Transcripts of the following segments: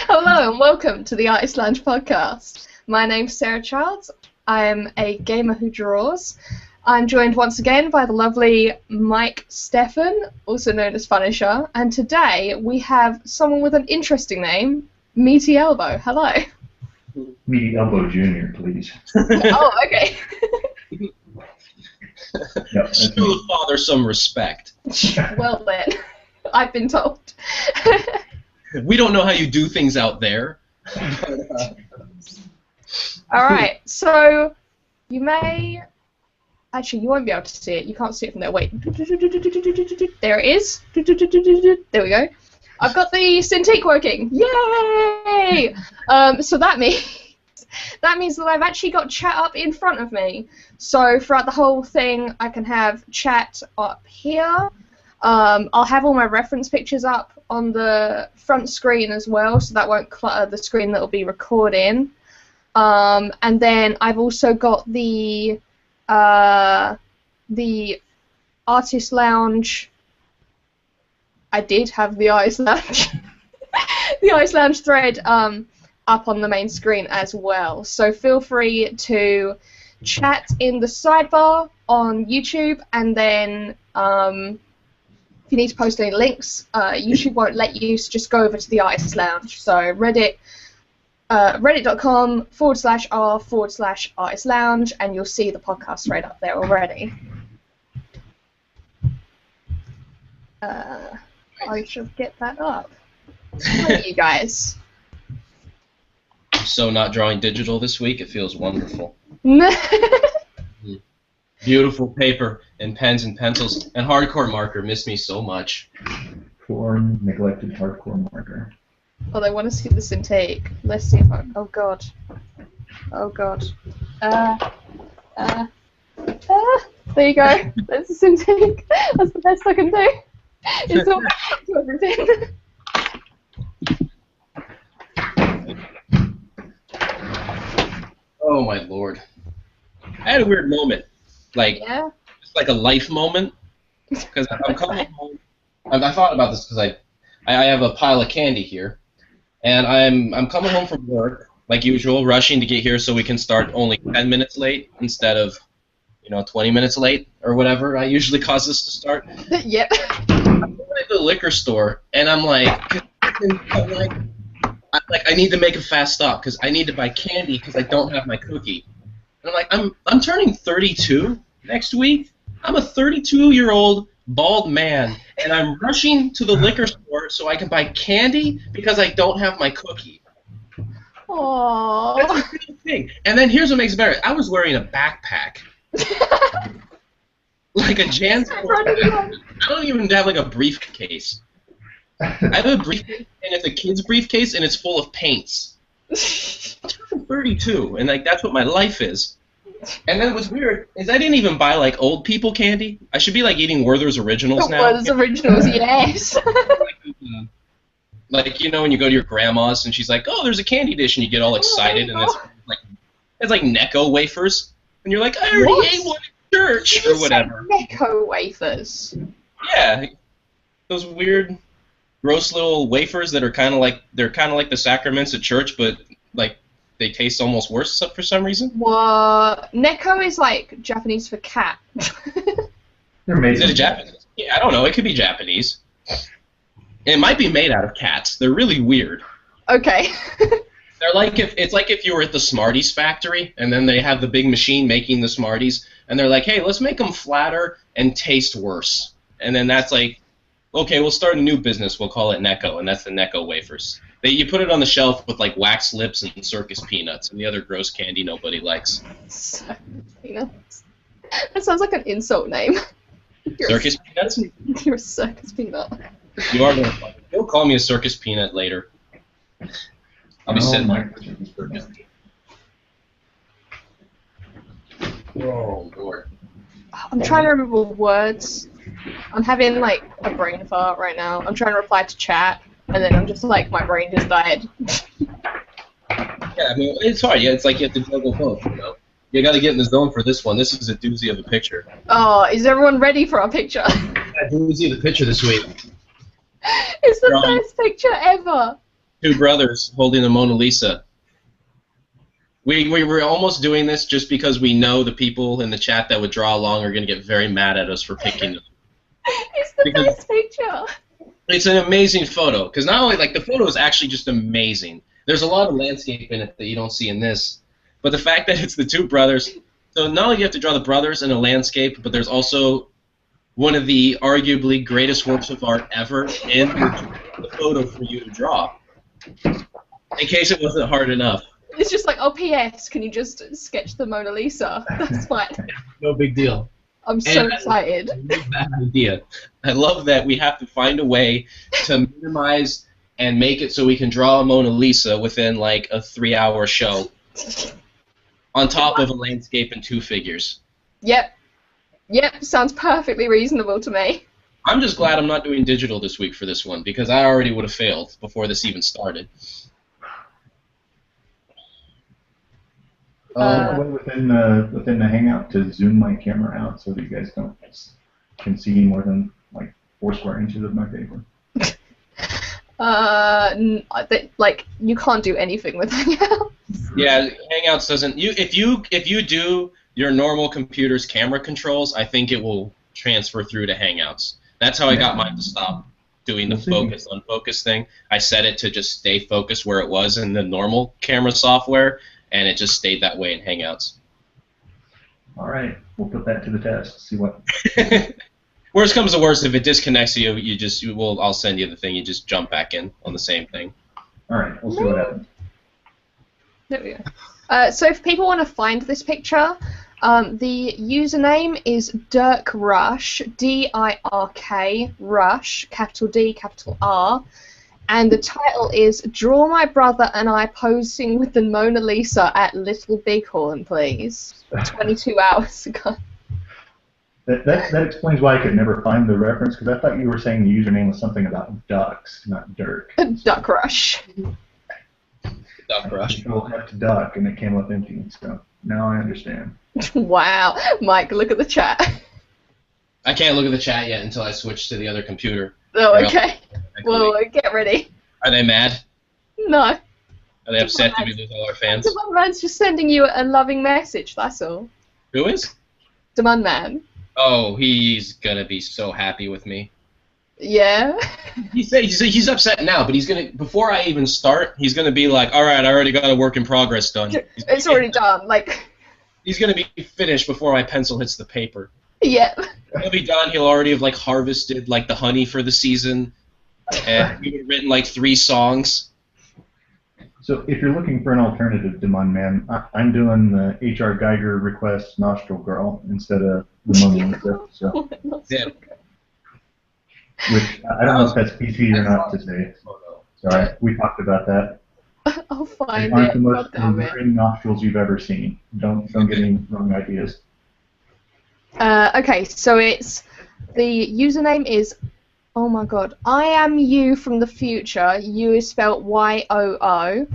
Hello and welcome to the Artist Lounge podcast. My name's Sarah Childs. I'm a gamer who draws. I'm joined once again by the lovely Mike Steffen, also known as Funisher, and today we have someone with an interesting name, MeatyElbow. Hello. MeatyElbow Jr., please. Oh, okay. Yep, Show the father some respect. Well then, I've been told. We don't know how you do things out there. Alright, so you may... Actually, you won't be able to see it. You can't see it from there. Wait. There it is. There we go. I've got the Cintiq working. Yay! So that means that I've actually got chat up in front of me. So throughout the whole thing, I can have chat up here. I'll have all my reference pictures up on the front screen as well, so that won't clutter the screen that will be recording. And then I've also got the Artist Lounge. I did have the Artist Lounge, the Artist Lounge thread up on the main screen as well. So feel free to chat in the sidebar on YouTube, and then if you need to post any links, YouTube won't let you, so just go over to the Artist Lounge. So reddit.com/r/artist lounge, and you'll see the podcast right up there already. I should get that up. How are you guys? I'm so not drawing digital this week. It feels wonderful. Beautiful paper and pens and pencils and hardcore marker. Miss me so much. Poor neglected hardcore marker. Oh, they want to see the Cintiq. Let's see if I... Oh, God. Oh, God. There you go. There's the Cintiq. That's the best I can do. It's all back to everything. Oh, my Lord. I had a weird moment. Like, Yeah? it's like a life moment. Because I'm coming home. I thought about this because I have a pile of candy here. And I'm coming home from work, like usual, rushing to get here so we can start only 10 minutes late instead of, 20 minutes late or whatever I usually cause us to start. Yep. I'm going to the liquor store, and I'm like, I need to make a fast stop because I need to buy candy because I don't have my cookie. And I'm like, I'm turning 32 next week. I'm a 32-year-old bald man, and I'm rushing to the liquor store so I can buy candy because I don't have my cookie. Aww. That's a good thing. And then here's what makes it better. I was wearing a backpack. Like a Jan's backpack. I don't even have like a briefcase. I have a briefcase, and it's a kid's briefcase, and it's full of paints. I'm 32, and like that's what my life is. And then what's weird is I didn't even buy like old people candy. I should be like eating Werther's Originals now. Werther's Originals, yes. Like when you go to your grandma's and she's like, "Oh, there's a candy dish," and you get all excited, and it's like Necco wafers, and you're like, "I already ate one in church," or whatever. Necco wafers. Yeah, those weird, gross little wafers that are kind of like the sacraments at church, but like they taste almost worse for some reason. What? Necco is like Japanese for cat. They're made. Is it a Japanese? Yeah, I don't know. It could be Japanese. It might be made out of cats. They're really weird. Okay. They're like it's like if you were at the Smarties factory, and then they have the big machine making the Smarties, and they're like, "Hey, let's make them flatter and taste worse." And then that's like, okay, we'll start a new business. We'll call it Necco, and that's the Necco wafers. You put it on the shelf with like wax lips and circus peanuts and the other gross candy nobody likes. Circus peanuts. That sounds like an insult name. Circus peanuts? You're a circus peanut. You are gonna. You'll call me a circus peanut later. I'll be sitting there. Oh Lord. I'm trying to remember words. I'm having like a brain fart right now. I'm trying to reply to chat, and then I'm just like, my brain just died. Yeah, I mean, it's hard. Yeah, it's like you have to juggle both, You got to get in the zone for this one. This is a doozy of a picture. Oh, is everyone ready for our picture? A doozy of the picture this week. It's the best picture ever. two brothers holding the Mona Lisa. We were almost doing this just because we know the people in the chat that would draw along are going to get very mad at us for picking them. It's the best picture. It's an amazing photo, because not only, like, the photo is actually just amazing. There's a lot of landscape in it that you don't see in this. But the fact that it's the two brothers, so not only do you have to draw the brothers in a landscape, but there's also one of the arguably greatest works of art ever in the photo for you to draw. In case it wasn't hard enough. It's just like, oh, P.S., can you just sketch the Mona Lisa? That's fine. No big deal. I'm so excited. Bad idea. I love that we have to find a way to minimize and make it so we can draw a Mona Lisa within like a 3-hour show on top of a landscape and two figures. Yep. Yep, sounds perfectly reasonable to me. I'm just glad I'm not doing digital this week for this one, because I already would have failed before this even started. A way within the Hangout to zoom my camera out so that you guys can see more than like 4 square inches of my paper. Like you can't do anything with Hangouts. Yeah, Hangouts doesn't. If you do your normal computer's camera controls, I think it will transfer through to Hangouts. That's how I got mine to stop doing the focus unfocus thing. I set it to just stay focused where it was in the normal camera software, and it just stayed that way in Hangouts. All right, we'll put that to the test. See what. Worst comes to worst, if it disconnects you, I'll send you the thing. You just jump back in on the same thing. All right, we'll see what happens. There we go. So if people want to find this picture, the username is Dirk Rush, D-I-R-K, Rush, capital D, capital R. And the title is Draw My Brother and I Posing with the Mona Lisa at Little Bighorn, please. 22 hours ago. That explains why I could never find the reference, because I thought you were saying the username was something about ducks, not Dirk. Duck Rush. Duck Rush. Control F to duck, and it came up empty, so now I understand. Wow. Mike, look at the chat. I can't look at the chat yet until I switch to the other computer. Oh, okay. Well, get ready. Are they mad? No. Are they upset that we lose all our fans? Demand Man's just sending you a loving message, that's all. Who is? Demand Man. Oh, he's gonna be so happy with me. Yeah. He's upset now, but he's gonna, before I even start, he's gonna be like, all right, I already got a work in progress done. It's already done. Like. He's gonna be finished before my pencil hits the paper. Yep. He'll be done. He'll already have like harvested like the honey for the season, and we would have written like 3 songs. So if you're looking for an alternative to Mon Man, I'm doing the H.R. Geiger request Nostril Girl instead of the Mona Lisa. So. Yeah. Which I don't know if that's PC or not to say. Sorry, we talked about that. I'll find aren't it. the most alluring nostrils you've ever seen. Don't get any wrong ideas. Okay, so it's the username is, oh my god, I am you from the future. You is spelled Y-O-O,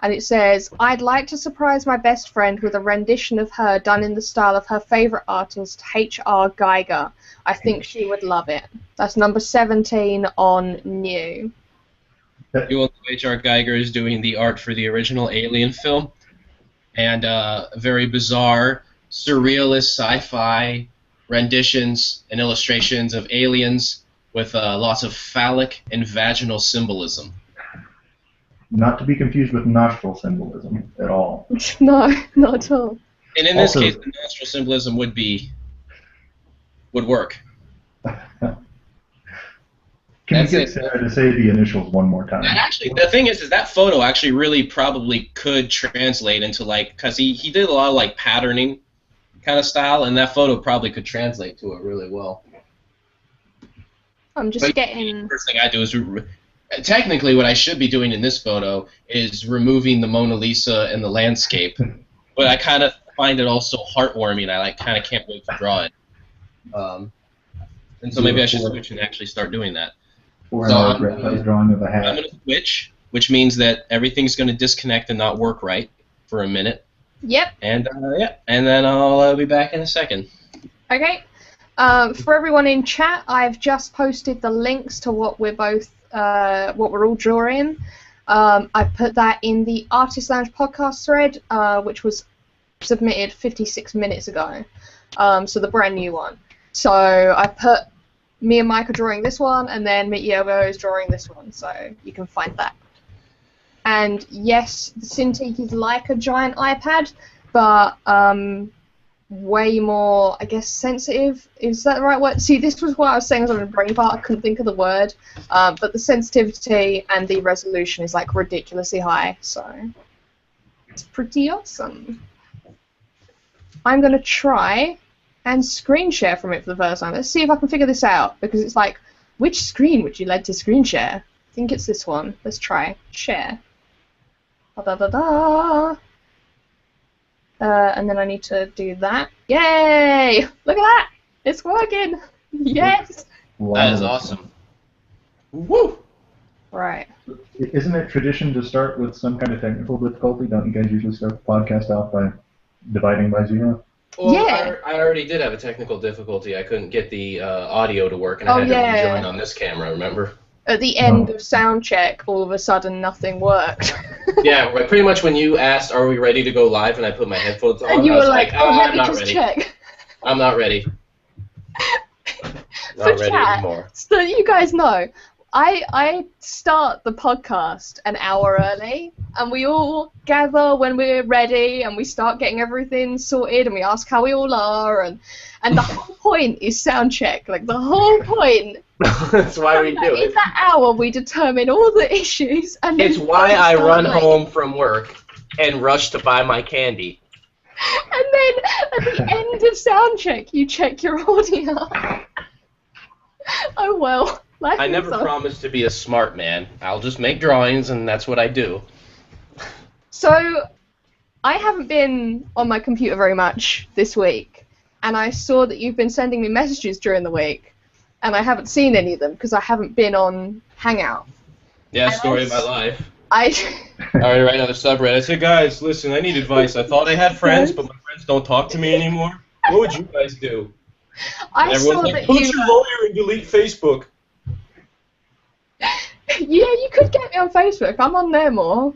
and it says, I'd like to surprise my best friend with a rendition of her done in the style of her favorite artist, H.R. Geiger. I think she would love it. That's number 17 on New. You all know H.R. Geiger is doing the art for the original Alien film, and very bizarre, surrealist sci-fi renditions and illustrations of aliens with lots of phallic and vaginal symbolism. Not to be confused with nostril symbolism at all. No, not at all. And in this case, the nostril symbolism would work. Can you get Sarah to say the initials one more time? And actually, the thing is that photo actually really probably could translate into, like, because he did a lot of, like, patterning kind of style, and that photo probably could translate to it really well. I'm just getting... The first thing I do is, technically what I should be doing in this photo is removing the Mona Lisa and the landscape, but I kind of find it also heartwarming. I kind of can't wait to draw it. And so maybe I should switch and actually start doing that. I'm drawing of a hat. I'm going to switch, which means that everything's going to disconnect and not work right for a minute. Yep. And yeah, and then I'll be back in a second. Okay. For everyone in chat, I've just posted the links to what we're all drawing. I put that in the Artist Lounge podcast thread, which was submitted 56 minutes ago, so the brand new one. So I put me and Mike are drawing this one, and then MeatyElbow is drawing this one, so you can find that. And yes, the Cintiq is like a giant iPad, but way more, I guess, sensitive. Is that the right word? See, this was what I was saying on the brain part. I couldn't think of the word. But the sensitivity and the resolution is like ridiculously high, so it's pretty awesome. I'm going to try and screen share from it for the first time. Let's see if I can figure this out, because it's like, which screen would you like to screen share? I think it's this one. Let's try. Share. Da-da-da-da. And then I need to do that. Yay! Look at that! It's working! Yes! Wow. That is awesome. Woo! Right. Isn't it tradition to start with some kind of technical difficulty? Don't you guys usually start the podcast off by dividing by 0? Well, Yeah. I already did have a technical difficulty. I couldn't get the audio to work, and I had to rejoin on this camera, remember? At the end of sound check, all of a sudden nothing worked. Yeah, right, pretty much when you asked, are we ready to go live, and I put my headphones on, And you I were was like, oh, let I'm me not just ready. check. I'm not ready. For Not ready chat, anymore. so that you guys know, I start the podcast an hour early, and we all gather when we're ready, and we start getting everything sorted, and we ask how we all are, and the whole point is sound check. Like, the whole point. That's why we do In it. that hour, we determine all the issues, and then It's why we I start run late. home from work and rush to buy my candy. And then at the end of sound check, you check your audio. Oh well. Life I is never on. promised to be a smart man. I'll just make drawings, and that's what I do. So, I haven't been on my computer very much this week, and I saw that you've been sending me messages during the week, and I haven't seen any of them because I haven't been on Hangout. Yeah, And story of my also- life. I I already write on the subreddit. I said, guys, listen, I need advice. I thought I had friends, but my friends don't talk to me anymore. What would you guys do? I And saw everyone's like, that put you. your lawyer and delete Facebook. Yeah, you could get me on Facebook. I'm on there more.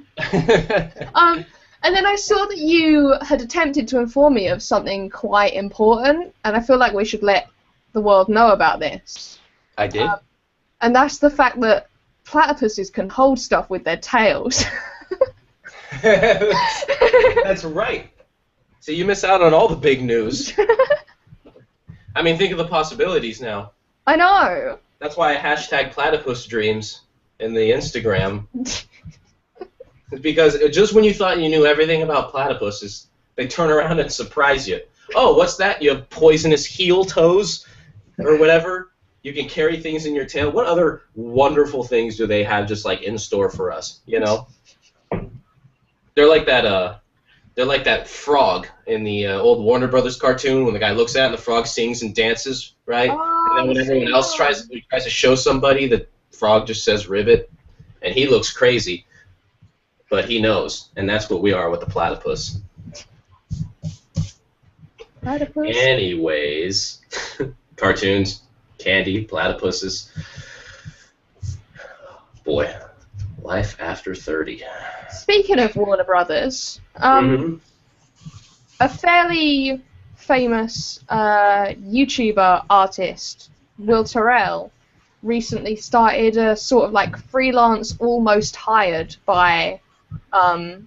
And then I saw that you had attempted to inform me of something quite important, and I feel like we should let the world know about this. I did? And that's the fact that platypuses can hold stuff with their tails. That's right. So you miss out on all the big news. I mean, think of the possibilities now. I know. That's why I hashtag platypus dreams in the Instagram. Because just when you thought you knew everything about platypuses, they turn around and surprise you. Oh, what's that? You have poisonous heel toes or whatever? You can carry things in your tail. What other wonderful things do they have just like in store for us, you know? They're like that frog in the old Warner Brothers cartoon when the guy looks at it and the frog sings and dances, right? Oh, And then when everyone else tries to show somebody, the frog just says ribbit, and he looks crazy. But he knows, and that's what we are with the platypus. Platypus? Anyways, cartoons, candy, platypuses. Boy, life after 30. Speaking of Warner Brothers, Mhm. a fairly famous YouTuber artist, Will Terrell, recently started a sort of like freelance, almost hired by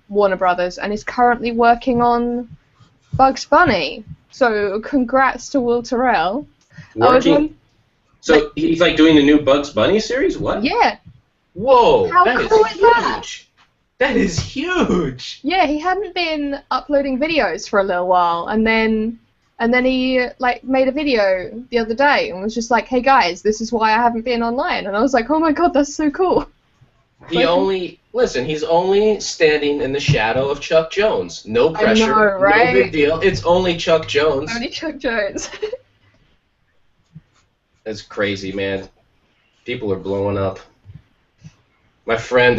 Warner Brothers, and is currently working on Bugs Bunny. So congrats to Will Terrell. Working. So he's like doing the new Bugs Bunny series? What? Yeah, Whoa, How that cool is is that? huge. That is huge. yeah, he hadn't been uploading videos for a little while, and then he like made a video the other day and was just like, "Hey guys, this is why I haven't been online." And I was like, "Oh my god, that's so cool." He's only standing in the shadow of Chuck Jones. No I pressure. know, right? No big deal. It's only Chuck Jones. Only Chuck Jones. That's crazy, man. People are blowing up. My friend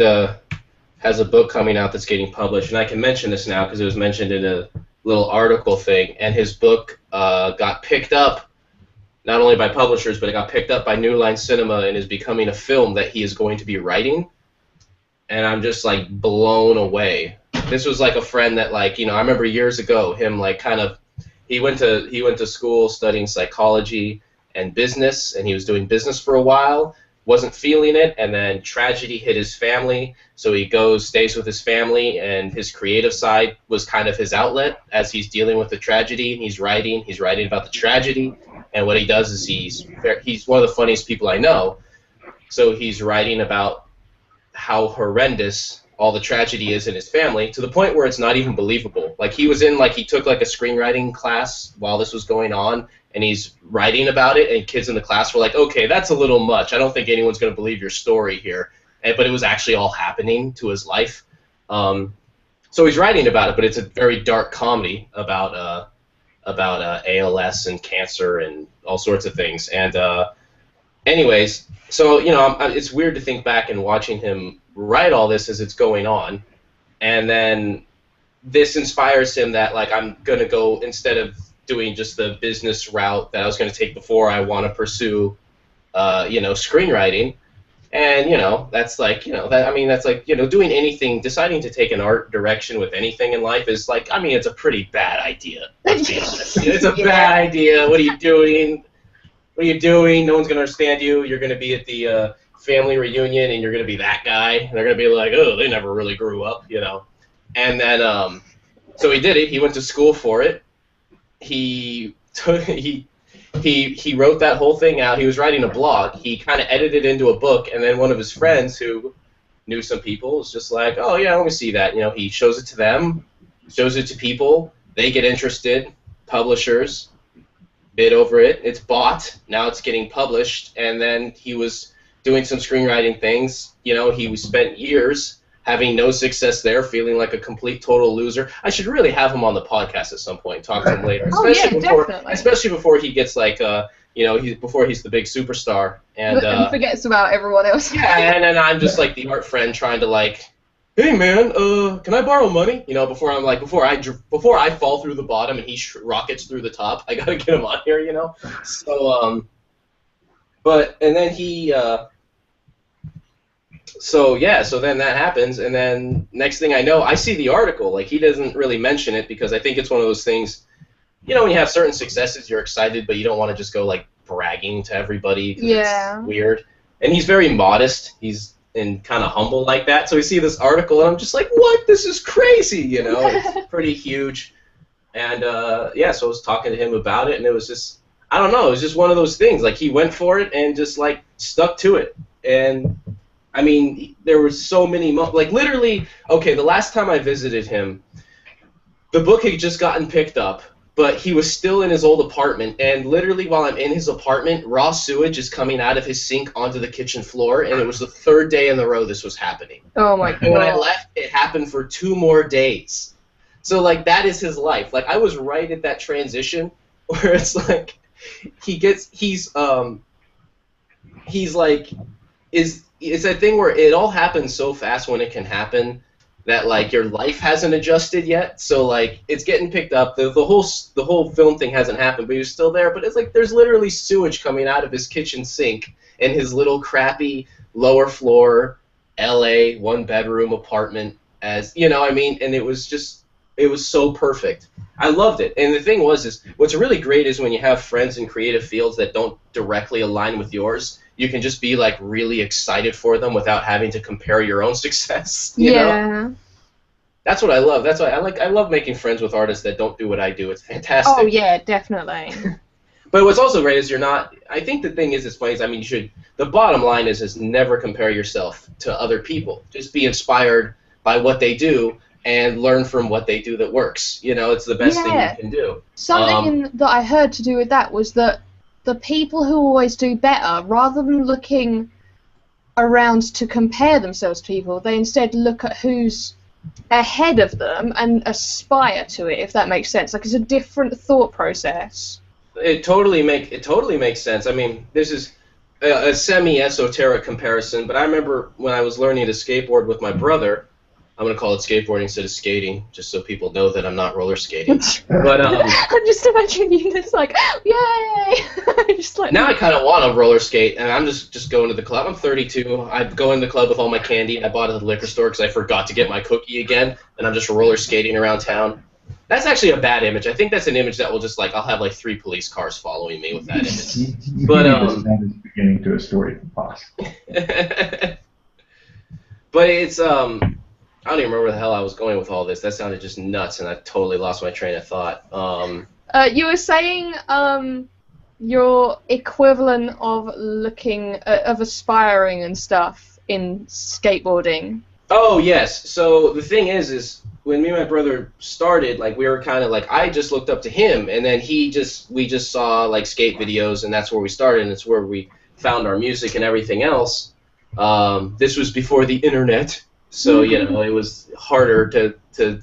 has a book coming out that's getting published, and I can mention this now because it was mentioned in a little article thing, and his book got picked up not only by publishers, but it got picked up by New Line Cinema and is becoming a film that he is going to be writing. and I'm just like blown away. This was like a friend that like, you know, I remember years ago him like kind of he went to school studying psychology and business, and he was doing business for a while, wasn't feeling it, and then tragedy hit his family, so he stays with his family, and his creative side was kind of his outlet as he's dealing with the tragedy. He's writing about the tragedy, and what he does is he's one of the funniest people I know, so he's writing about how horrendous all the tragedy is in his family, to the point where it's not even believable. Like he took like a screenwriting class while this was going on, and he's writing about it, and kids in the class were like, okay, that's a little much. I don't think anyone's going to believe your story here. But it was actually all happening to his life. So he's writing about it, but it's a very dark comedy about ALS and cancer and all sorts of things. And anyways, so, you know, it's weird to think back and watching him write all this as it's going on, and then this inspires him that, like, I'm going to go, instead of doing just the business route that I was going to take before, I want to pursue, you know, screenwriting. And, you know, that's like, you know, that's like, you know, doing anything, deciding to take an art direction with anything in life is like, I mean, it's a pretty bad idea. It's a bad idea. What are you doing? What are you doing? No one's going to understand you. You're going to be at the family reunion, and you're going to be that guy. And they're going to be like, oh, they never really grew up, you know. And then, so he did it. He went to school for it. He wrote that whole thing out. He was writing a blog. He kind of edited it into a book, and then one of his friends who knew some people was just like, oh, yeah, let me see that. You know, he shows it to them, shows it to people. They get interested. Publishers bid over it. It's bought. Now it's getting published. And then he was doing some screenwriting things. You know, he spent years having no success there, feeling like a complete total loser. I should really have him on the podcast at some point, talk to him later. Definitely. Especially before he gets like, you know, before he's the big superstar. And forgets about everyone else. Yeah, and then I'm just like the art friend trying to like, hey man, can I borrow money? You know, before I fall through the bottom and he rockets through the top, I gotta get him on here, you know. So and then he. So then that happens, and then next thing I know, I see the article. Like, he doesn't really mention it because I think it's one of those things, you know, when you have certain successes, you're excited, but you don't want to just go like bragging to everybody. Yeah. It's weird. And he's very modest. He's kind of humble like that. So we see this article, and I'm just like, what? This is crazy, you know? It's pretty huge. And so I was talking to him about it, and it was just, I don't know, it was just one of those things. Like, he went for it and just like stuck to it. And I mean, there were so many like, literally, okay, the last time I visited him, the book had just gotten picked up, but he was still in his old apartment, and literally while I'm in his apartment, raw sewage is coming out of his sink onto the kitchen floor, and it was the third day in a row this was happening. Oh my God. And when I left, it happened for 2 more days. So, like, that is his life. Like, I was right at that transition where it's like, it's that thing where it all happens so fast when it can happen that, like, your life hasn't adjusted yet. So, like, it's getting picked up. The whole film thing hasn't happened, but he's still there. But it's like there's literally sewage coming out of his kitchen sink in his little crappy lower floor LA 1-bedroom apartment, as you know, I mean, and it was so perfect. I loved it. And the thing is what's really great is when you have friends in creative fields that don't directly align with yours, you can just be like really excited for them without having to compare your own success. You know? That's what I love. That's why I love making friends with artists that don't do what I do. It's fantastic. Oh yeah, definitely. But what's also great is you're not. I think the thing is, it's funny. I mean, you should. The bottom line is never compare yourself to other people. Just be inspired by what they do and learn from what they do that works. You know, it's the best thing you can do. Something that I heard to do with that was that the people who always do better, rather than looking around to compare themselves to people, they instead look at who's ahead of them and aspire to it, if that makes sense. Like, it's a different thought process. It totally makes sense. I mean, this is a semi-esoteric comparison, but I remember when I was learning to skateboard with my brother, I'm gonna call it skateboarding instead of skating, just so people know that I'm not roller skating. But I'm just imagining you just like, yay! Just like now I kind of want to roller skate, and I'm just going to the club. I'm 32. I go in the club with all my candy I bought at the liquor store because I forgot to get my cookie again, and I'm just roller skating around town. That's actually a bad image. I think that's an image that will just like I'll have like 3 police cars following me with that image. But that is beginning to a story from Boss. But it's I don't even remember where the hell I was going with all this. That sounded just nuts, and I totally lost my train of thought. You were saying your equivalent of looking of aspiring and stuff in skateboarding. Oh yes. So the thing is when me and my brother started, like we were kind of like I just looked up to him, and then we just saw like skate videos, and that's where we started, and it's where we found our music and everything else. This was before the internet. So you know it was harder to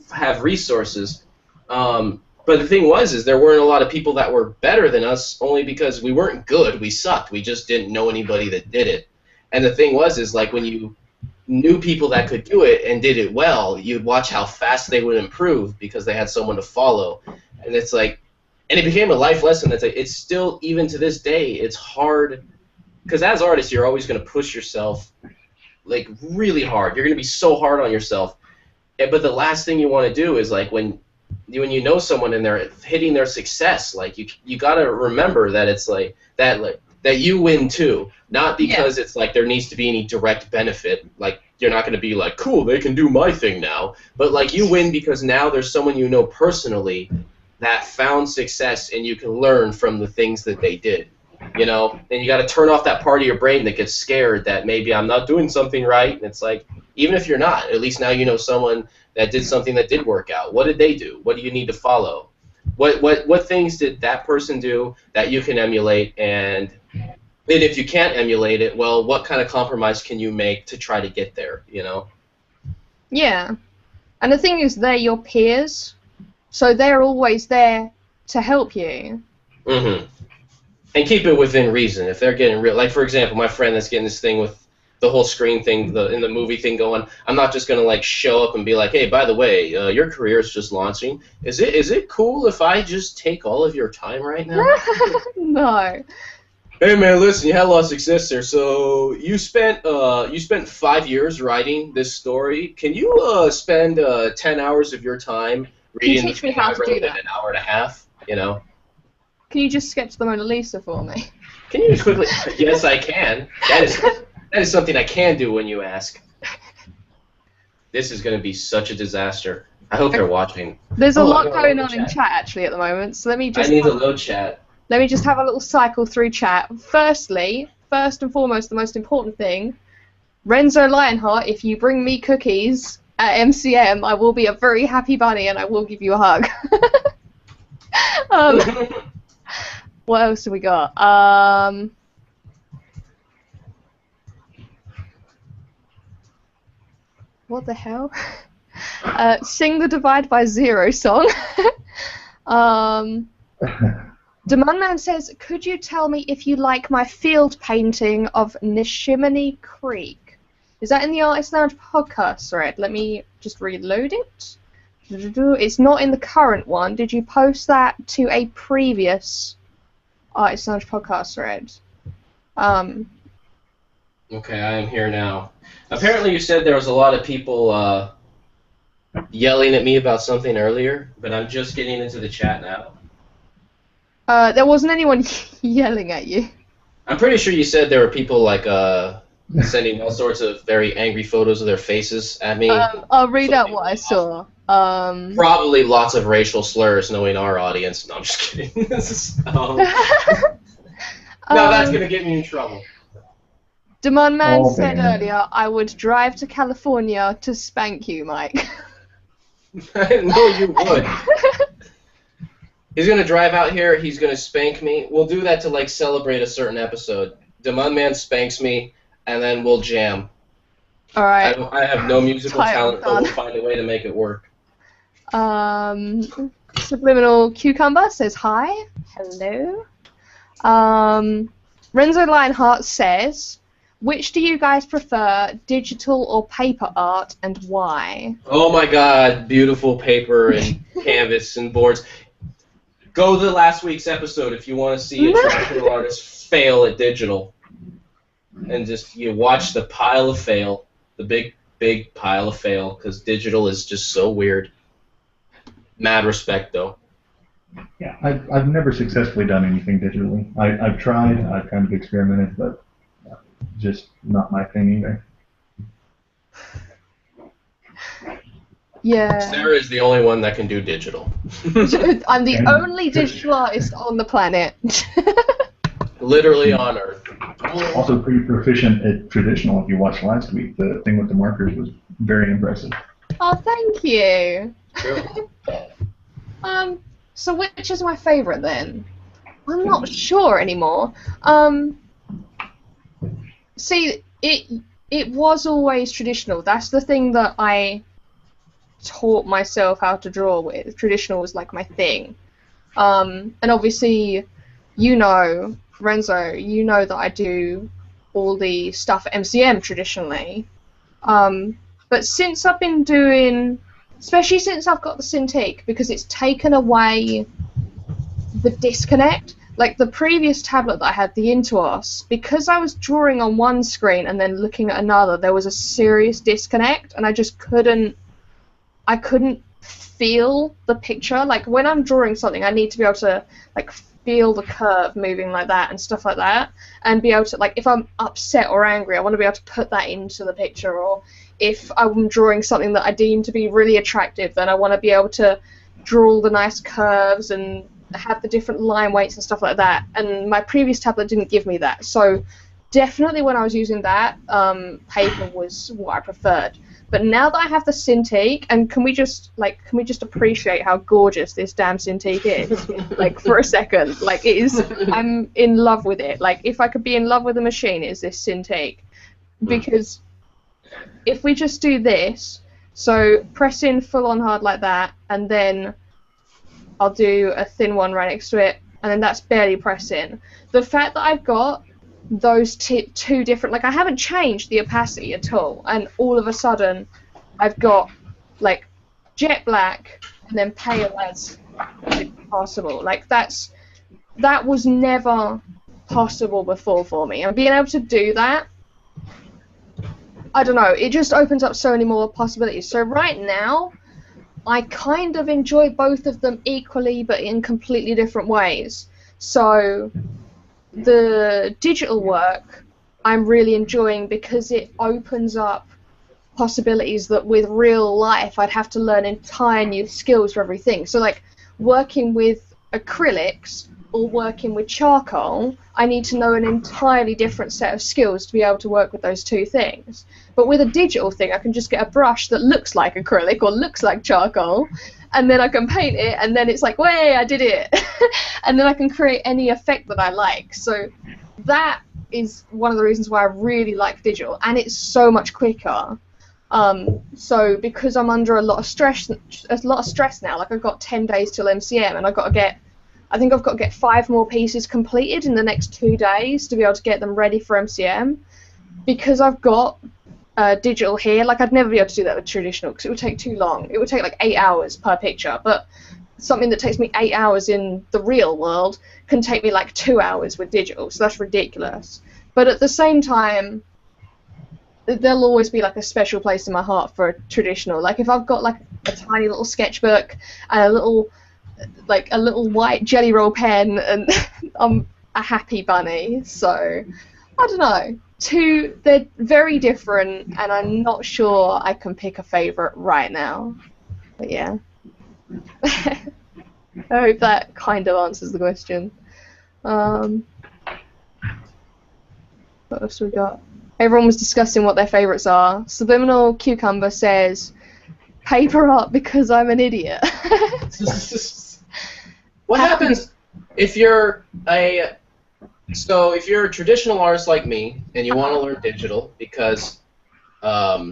have resources, but the thing was there weren't a lot of people that were better than us only because we weren't good. We sucked. We just didn't know anybody that did it. And the thing was like when you knew people that could do it and did it well, you'd watch how fast they would improve because they had someone to follow. And it's like, and it became a life lesson. That's like it's still even to this day it's hard because as artists you're always going to push yourself. Like really hard. You're gonna be so hard on yourself. But the last thing you want to do is like when you know someone and they're hitting their success, like you gotta remember that it's like that you win too. Not because it's like there needs to be any direct benefit. Like you're not gonna be like, cool, they can do my thing now. But like you win because now there's someone you know personally that found success and you can learn from the things that they did. You know, and you got to turn off that part of your brain that gets scared that maybe I'm not doing something right. And it's like, even if you're not, at least now you know someone that did something that did work out. What did they do? What do you need to follow? What things did that person do that you can emulate? And if you can't emulate it, well, what kind of compromise can you make to try to get there? You know? Yeah, and the thing is, they're your peers, so they're always there to help you. Mm-hmm. And keep it within reason. If they're getting real, like for example, my friend that's getting this thing with the whole screen thing, in the movie thing going, I'm not just gonna like show up and be like, hey, by the way, your career is just launching. Is it cool if I just take all of your time right now? No. Hey man, listen, you had a lot of success there. So you spent 5 years writing this story. Can you spend 10 hours of your time reading? Can you teach me how to do that? An hour and a half, you know. Can you just sketch the Mona Lisa for me? Can you just quickly? Yes, I can. That is something I can do when you ask. This is going to be such a disaster. I hope they're watching. There's a lot going on in chat actually at the moment, so let me just. I need to load chat. Let me just have a little cycle through chat. First and foremost, the most important thing, Renzo Lionheart, if you bring me cookies at MCM, I will be a very happy bunny and I will give you a hug. What else have we got? What the hell? Sing the Divide by Zero song. Demonman says, could you tell me if you like my field painting of Nishimini Creek? Is that in the Artist Lounge podcast thread? Let me just reload it. It's not in the current one. Did you post that to a previous Artist Lounge podcast thread? Okay, I am here now. Apparently you said there was a lot of people yelling at me about something earlier, but I'm just getting into the chat now. There wasn't anyone yelling at you. I'm pretty sure you said there were people like sending all sorts of very angry photos of their faces at me. I'll read out what I saw. Probably lots of racial slurs, knowing our audience. No, I'm just kidding. No, that's going to get me in trouble. Demonman said earlier, I would drive to California to spank you, Mike. No, you would. He's going to drive out here, he's going to spank me. We'll do that to, like, celebrate a certain episode. Demonman spanks me, and then we'll jam. Alright. I have no musical talent, but we'll find a way to make it work. Subliminal Cucumber says hi. Hello. Renzo Lionheart says, which do you guys prefer, digital or paper art, and why? Oh my God, beautiful paper and canvas and boards. Go to last week's episode if you want to see a traditional artist fail at digital. And just you watch the pile of fail, the big pile of fail, because digital is just so weird. Mad respect, though. Yeah, I've never successfully done anything digitally. I've tried, I've kind of experimented, but just not my thing either. Yeah. Sarah is the only one that can do digital. I'm the only digital artist on the planet. Literally on Earth. Also pretty proficient at traditional. If you watched last week, the thing with the markers was very impressive. Oh, thank you. True. So which is my favorite then? I'm not sure anymore. See, it was always traditional. That's the thing that I taught myself how to draw with. Traditional was like my thing. And obviously, you know, Renzo, you know that I do all the stuff at MCM traditionally. But since I've been doing, especially since I've got the Cintiq, because it's taken away the disconnect. Like the previous tablet that I had, the Intuos, because I was drawing on one screen and then looking at another, there was a serious disconnect, and I just couldn't feel the picture. Like when I'm drawing something, I need to be able to like feel the curve moving like that and stuff like that, and be able to, like, if I'm upset or angry, I want to be able to put that into the picture. Or if I'm drawing something that I deem to be really attractive, then I want to be able to draw all the nice curves and have the different line weights and stuff like that. And my previous tablet didn't give me that, so definitely when I was using that, paper was what I preferred. But now that I have the Cintiq, and can we just appreciate how gorgeous this damn Cintiq is? Like, for a second, like, it is. I'm in love with it. Like, if I could be in love with a machine, it's this Cintiq. Because if we just do this, so press in full on hard like that, and then I'll do a thin one right next to it, and then that's barely pressing. The fact that I've got those two different, like, I haven't changed the opacity at all, and all of a sudden I've got like jet black and then pale as possible. Like that was never possible before for me, and being able to do that, I don't know, it just opens up so many more possibilities. So right now I kind of enjoy both of them equally, but in completely different ways. So the digital work I'm really enjoying because it opens up possibilities that with real life I'd have to learn entire new skills for everything. So like working with acrylics or working with charcoal, I need to know an entirely different set of skills to be able to work with those two things. But with a digital thing, I can just get a brush that looks like acrylic or looks like charcoal, and then I can paint it, and then it's like, way, I did it. And then I can create any effect that I like. So that is one of the reasons why I really like digital, and it's so much quicker. So because I'm under a lot of stress now, like I've got 10 days till MCM, and I think I've got to get 5 more pieces completed in the next 2 days to be able to get them ready for MCM. Because I've got digital here, like I'd never be able to do that with traditional because it would take too long. It would take like 8 hours per picture, but something that takes me 8 hours in the real world can take me like 2 hours with digital, so that's ridiculous. But at the same time, there'll always be like a special place in my heart for a traditional. Like if I've got like a tiny little sketchbook and a little white jelly roll pen, and I'm a happy bunny. So I don't know. They're very different, and I'm not sure I can pick a favorite right now. But yeah. I hope that kind of answers the question. What else we got? Everyone was discussing what their favorites are. Subliminal Cucumber says, paper art because I'm an idiot. What happens if you're a traditional artist like me and you want to learn digital? Because I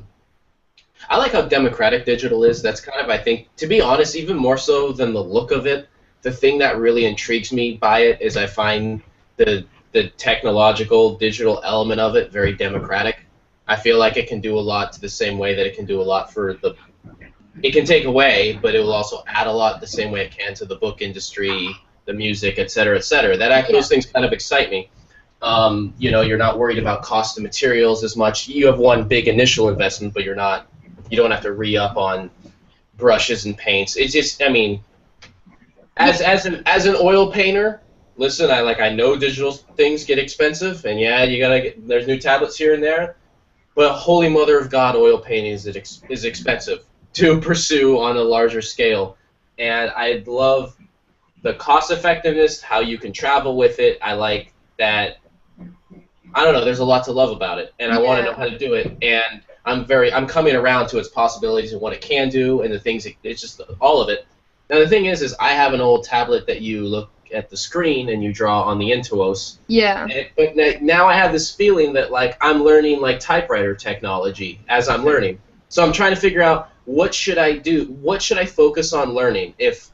like how democratic digital is. That's kind of, I think, to be honest, even more so than the look of it, the thing that really intrigues me by it is I find the the technological digital element of it very democratic. I feel like it can do a lot to the same way that it can do a lot for the. It can take away, but it will also add a lot the same way it can to the book industry, the music, et cetera, et cetera. Those things kind of excite me. You know, you're not worried about cost of materials as much. You have one big initial investment, but you don't have to re-up on brushes and paints. It's just, I mean, as an oil painter, listen, I know digital things get expensive, and yeah, there's new tablets here and there, but holy mother of God, oil painting is expensive to pursue on a larger scale, and I love the cost effectiveness, how you can travel with it. I like that. I don't know. There's a lot to love about it, and I want to know how to do it. And I'm coming around to its possibilities and what it can do, and the things. It's just all of it. Now the thing is I have an old tablet that you look at the screen and you draw on the Intuos. Yeah. But now I have this feeling that like I'm learning like typewriter technology as I'm learning. So I'm trying to figure out what should I do? What should I focus on learning? If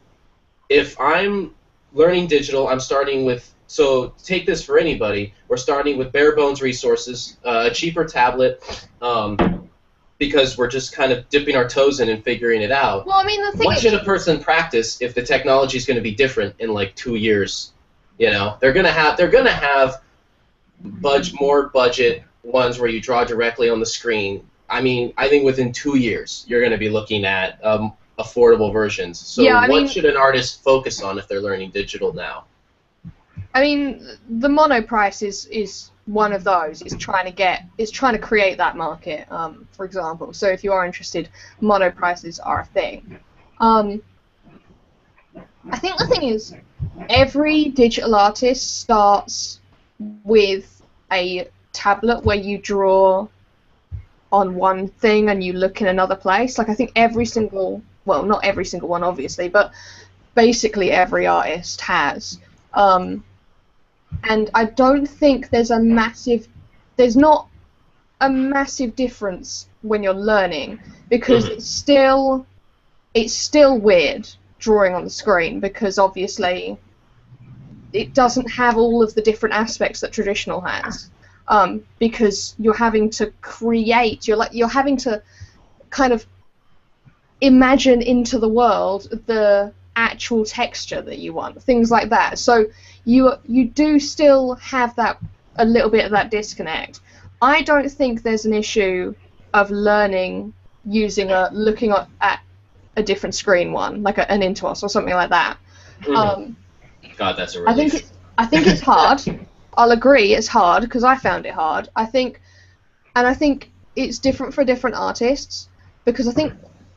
I'm learning digital, I'm starting with. So take this for anybody. We're starting with bare bones resources, a cheaper tablet, because we're just kind of dipping our toes in and figuring it out. Well, I mean, the thing what should a person practice if the technology is going to be different in like 2 years? You know, they're gonna have more budget ones where you draw directly on the screen. I mean, I think within 2 years you're going to be looking at affordable versions. So what should an artist focus on if they're learning digital now? I mean, the mono price is one of those. It's trying to create that market, for example. So if you are interested, mono prices are a thing. I think the thing is, every digital artist starts with a tablet where you draw on one thing and you look in another place. Like I think every single, well, not every single one obviously, but basically every artist has. And I don't think there's not a massive difference when you're learning, because it's still weird drawing on the screen, because obviously it doesn't have all of the different aspects that traditional has, because you're having to create, you're having to kind of imagine into the world the actual texture that you want, things like that. So you do still have a little bit of that disconnect. I don't think there's an issue of learning looking at a different screen one, like an Intuos or something like that. God, that's a relief. I think it's hard. I'll agree, it's hard, because I found it hard. I think it's different for different artists, because I think,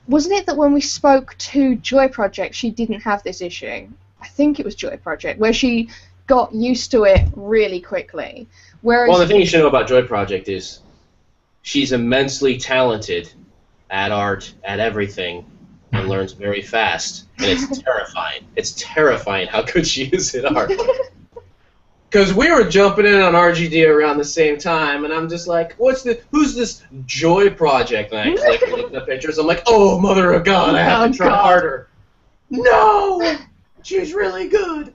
wasn't it that when we spoke to Joy Project, she didn't have this issue? I think it was Joy Project, where she got used to it really quickly. Whereas, well, the thing you should know about Joy Project is she's immensely talented at art, at everything, and learns very fast. And it's terrifying. It's terrifying how good she is at art. Because we were jumping in on RGD around the same time, and I'm just like, who's this Joy Project? And I click and look at the pictures. I'm like, oh, mother of God, I have to try harder. No! She's really good.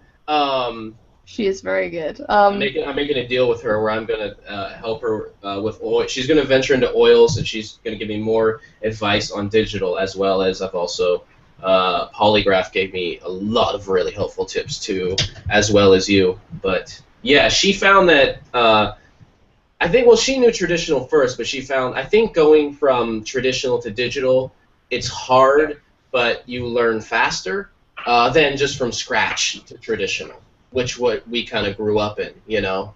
She is very good. I'm making a deal with her where I'm going to help her with oil. She's going to venture into oils, and she's going to give me more advice on digital, as well as I've also... Polygraph gave me a lot of really helpful tips too, as well as you. But yeah, she found that I think, well, she knew traditional first, but she found, I think, going from traditional to digital, it's hard, but you learn faster than just from scratch to traditional, which what we kind of grew up in, you know.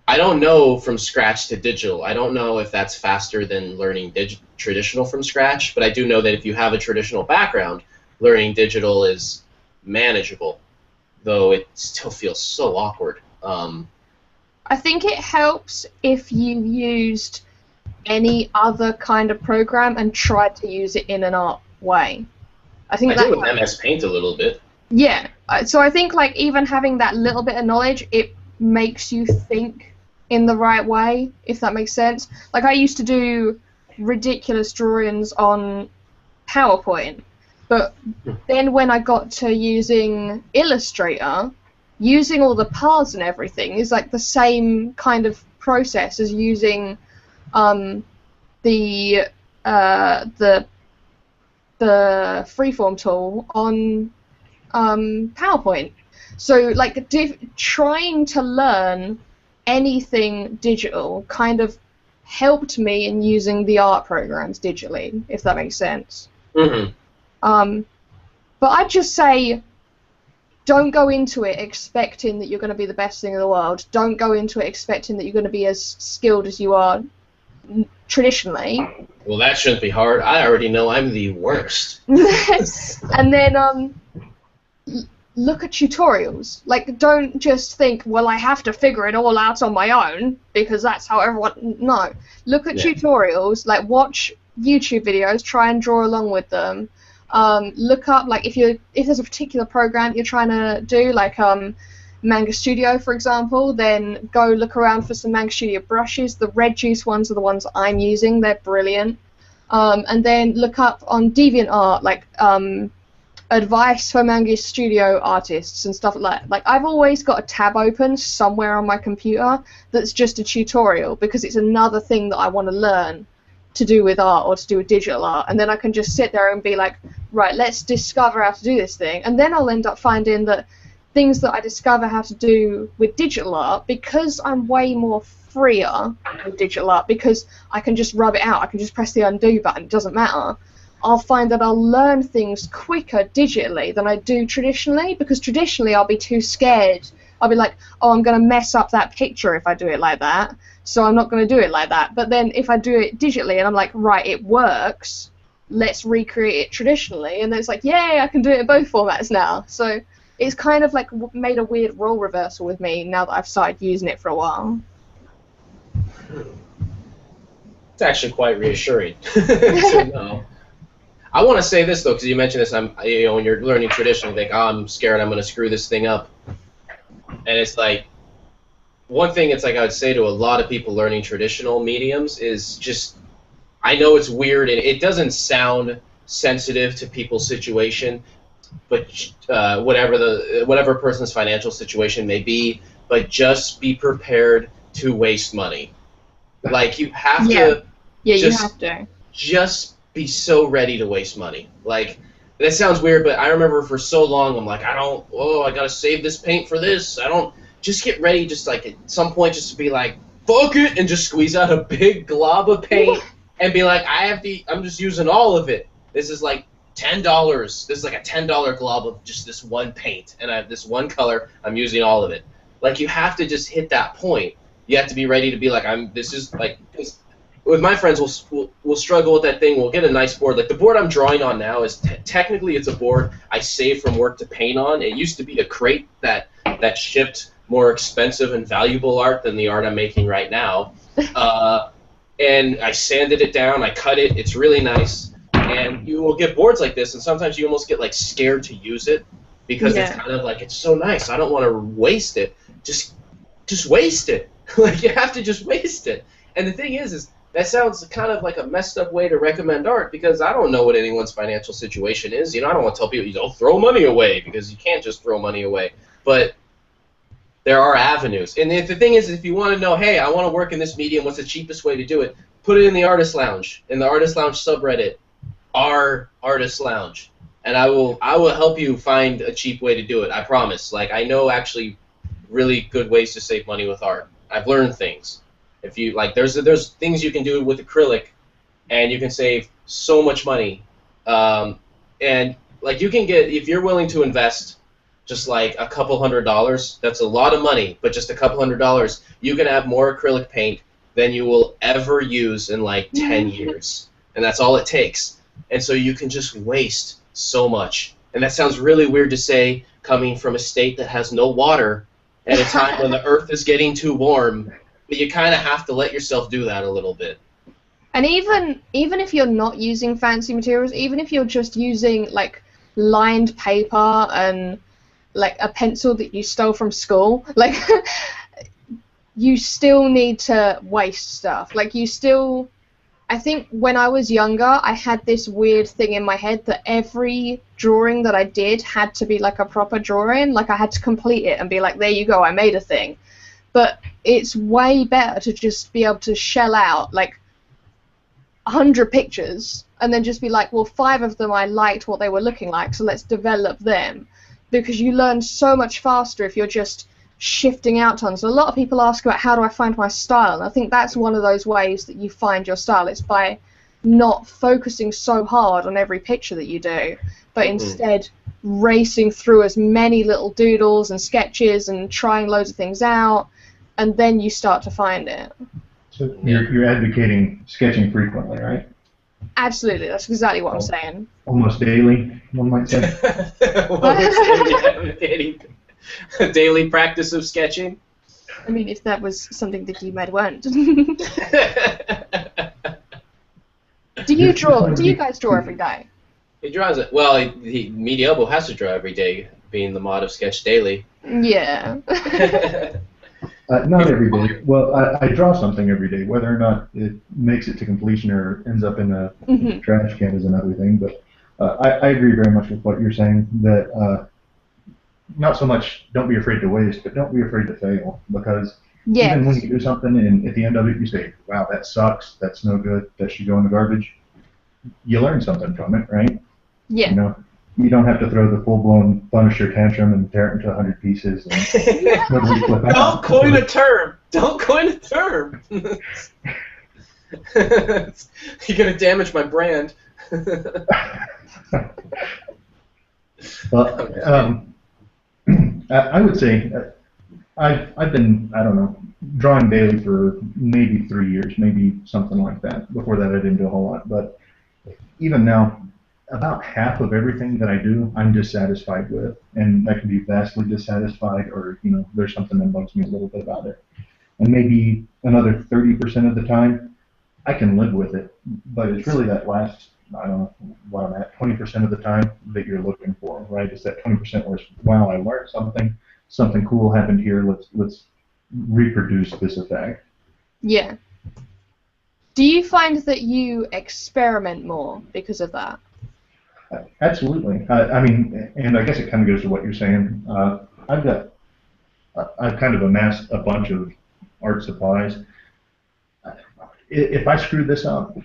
I don't know from scratch to digital. I don't know if that's faster than learning traditional from scratch, but I do know that if you have a traditional background, learning digital is manageable, though it still feels so awkward. I think it helps if you used any other kind of program and tried to use it in an art way. I think I do with MS Paint a little bit. Yeah, so I think like even having that little bit of knowledge, it makes you think in the right way, if that makes sense. Like I used to do ridiculous drawings on PowerPoint, but then when I got to using Illustrator, using all the paths and everything is like the same kind of process as using the freeform tool on PowerPoint. So like trying to learn anything digital kind of helped me in using the art programs digitally, if that makes sense. Mm-hmm. But I'd just say, don't go into it expecting that you're going to be the best thing in the world. Don't go into it expecting that you're going to be as skilled as you are traditionally. Well, that shouldn't be hard. I already know I'm the worst. And then look at tutorials. Like, don't just think, well, I have to figure it all out on my own, because that's how everyone... No. Look at tutorials, like, watch YouTube videos, try and draw along with them. Look up, like, if there's a particular program you're trying to do, like Manga Studio, for example, then go look around for some Manga Studio brushes. The red juice ones are the ones I'm using. They're brilliant. And then look up on DeviantArt, like, advice for Manga Studio artists and stuff like that. Like, I've always got a tab open somewhere on my computer that's just a tutorial, because it's another thing that I want to learn to do with art or to do with digital art, and then I can just sit there and be like, right, let's discover how to do this thing, and then I'll end up finding that things that I discover how to do with digital art, because I'm way more freer with digital art, because I can just rub it out, I can just press the undo button, it doesn't matter, I'll find that I'll learn things quicker digitally than I do traditionally, because traditionally I'll be too scared. I'll be like, oh, I'm going to mess up that picture if I do it like that, so I'm not going to do it like that. But then if I do it digitally and I'm like, right, it works, let's recreate it traditionally, and then it's like, yay, I can do it in both formats now. So it's kind of like made a weird role reversal with me now that I've started using it for a while. It's actually quite reassuring to know. I want to say this, though, because you mentioned this. When you're learning traditional, you think, oh, I'm scared I'm going to screw this thing up. And it's like, one thing it's like I would say to a lot of people learning traditional mediums is just, I know it's weird and it doesn't sound sensitive to people's situation, but whatever person's financial situation may be, but just be prepared to waste money. Like, you have to. Yeah, you have to. Just be so ready to waste money. Like, that sounds weird, but I remember for so long I'm like, I gotta save this paint for this. Just get ready, just like at some point, just to be like, fuck it, and just squeeze out a big glob of paint and be like, I'm just using all of it. This is like $10. This is like a $10 glob of just this one paint, and I have this one color. I'm using all of it. Like, you have to just hit that point. You have to be ready to be like, with my friends, we'll struggle with that thing. We'll get a nice board. Like, the board I'm drawing on now is technically it's a board I saved from work to paint on. It used to be a crate that shipped more expensive and valuable art than the art I'm making right now. And I sanded it down. I cut it. It's really nice. And you will get boards like this, and sometimes you almost get like scared to use it because it's kind of like, it's so nice. I don't want to waste it. Just waste it. Like, you have to just waste it. And the thing is that sounds kind of like a messed up way to recommend art, because I don't know what anyone's financial situation is. I don't want to tell people, don't throw money away, because you can't just throw money away. But there are avenues. And the thing is, if you want to know, hey, I want to work in this medium, what's the cheapest way to do it? Put it in the Artist Lounge, in the Artist Lounge subreddit, our Artist Lounge. And I will help you find a cheap way to do it, I promise. Like, I know actually really good ways to save money with art. I've learned things. If you like, there's things you can do with acrylic, and you can save so much money. And like, you can get, if you're willing to invest just like a couple $100, that's a lot of money, but just a couple $100, you can have more acrylic paint than you will ever use in like 10 years, and that's all it takes. And so you can just waste so much. And that sounds really weird to say, coming from a state that has no water at a time when the earth is getting too warm. But you kind of have to let yourself do that a little bit. And even if you're not using fancy materials, even if you're just using like lined paper and like a pencil that you stole from school, like you still need to waste stuff. Like, you still I think when I was younger, I had this weird thing in my head that every drawing that I did had to be like a proper drawing. Like I had to complete it and be like, there you go, I made a thing. But it's way better to just be able to shell out like 100 pictures and then just be like, well, 5 of them I liked what they were looking like, so let's develop them. Because you learn so much faster if you're just shifting out tons. A lot of people ask about how do I find my style, and I think that's one of those ways that you find your style. It's by not focusing so hard on every picture that you do, but instead racing through as many little doodles and sketches and trying loads of things out, and then you start to find it. So you're advocating sketching frequently, right? Absolutely, that's exactly what I'm saying. Almost daily, one might say. Advocating a daily practice of sketching. I mean, if that was something that you might want. Do you draw? Do you guys draw every day? He draws it. Well, MeatyElbow has to draw every day, being the mod of Sketch Daily. Yeah. Not every day. Well, I draw something every day. Whether or not it makes it to completion or ends up in a trash can is another thing. But I agree very much with what you're saying. That not so much don't be afraid to waste, but don't be afraid to fail. Because even when you do something and at the end of it you say, wow, that sucks, that's no good, that should go in the garbage, you learn something from it, right? Yeah. You know, you don't have to throw the full-blown Punisher tantrum and tear it into 100 pieces. And Don't coin a term. Don't coin a term. You're gonna damage my brand. Well, I would say I've been, I don't know, drawing daily for maybe 3 years, maybe something like that. Before that I didn't do a whole lot, but even now, about half of everything that I do, I'm dissatisfied with, and I can be vastly dissatisfied, or there's something that bugs me a little bit about it. And maybe another 30% of the time, I can live with it, but it's really that last, I don't know what I'm at, 20% of the time that you're looking for, right? It's that 20% where it's, wow, I learned something cool happened here. Let's reproduce this effect. Yeah. Do you find that you experiment more because of that? Absolutely. I mean, and I guess it kind of goes to what you're saying. I've kind of amassed a bunch of art supplies. If I screwed this up,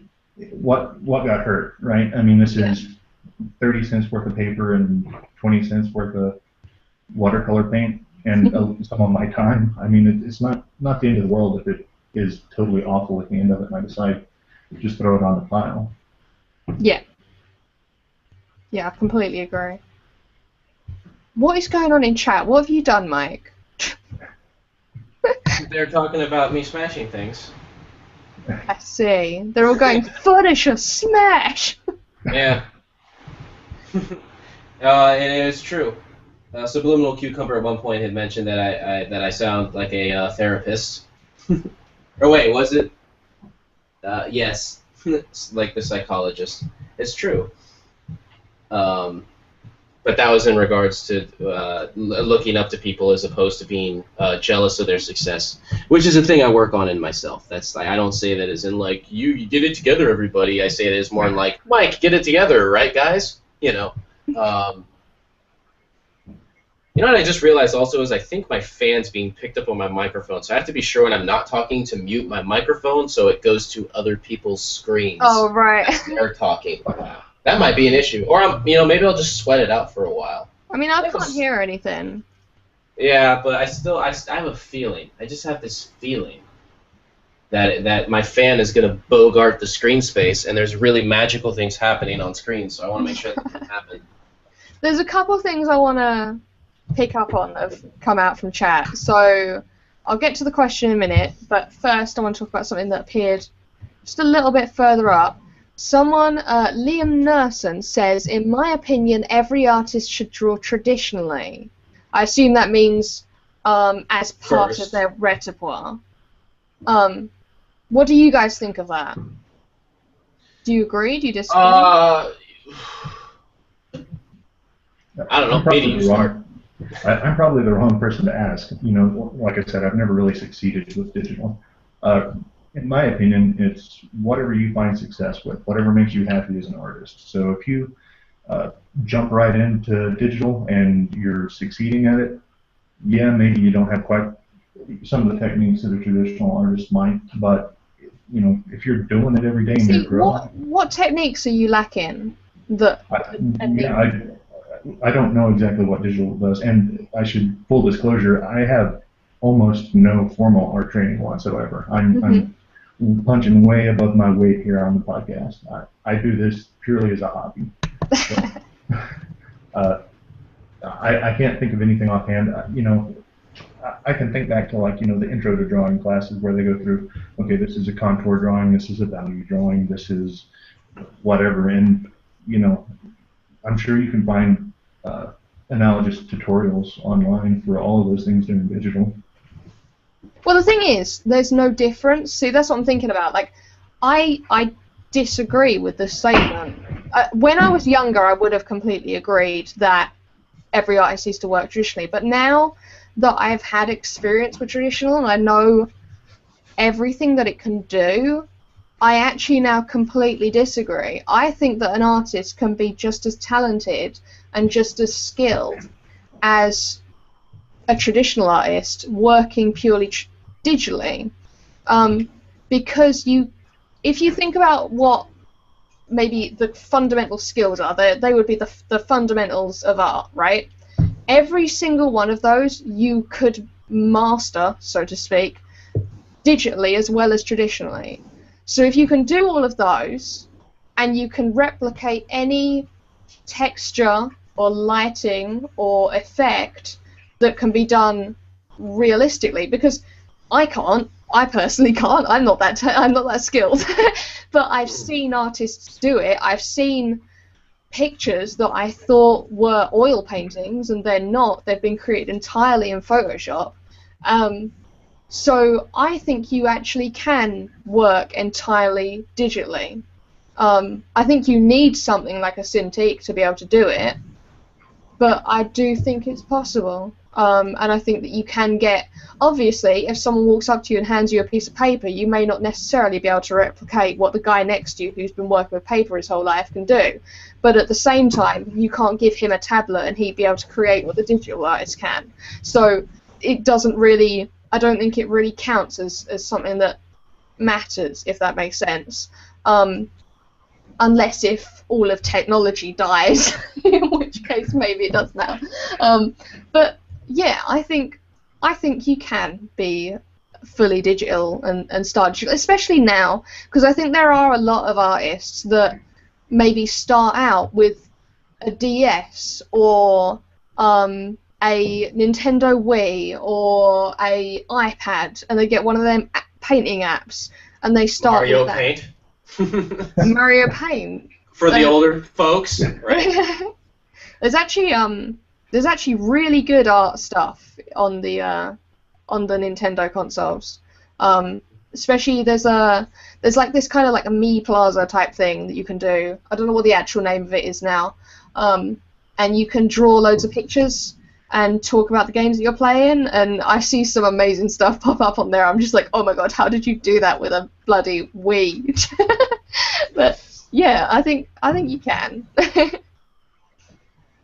what got hurt, right? I mean, this is 30 cents worth of paper and 20 cents worth of watercolor paint and some of my time. I mean, it's not the end of the world if it is totally awful at the end of it and I decide to just throw it on the pile. Yeah. Yeah, I completely agree. What is going on in chat? What have you done, Mike? They're talking about me smashing things. I see. They're all going, furnish or smash! Yeah. And it is true. Subliminal Cucumber at one point had mentioned that I sound like a therapist. Or wait, was it? Yes. Like the psychologist. It's true. But that was in regards to looking up to people as opposed to being jealous of their success, which is a thing I work on in myself. That's like, I don't say that as in like you get it together, everybody. I say it as more in like, Mike, get it together, right, guys? You know. You know what I just realized also is I think my fan's being picked up on my microphone, so I have to be sure when I'm not talking to mute my microphone so it goes to other people's screens. Oh, right. As they're talking. That might be an issue. Or, maybe I'll just sweat it out for a while. I mean, I can't hear anything. Yeah, but I have a feeling. I just have this feeling that my fan is going to bogart the screen space, and there's really magical things happening on screen, so I want to make sure that doesn't happen. There's a couple of things I want to pick up on that have come out from chat. So I'll get to the question in a minute, but first I want to talk about something that appeared just a little bit further up. Someone, Liam Nerson, says, in my opinion, every artist should draw traditionally. I assume that means as part of their repertoire. What do you guys think of that? Do you agree? Do you disagree? I don't know. Maybe you start. I'm probably the wrong person to ask. Like I said, I've never really succeeded with digital. in my opinion, it's whatever you find success with, whatever makes you happy as an artist. So if you jump right into digital and you're succeeding at it, yeah, maybe you don't have quite some of the techniques that a traditional artist might, but if you're doing it every day and you're growing. What techniques are you lacking? I don't know exactly what digital does, and I should full disclosure, I have almost no formal art training whatsoever. I'm punching way above my weight here on the podcast. I do this purely as a hobby. So, I can't think of anything offhand. I can think back to the intro to drawing classes where they go through, okay, this is a contour drawing, this is a value drawing, this is whatever, and I'm sure you can find analogous tutorials online for all of those things during digital. Well, the thing is, there's no difference. See, that's what I'm thinking about. Like, I disagree with this statement. When I was younger, I would have completely agreed that every artist needs to work traditionally. But now that I've had experience with traditional and I know everything that it can do, I actually now completely disagree. I think that an artist can be just as talented and just as skilled as a traditional artist working purely digitally, because if you think about what maybe the fundamental skills are, they would be the fundamentals of art, right? Every single one of those you could master, so to speak, digitally as well as traditionally. So if you can do all of those, and you can replicate any texture or lighting or effect that can be done realistically, because I personally can't. I'm not that skilled. But I've seen artists do it. I've seen pictures that I thought were oil paintings, and they're not. They've been created entirely in Photoshop. So I think you actually can work entirely digitally. I think you need something like a Cintiq to be able to do it, but I do think it's possible. And I think that you can get, obviously, if someone walks up to you and hands you a piece of paper, you may not necessarily be able to replicate what the guy next to you who's been working with paper his whole life can do. But at the same time, you can't give him a tablet and he'd be able to create what the digital artist can. So it doesn't really, I don't think it really counts as something that matters, if that makes sense. Unless if all of technology dies, in which case maybe it does now. But yeah, I think you can be fully digital and start digital, especially now, because I think there are a lot of artists that maybe start out with a DS or a Nintendo Wii or a iPad, and they get one of them painting apps, and they start Mario with that. Paint. Mario Paint. For the older folks, right? There's actually really good art stuff on the Nintendo consoles. Especially there's like this kind of like a Me Plaza type thing that you can do. I don't know what the actual name of it is now. And you can draw loads of pictures and talk about the games that you're playing, and I see some amazing stuff pop up on there. I'm just like, oh my god, how did you do that with a bloody Wii? But yeah, I think you can.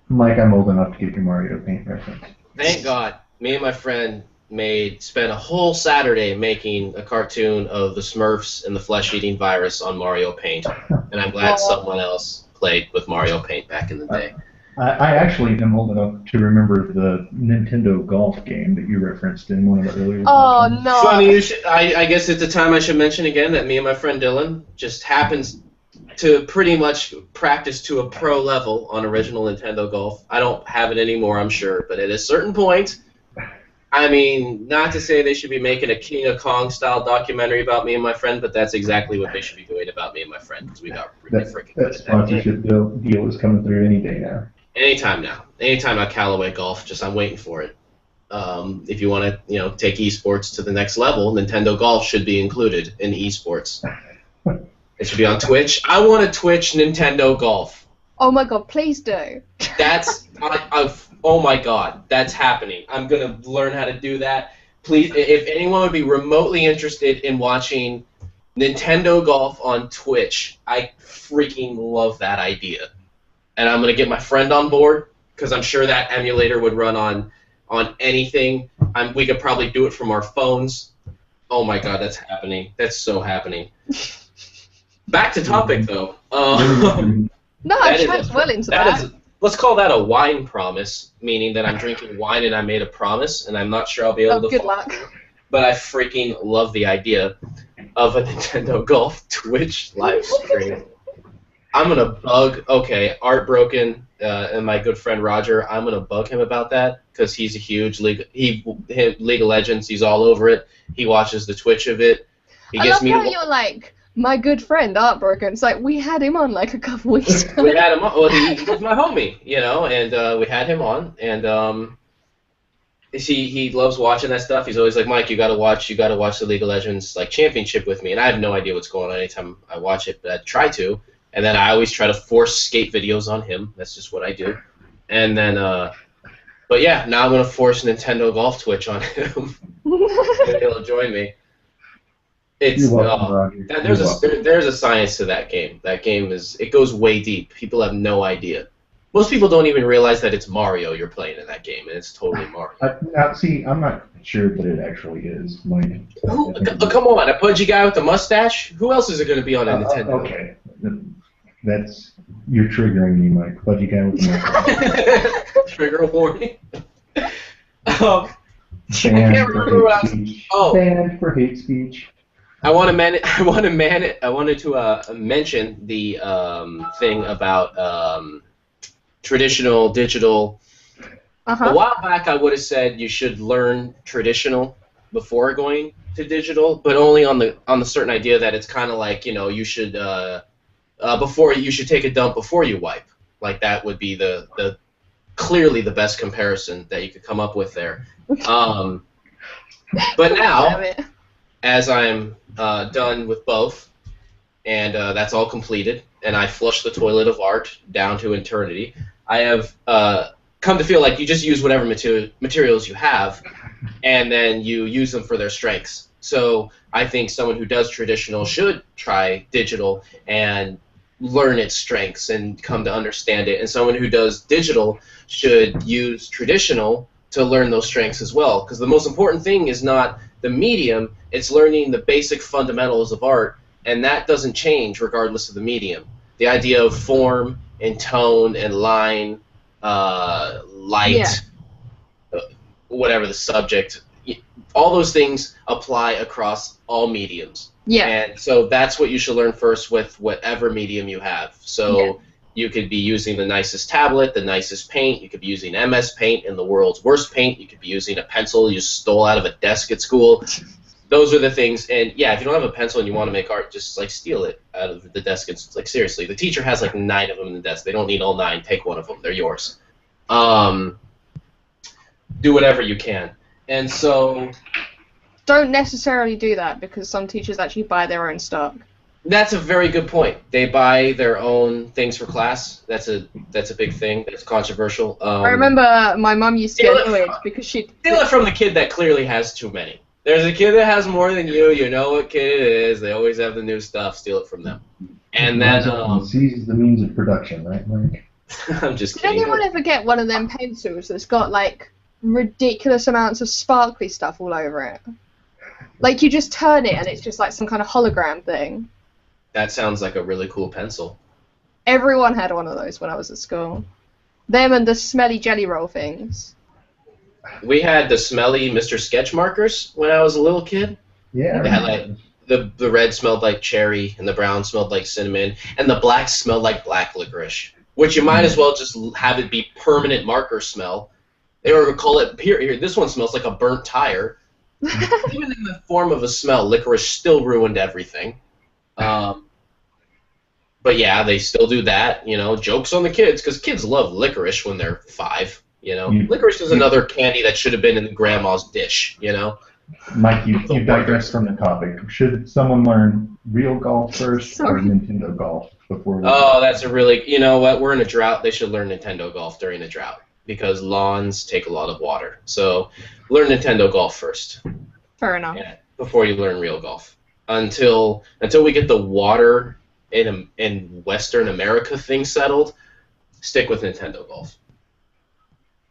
Mike, I'm old enough to get your Mario Paint reference. Thank God. Me and my friend spent a whole Saturday making a cartoon of the Smurfs and the flesh-eating virus on Mario Paint, and I'm glad someone else played with Mario Paint back in the day. I actually am old enough to remember the Nintendo golf game that you referenced in one of the earlier. Oh no! Funny you should. I guess it's the time I should mention again that me and my friend Dylan just happens to pretty much practice to a pro level on original Nintendo golf. I don't have it anymore, I'm sure, but at a certain point, I mean, not to say they should be making a King of Kong style documentary about me and my friend, but that's exactly what they should be doing about me and my friend, because we got really freaking good at that. Sponsorship deal is coming through any day now. Anytime now. Anytime at Callaway Golf, just I'm waiting for it. If you want to, take esports to the next level, Nintendo Golf should be included in esports. It should be on Twitch. I want to Twitch Nintendo Golf. Oh my god, please do. That's oh my god, that's happening. I'm gonna learn how to do that. Please, if anyone would be remotely interested in watching Nintendo Golf on Twitch. I freaking love that idea. And I'm going to get my friend on board, because I'm sure that emulator would run on anything. We could probably do it from our phones. Oh my god, that's happening. That's so happening. Back to topic, though. No, I'm well into that. Let's call that a wine promise, meaning that I'm drinking wine and I made a promise, and I'm not sure I'll be able to good follow luck. through. But I freaking love the idea of a Nintendo Golf Twitch live stream. I'm gonna bug. Okay, Art Broken and my good friend Roger. I'm gonna bug him about that because he's a huge League of Legends. He's all over it. He watches the Twitch of it. He I gets love me. how you're like my good friend Art Broken. It's like we had him on like a couple weeks ago. We had him on. Well, he was my homie, you know, and we had him on, and he loves watching that stuff. He's always like, Mike, you gotta watch the League of Legends like championship with me, and I have no idea what's going on anytime I watch it, but I try to. And then I always try to force skate videos on him. That's just what I do. And then, but yeah, now I'm going to force Nintendo Golf Twitch on him. And he'll join me. It's there's a science to that game. That game it goes way deep. People have no idea. Most people don't even realize that it's Mario you're playing in that game, and it's totally Mario. Now, see, I'm not sure that it actually is. Come on, a pudgy guy with a mustache? Who else is it going to be on a Nintendo? Okay. You're triggering me, Mike. Pudgy guy with a mustache. Trigger warning. Banned for hate speech. Banned for hate speech. I wanted to mention the thing about traditional, digital. A while back, I would have said you should learn traditional before going to digital, but only on the certain idea that it's kind of like, you know, you should you should take a dump before you wipe. Like that would be the clearly the best comparison that you could come up with there. But now, as I'm done with both, and that's all completed, and I flush the toilet of art down to eternity, I have come to feel like you just use whatever materials you have, and then you use them for their strengths. So I think someone who does traditional should try digital and learn its strengths and come to understand it, and someone who does digital should use traditional to learn those strengths as well, because the most important thing is not the medium, it's learning the basic fundamentals of art, and that doesn't change regardless of the medium. The idea of form and tone and line, light, whatever the subject, all those things apply across all mediums. Yeah. And so that's what you should learn first with whatever medium you have. So you could be using the nicest tablet, the nicest paint. You could be using MS Paint and the world's worst paint. You could be using a pencil you stole out of a desk at school. Those are the things. And yeah, if you don't have a pencil and you want to make art, just like steal it out of the desk. It's like, seriously, the teacher has like 9 of them in the desk. They don't need all 9. Take one of them. They're yours. Do whatever you can. And so don't necessarily do that, because some teachers actually buy their own stock. That's a very good point. They buy their own things for class. That's a big thing. That's controversial. I remember my mum used to get annoyed because she'd steal it from the kid that clearly has too many. There's a kid that has more than you. You know what kid it is. They always have the new stuff. Steal it from them. And then seizes the means of production, right, Mike? I'm just kidding. Did anyone ever get one of them pencils that's got like ridiculous amounts of sparkly stuff all over it? Like you just turn it and it's just like some kind of hologram thing. That sounds like a really cool pencil. Everyone had one of those when I was at school. Them and the smelly jelly roll things. We had the smelly Mr. Sketch markers when I was a little kid. Yeah. They had like the red smelled like cherry and the brown smelled like cinnamon and the black smelled like black licorice. Which you might as well just have it be permanent marker smell. They would call it here. This one smells like a burnt tire. Even in the form of a smell, licorice still ruined everything. But yeah, they still do that. You know, jokes on the kids, because kids love licorice when they're 5. You know, licorice is another candy that should have been in grandma's dish. You know. Mike, you digressed from the topic. Should someone learn real golf first or Nintendo golf before? That's a really. You know what? We're in a drought. They should learn Nintendo golf during the drought, because lawns take a lot of water. So learn Nintendo golf first. Fair enough. Yeah, before you learn real golf. until we get the water in Western America thing settled. Stick with Nintendo Golf,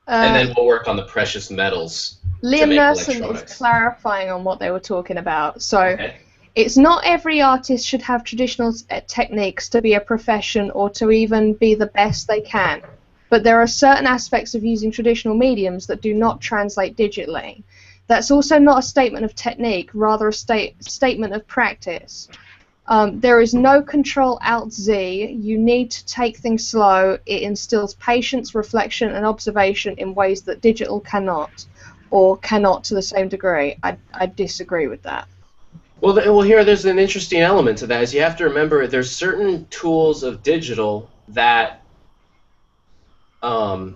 and then we'll work on the precious metals to Liam make Nerson is electronics. clarifying on what they were talking about. So Okay. it's not every artist should have traditional techniques to be a profession or to even be the best they can. But there are certain aspects of using traditional mediums that do not translate digitally. That's also not a statement of technique, rather a statement of practice. There is no Control-Alt-Z. You need to take things slow. It instills patience, reflection, and observation in ways that digital cannot, or cannot to the same degree. I disagree with that. Well, here there's an interesting element to that. Is you have to remember there's certain tools of digital that I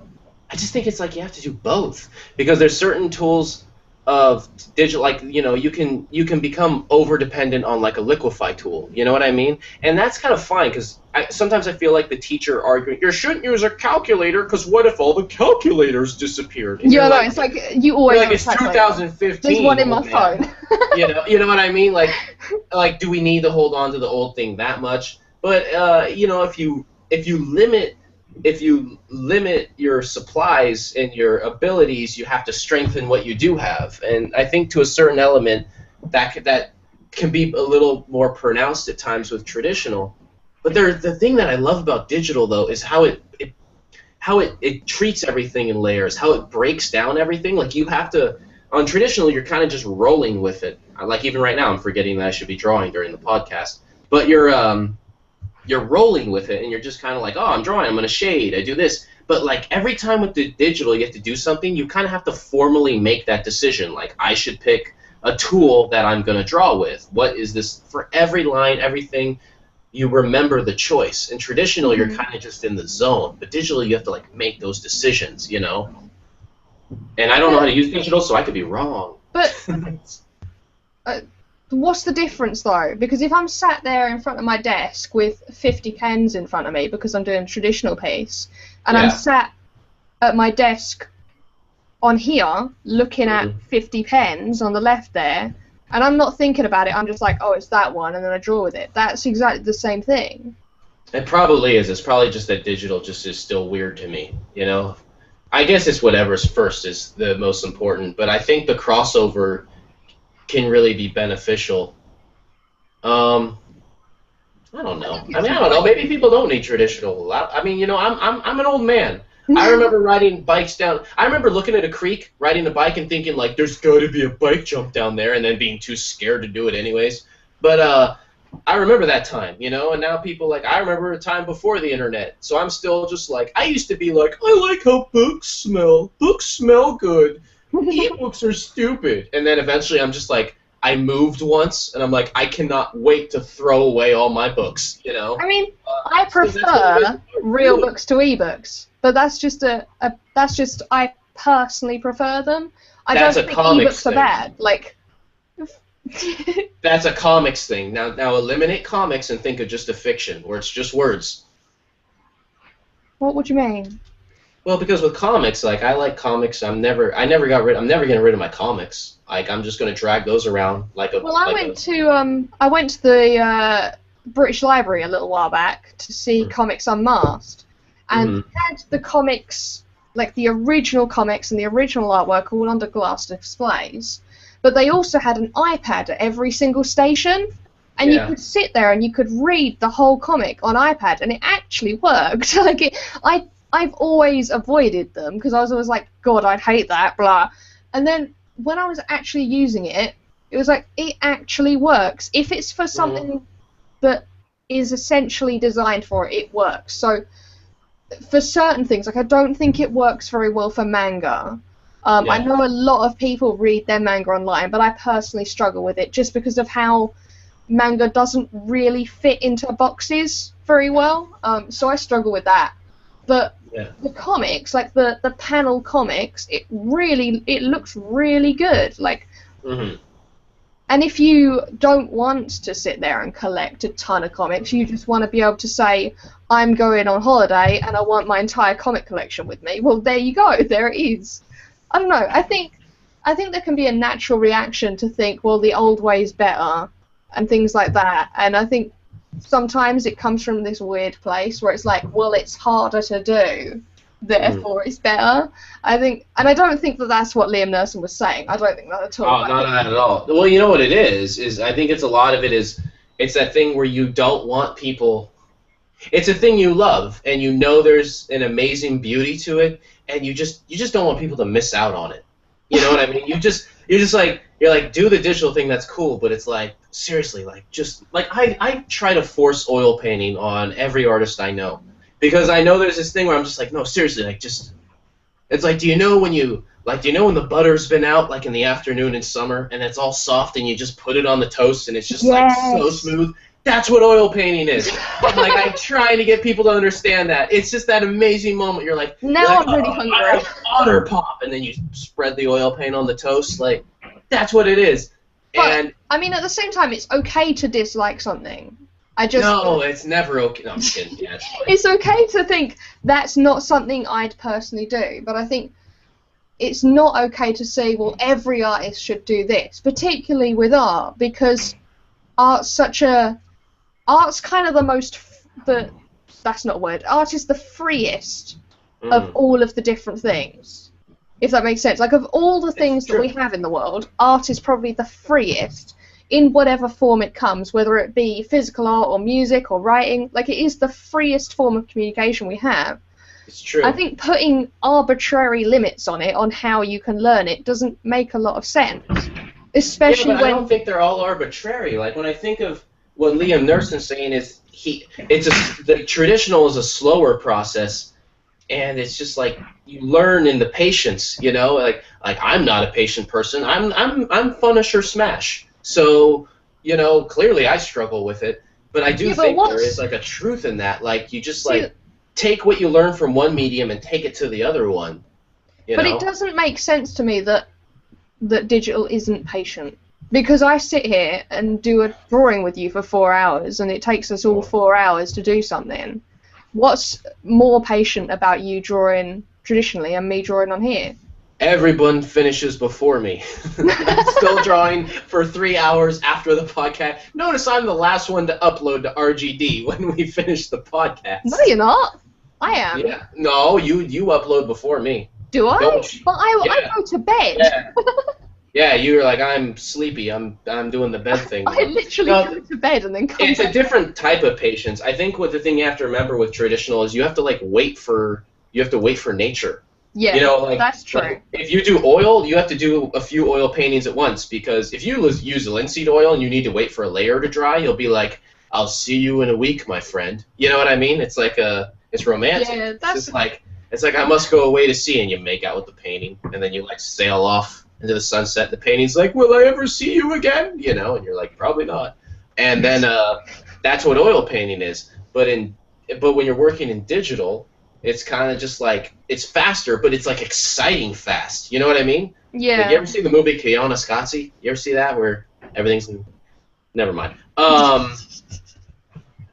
just think it's like you have to do both, because there's certain tools of digital, like, you know, you can become over dependent on like a liquify tool, you know what I mean? And that's kind of fine, because sometimes I feel like the teacher arguing, you shouldn't use a calculator because what if all the calculators disappeared? And Yeah, you're no, like, it's like you always. you're like, it's 2015. There's one in my old man. phone. You know what I mean? Like, do we need to hold on to the old thing that much? But you know, if you limit your supplies and your abilities, you have to strengthen what you do have. And I think to a certain element that can be a little more pronounced at times with traditional. But the thing that I love about digital, though, is how it treats everything in layers, how it breaks down everything. Like, you have to, on traditional, you're kind of just rolling with it. Like, even right now, I'm forgetting that I should be drawing during the podcast. But you're rolling with it, and you're just kind of like, oh, I'm drawing, I'm going to shade, I do this. But, like, every time with the digital you have to do something, you kind of have to formally make that decision. Like, I should pick a tool that I'm going to draw with. What is this? For every line, everything, you remember the choice. In traditional, you're kind of just in the zone. But digital, you have to, like, make those decisions, you know? And I don't know how to use digital, so I could be wrong. But what's the difference, though? Because if I'm sat there in front of my desk with 50 pens in front of me because I'm doing a traditional piece, and I'm sat at my desk on here looking at 50 pens on the left there, and I'm not thinking about it, I'm just like, oh, it's that one, and then I draw with it. That's exactly the same thing. It probably is. It's probably just that digital just is still weird to me, you know? I guess it's whatever's first is the most important, but I think the crossover can really be beneficial. I don't know. I don't know. Maybe people don't need traditional. I mean, you know, I'm an old man. I remember riding bikes down. I remember looking at a creek, riding a bike, and thinking, like, there's got to be a bike jump down there, and then being too scared to do it anyways. But I remember that time, you know, and now people, like, I remember a time before the internet. So I'm still just like, I used to be like, I like how books smell. Books smell good. E-books are stupid. And then eventually I'm just like, I moved once, and I'm like, I cannot wait to throw away all my books, you know? I mean, I prefer real books to e-books, but that's just I personally prefer them. I don't think e-books are bad. Like, that's a comics thing. Now eliminate comics and think of just a fiction where it's just words. What would you mean? Well, because with comics, like, I like comics. I'm never getting rid of my comics. Like, I'm just gonna drag those around like a. Well, I went to the British Library a little while back to see Comics Unmasked, and they had the comics, like the original comics and the original artwork, all under glass displays. But they also had an iPad at every single station, and you could sit there and you could read the whole comic on iPad, and it actually worked. Like, I've always avoided them because I was always like, God, I'd hate that, blah. And then when I was actually using it, it was like, it actually works. If it's for something that is essentially designed for it, it works. So for certain things, like, I don't think it works very well for manga. I know a lot of people read their manga online, but I personally struggle with it just because of how manga doesn't really fit into boxes very well. So I struggle with that. But the comics, like the panel comics, it looks really good. Like, and if you don't want to sit there and collect a ton of comics, you just want to be able to say, I'm going on holiday and I want my entire comic collection with me. Well, there you go. There it is. I don't know. I think there can be a natural reaction to think, well, the old way is better. and things like that. And I think sometimes it comes from this weird place where it's like, well, it's harder to do, therefore it's better. I think, and I don't think that that's what Liam Neeson was saying. I don't think that at all. Oh, not that at all. Well, you know what it is I think it's a lot of it is, it's that thing where you don't want people, it's a thing you love, and you know there's an amazing beauty to it, and you just don't want people to miss out on it. You know what I mean? You're just like, do the digital thing, that's cool, but it's like, seriously, like, just, like, I try to force oil painting on every artist I know, because I know there's this thing where I'm just like, no, seriously, like, just, it's like, do you know when the butter's been out, like, in the afternoon in summer, and it's all soft, and you just put it on the toast, and it's just, like, so smooth? That's what oil painting is. And, like, I'm trying to get people to understand that. It's just that amazing moment. You're like, now I'm really hungry. Otter pop, and then you spread the oil paint on the toast. Like, that's what it is. But, and I mean, at the same time, it's okay to dislike something. No, it's never okay. No, I'm kidding. Yeah, it's okay to think that's not something I'd personally do, but I think it's not okay to say, well, every artist should do this, particularly with art, because art's kind of the most, that's not a word, art is the freest of all of the different things, if that makes sense. Like, of all the things that we have in the world, art is probably the freest in whatever form it comes, whether it be physical art or music or writing. Like, it is the freest form of communication we have. It's true. I think putting arbitrary limits on it, on how you can learn it, doesn't make a lot of sense. Especially but I don't think they're all arbitrary. Like, when I think of what Liam Neeson's saying is, the traditional is a slower process, and it's just like you learn in the patience, you know. Like I'm not a patient person. I'm finish or smash. So, you know, clearly I struggle with it, but I do think there is like a truth in that. Like, you just like take what you learn from one medium and take it to the other one. But it doesn't make sense to me that digital isn't patient. Because I sit here and do a drawing with you for 4 hours, and it takes us all 4 hours to do something. What's more patient about you drawing traditionally and me drawing on here? Everyone finishes before me. I'm still drawing for 3 hours after the podcast. Notice I'm the last one to upload to RGD when we finish the podcast. No, you're not. I am. Yeah. No, you upload before me. Do I? But I go to bed. Yeah. Yeah, you were like, I'm sleepy. I'm doing the bed thing. I literally go to bed and then come back. It's a different type of patience. I think what the thing you have to remember with traditional is you have to wait for nature. Yeah, you know, like, that's true. Like, if you do oil, you have to do a few oil paintings at once, because if you use linseed oil and you need to wait for a layer to dry, you'll be like, I'll see you in a week, my friend. You know what I mean? It's like it's romantic. Yeah, that's it's like I must go away to sea, and you make out with the painting, and then you like sail off into the sunset. The painting's like, will I ever see you again? You know, and you're like, probably not. And then that's what oil painting is. But when you're working in digital, it's kind of just like, it's faster, but it's like exciting fast. You know what I mean? Yeah. Like, you ever see the movie Keanu? You ever see that where everything's never mind. I'll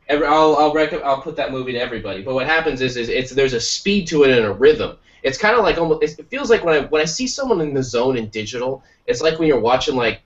put that movie to everybody. But what happens is there's a speed to it and a rhythm. It's kind of like it feels like when I see someone in the zone in digital, it's like when you're watching like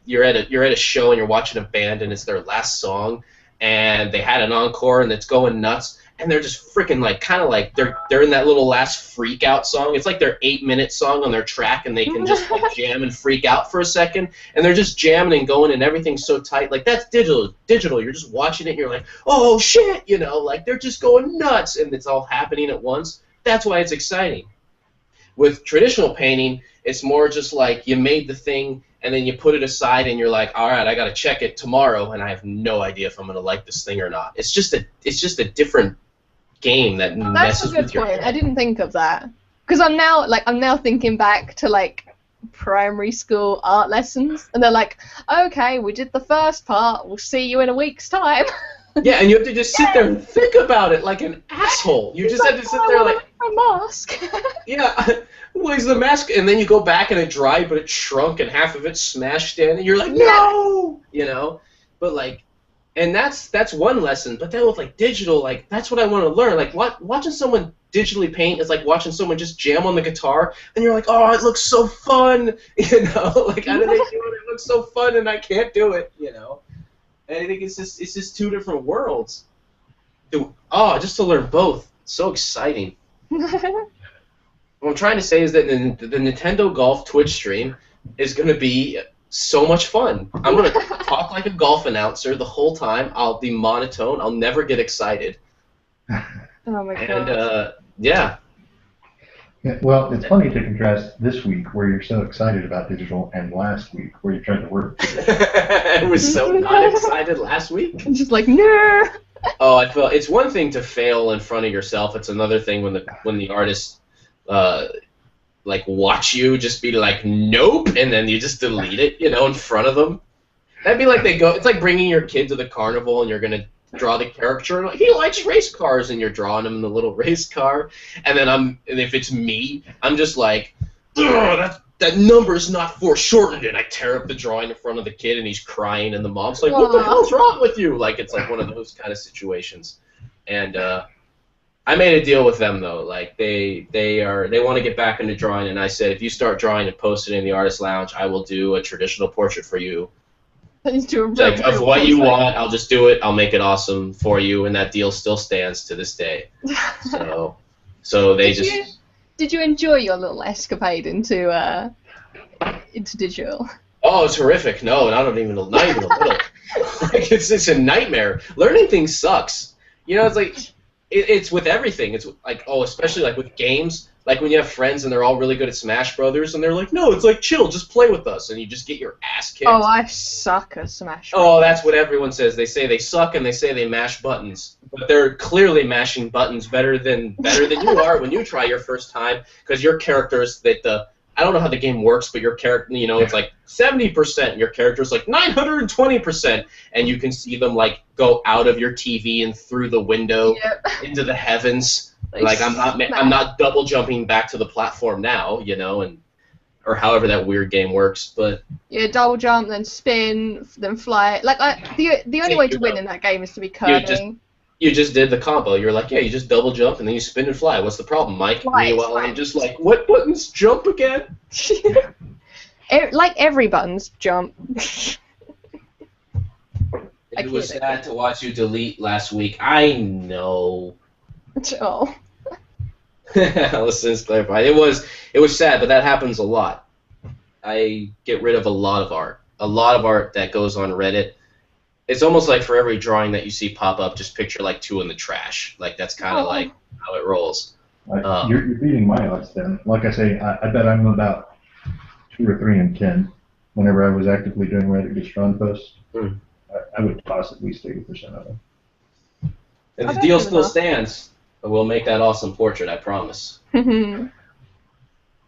you're at a show and you're watching a band and it's their last song and they had an encore and it's going nuts and they're just freaking like kind of like they're in that little last freak out song. It's like their 8-minute song on their track and they can just like jam and freak out for a second and they're just jamming and going and everything's so tight. Like, that's digital. You're just watching it and you're like, oh shit, you know, like they're just going nuts and it's all happening at once. That's why it's exciting. With traditional painting, it's more just like you made the thing and then you put it aside and you're like, all right, I got to check it tomorrow and I have no idea if I'm going to like this thing or not. It's just a different game that messes with your head. I didn't think of that. Because I'm now thinking back to like primary school art lessons and they're like, okay, we did the first part, we'll see you in a week's time. Yeah, and you have to just sit there and think about it like an asshole. You just have to sit there like, my mask. Yeah, where's the mask? And then you go back and it dried, but it shrunk and half of it smashed in, and you're like, no, you know. But like, and that's one lesson. But then with like digital, like that's what I want to learn. Like watching someone digitally paint is like watching someone just jam on the guitar, and you're like, oh, it looks so fun, you know. Like, how do they do it? It looks looks so fun and I can't do it, you know. And I think it's just two different worlds. Just to learn both, so exciting. What I'm trying to say is that the Nintendo Golf Twitch stream is going to be so much fun. I'm going to talk like a golf announcer the whole time. I'll be monotone. I'll never get excited. Oh my god. And, yeah. Well, it's funny to contrast this week where you're so excited about digital and last week where you're trying to work. I was so not excited last week. I'm just like, no. Oh, I felt it's one thing to fail in front of yourself. It's another thing when the artists like watch you just be like, nope, and then you just delete it, you know, in front of them. That'd be like it's like bringing your kid to the carnival and you're gonna draw the caricature and like, he likes race cars, and you're drawing him in the little race car, and then if it's me, I'm just like, that number is not foreshortened, and I tear up the drawing in front of the kid and he's crying and the mom's like, what the hell's wrong with you? Like, it's like one of those kind of situations. And I made a deal with them though. Like they want to get back into drawing, and I said, if you start drawing and post it in the artist lounge, I will do a traditional portrait for you. Like, of what you want, I'll just do it. I'll make it awesome for you, and that deal still stands to this day. So they Did you enjoy your little escapade into digital? Oh, it's horrific. No, not even a little. Like, it's a nightmare. Learning things sucks. You know, it's like it's with everything. It's like, especially like with games. Like when you have friends and they're all really good at Smash Brothers, and they're like, no, it's like, chill, just play with us, and you just get your ass kicked. Oh, I suck at Smash Brothers. Oh, that's what everyone says. They say they suck and they say they mash buttons, but they're clearly mashing buttons better than you are when you try your first time, because your characters I don't know how the game works, but your character, you know, it's like 70%, your character's like 920%, and you can see them like go out of your TV and through the window into the heavens. Like I'm not double jumping back to the platform now, you know, or however that weird game works, but yeah, double jump, then spin, then fly. Like the only way to win in that game is to be curving. You just did the combo. You're like, yeah, you just double jump and then you spin and fly. What's the problem, Mike? Meanwhile, I'm just like, what buttons jump again? Like every button's jump. It was sad to watch you delete last week. I know. Oh. Let's clarify. It was sad, but that happens a lot. I get rid of a lot of art that goes on Reddit. It's almost like for every drawing that you see pop up, just picture like 2 in the trash. Like that's kind of like how it rolls. You're beating my odds then. Like I say, I bet I'm about 2 or 3 in 10. Whenever I was actively doing redditgetsdrawn posts, I would toss at least 80% of them. And the deal still stands. We'll make that awesome portrait, I promise.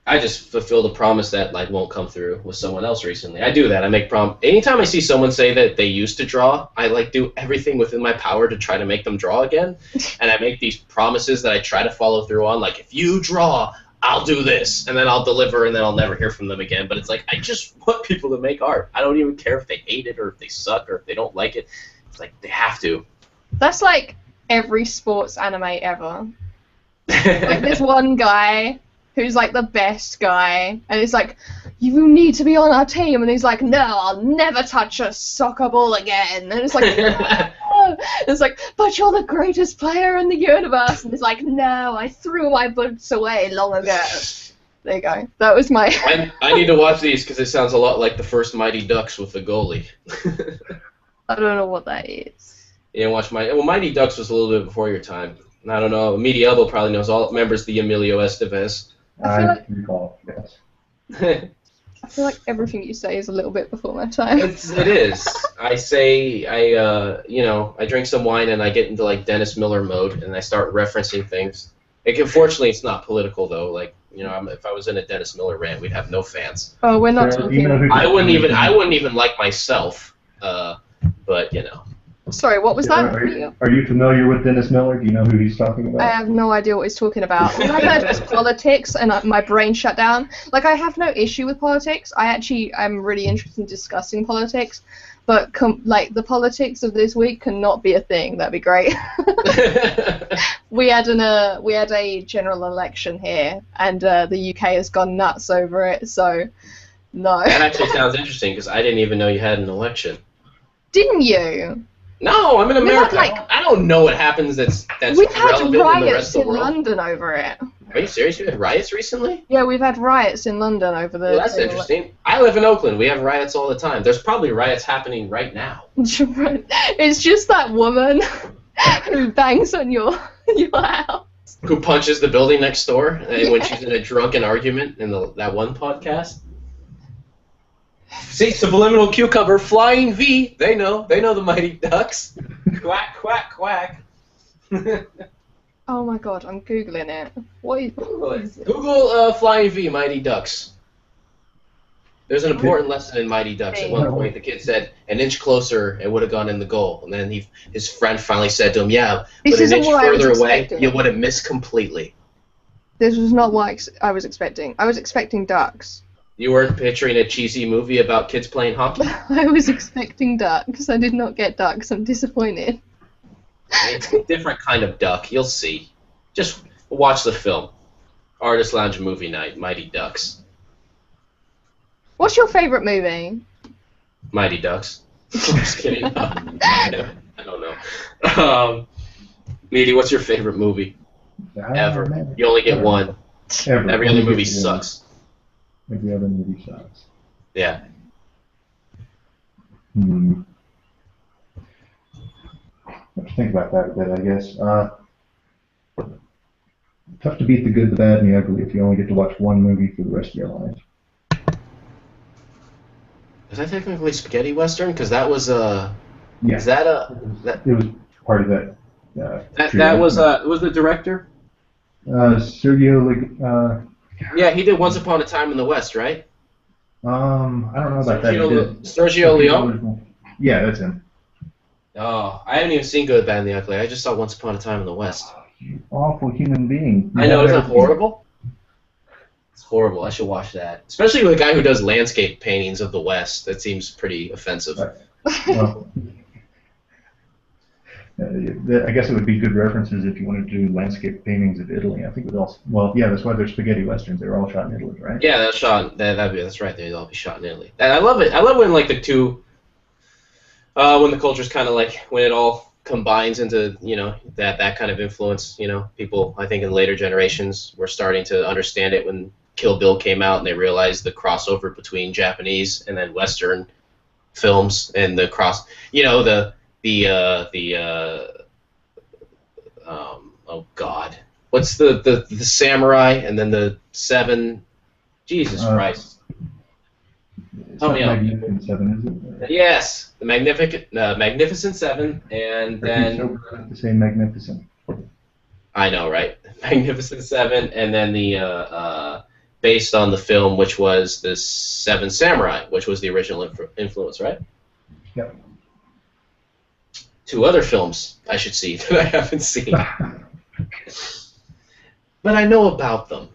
I just fulfilled a promise that like won't come through with someone else recently. I do that. I make anytime I see someone say that they used to draw, I like do everything within my power to try to make them draw again. And I make these promises that I try to follow through on. Like, if you draw, I'll do this, and then I'll deliver, and then I'll never hear from them again. But it's like, I just want people to make art. I don't even care if they hate it or if they suck or if they don't like it. It's like they have to. That's like every sports anime ever. Like this one guy who's like the best guy, and it's like, you need to be on our team, and he's like, no, I'll never touch a soccer ball again, and it's like, no. It's like, but you're the greatest player in the universe, and it's like, no, I threw my boots away long ago. There you go. That was my... I need to watch these because it sounds a lot like the first Mighty Ducks with the goalie. I don't know what that is. You didn't watch Mighty Ducks was a little bit before your time. I don't know. MeatyElbow probably knows remembers the Emilio Estevez. I recall, yes. I feel like everything you say is a little bit before my time. It is. I drink some wine and I get into like Dennis Miller mode and I start referencing things. Unfortunately, it's not political though. Like, you know, if I was in a Dennis Miller rant, we'd have no fans. Oh, we're not talking. I wouldn't even like myself. But you know. Sorry, what was that? Are you familiar with Dennis Miller? Do you know who he's talking about? I have no idea what he's talking about. All I heard was politics, and my brain shut down. Like, I have no issue with politics. I'm really interested in discussing politics, but like the politics of this week cannot be a thing. That'd be great. we had a general election here, and the UK has gone nuts over it. So No. That actually sounds interesting because I didn't even know you had an election. Didn't you? No, I'm in We've America. had, like- I don't know what happens that's We've had relevant in the rest riots of in the world. London over it. Are you serious? You had riots recently? Yeah, we've had riots in London over the... Well, that's interesting. I live in Oakland. We have riots all the time. There's probably riots happening right now. It's just that woman who bangs on your house. Who punches the building next door when she's in a drunken argument in that one podcast? See, subliminal cucumber, flying V. They know the Mighty Ducks. Quack, quack, quack. Oh my god, I'm googling it. What is it? Google Flying V, Mighty Ducks. There's an important lesson in Mighty Ducks. At one point, the kid said, "An inch closer, it would have gone in the goal." And then his friend finally said to him, "Yeah, but an inch further away, you would have missed completely." This was not what I was expecting. I was expecting ducks. You weren't picturing a cheesy movie about kids playing hockey? I was expecting ducks. I did not get ducks. I'm disappointed. It's a different kind of duck. You'll see. Just watch the film. Artist Lounge Movie Night, Mighty Ducks. What's your favorite movie? Mighty Ducks. I'm just kidding. I don't know. Meaty, what's your favorite movie? Ever. You only get one. Ever. Every other movie sucks. Every other movie sucks. Yeah. Have to think about that a bit, I guess. Tough to beat the good, the bad, and the ugly if you only get to watch one movie for the rest of your life. Is that technically spaghetti western? Because that was Yeah. Is that It was part of that. that was the director? Sergio. Yeah, he did Once Upon a Time in the West, right? I don't know about that. Sergio Leone? Yeah, that's him. Oh, I haven't even seen Good, Bad, and the Ugly. I just saw Once Upon a Time in the West. You awful human being. I know, isn't it horrible? It's horrible. I should watch that. Especially with a guy who does landscape paintings of the West. That seems pretty offensive. Well, I guess it would be good references if you wanted to do landscape paintings of Italy. I think it would also. Well, yeah, that's why they're spaghetti westerns. They were all shot in Italy, right? Yeah, that's shot. That's right. They'd all be shot in Italy. And I love it. I love when like the two, when the cultures kind of like when it all combines into that kind of influence. People I think in later generations were starting to understand it when Kill Bill came out and they realized the crossover between Japanese and then Western films and the cross. Oh God, what's the samurai and then the seven? Jesus Christ! Help me out. Magnificent Seven, is it? Yes, the Magnificent Seven, and then to say magnificent. I know, right? Magnificent Seven, and then the based on the film, which was the Seven Samurai, which was the original influence, right? Yep. 2 other films I should see that I haven't seen. But I know about them.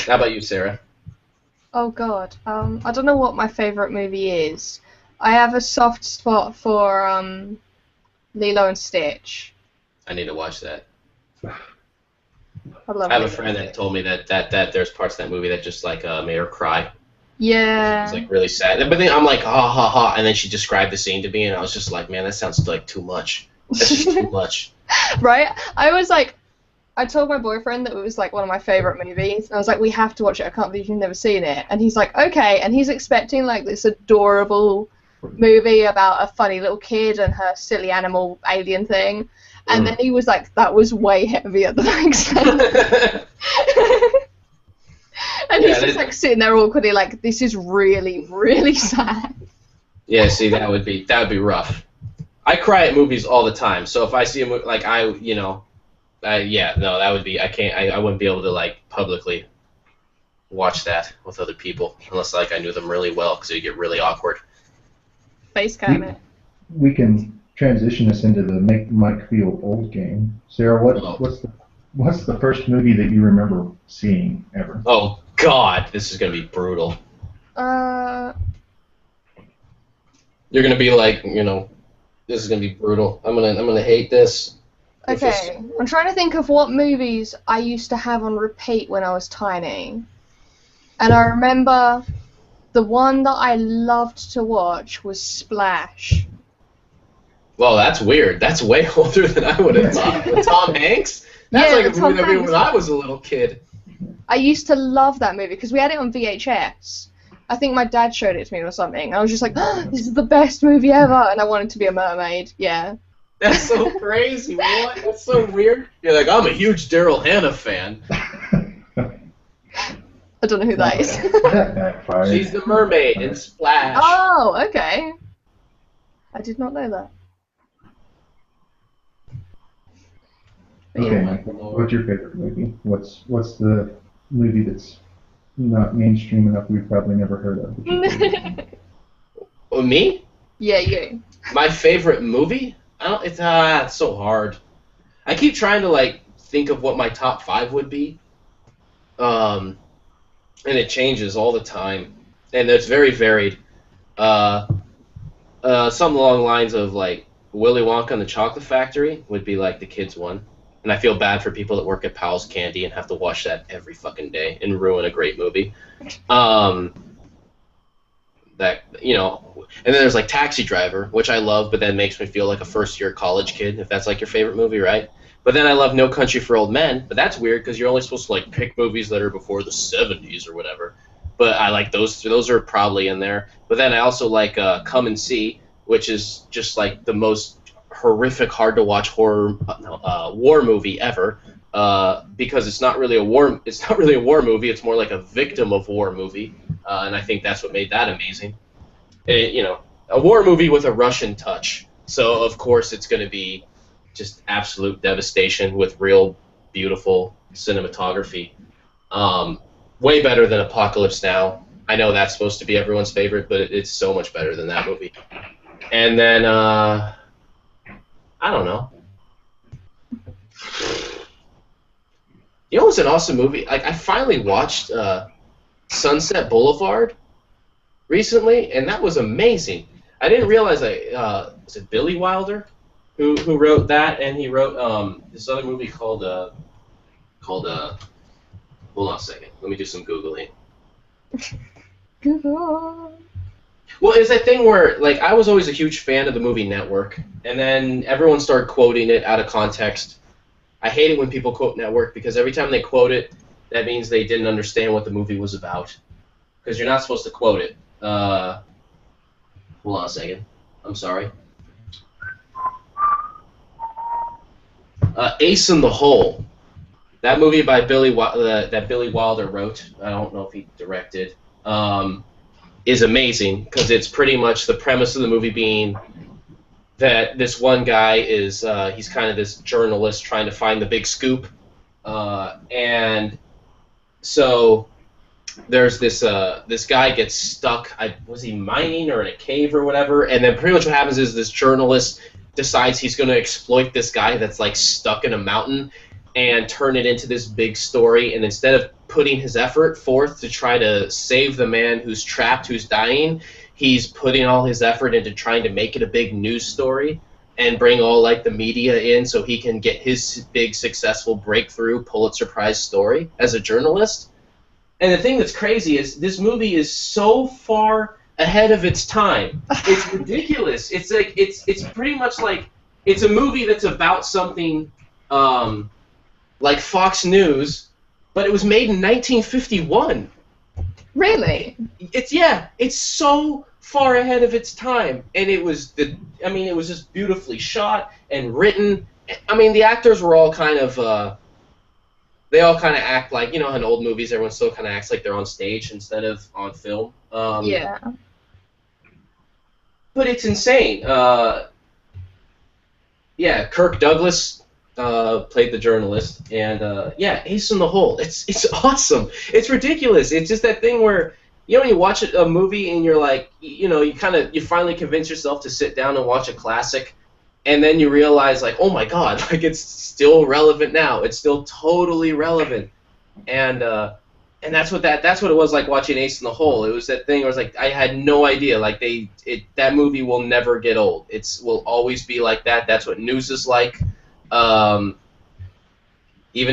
How about you, Sarah? Oh god, I don't know what my favorite movie is. I have a soft spot for Lilo and Stitch. I need to watch that. I have a friend that told me that there's parts of that movie that just like made her cry. Yeah. It's like really sad. But then I'm like, ha ha ha, and then she described the scene to me, and I was just like, man, that sounds like too much. That's just too much. Right? I told my boyfriend that it was like one of my favorite movies, and I was like, we have to watch it. I can't believe you've never seen it. And he's like, okay. And he's expecting like this adorable movie about a funny little kid and her silly animal alien thing. And then he was like, that was way heavier than I expected. And he's just like sitting there awkwardly like, this is really, really sad. Yeah, see, that would be rough. I cry at movies all the time, so if I see a movie, like that would be, I wouldn't be able to like publicly watch that with other people unless like I knew them really well, because it would get really awkward. Face cam it. We can transition this into the Make Mike Feel Old game. Sarah, what's the first movie that you remember seeing ever? Oh God, this is gonna be brutal. You're gonna be like, this is gonna be brutal. I'm gonna hate this. Okay, I'm trying to think of what movies I used to have on repeat when I was tiny. And I remember The one that I loved to watch was Splash. Well, that's weird. That's way older than I would have thought. With Tom Hanks? That's Yeah, like a Tom movie that made Hanks. when I was a little kid. I used to love that movie because we had it on VHS. I think my dad showed it to me or something. I was just like, oh, this is the best movie ever, and I wanted to be a mermaid. Yeah. That's so crazy. What? That's so weird. You're like, I'm a huge Daryl Hannah fan. I don't know who that is. That backfired. She's the mermaid in Splash. Oh, okay. I did not know that. But Okay, yeah. Michael, what's your favorite movie? What's the movie that's not mainstream enough we've probably never heard of? Oh, me? Yeah, you. My favorite movie? It's so hard. I keep trying to like think of what my top 5 would be. And it changes all the time. And it's very varied. Something along the lines of like Willy Wonka and the Chocolate Factory would be like the kids one. And I feel bad for people that work at Powell's Candy and have to watch that every fucking day and ruin a great movie. That, you know, and then there's like Taxi Driver, which I love, but then makes me feel like a first-year college kid, if that's like your favorite movie, right? But then I love No Country for Old Men, but that's weird because you're only supposed to like pick movies that are before the 70s or whatever. But I like those. Those are probably in there. But then I also like Come and See, which is just like the most horrific, hard-to-watch war movie ever. Because it's not really a war. It's not really a war movie. It's more like a victim of war movie, and I think that's what made that amazing. You know, a war movie with a Russian touch. So of course it's going to be just absolute devastation with real beautiful cinematography. Way better than Apocalypse Now. I know that's supposed to be everyone's favorite, but it's so much better than that movie. And then I don't know. You know what's an awesome movie? Like I finally watched Sunset Boulevard recently, and that was amazing. I didn't realize was it Billy Wilder who wrote that, and he wrote this other movie called hold on a second. Let me do some Googling. Google. Well, it's that thing where, like, I was always a huge fan of the movie Network, and then everyone started quoting it out of context. I hate it when people quote Network, because every time they quote it, that means they didn't understand what the movie was about. Because you're not supposed to quote it. Hold on a second. I'm sorry. Ace in the Hole. That movie by that Billy Wilder wrote, I don't know if he directed, is amazing because it's pretty much the premise of the movie being that this one guy is he's kind of this journalist trying to find the big scoop, and so there's this guy gets stuck. Was he mining or in a cave or whatever? And then pretty much what happens is this journalist decides he's going to exploit this guy that's like stuck in a mountain and turn it into this big story. And instead of putting his effort forth to try to save the man who's trapped, who's dying, he's putting all his effort into trying to make it a big news story and bring all like the media in so he can get his big successful breakthrough Pulitzer Prize story as a journalist. And the thing that's crazy is this movie is so far ahead of its time. It's ridiculous. It's like it's pretty much like it's a movie that's about something like Fox News, but it was made in 1951. Really? It's so far ahead of its time, and it was just beautifully shot and written. I mean, the actors were all kind of they all kind of act like, you know, in old movies, everyone still kind of acts like they're on stage instead of on film. Yeah. But it's insane. Kirk Douglas played the journalist, and Ace in the Hole. It's awesome. It's ridiculous. It's just that thing where, you know, when you watch a movie and you're like, you know, you finally convince yourself to sit down and watch a classic, and then you realize, like, oh my God, like it's still relevant now. It's still totally relevant, and that's what it was like watching Ace in the Hole. It was that thing where it's like I had no idea. Like that movie will never get old. Will always be like that. That's what news is like. Even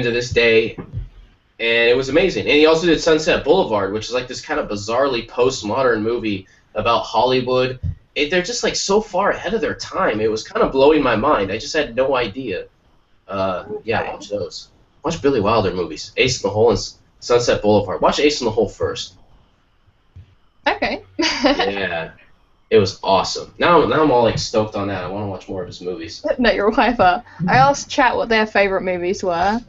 to this day, and it was amazing. And he also did Sunset Boulevard, which is like this kind of bizarrely postmodern movie about Hollywood. They're just like so far ahead of their time. It was kind of blowing my mind. I just had no idea. Yeah, watch those. Watch Billy Wilder movies. Ace in the Hole and Sunset Boulevard. Watch Ace in the Hole first. Okay. Yeah, it was awesome. Now I'm all like stoked on that. I want to watch more of his movies. No, you're whatever. I asked chat what their favourite movies were.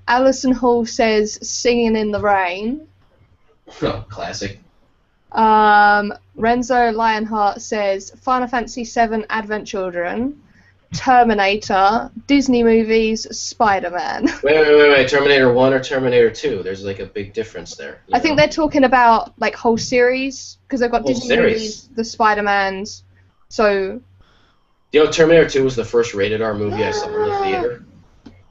Alison Hall says Singing in the Rain. Oh, classic. Renzo Lionheart says Final Fantasy VII Advent Children, Terminator, Disney movies, Spider-Man. Wait. Terminator 1 or Terminator 2? There's like a big difference there. I think they're talking about like whole series because they've got Whole Disney series. movies, the Spider-Mans. So You know, Terminator 2 was the first rated R movie I saw in the theater.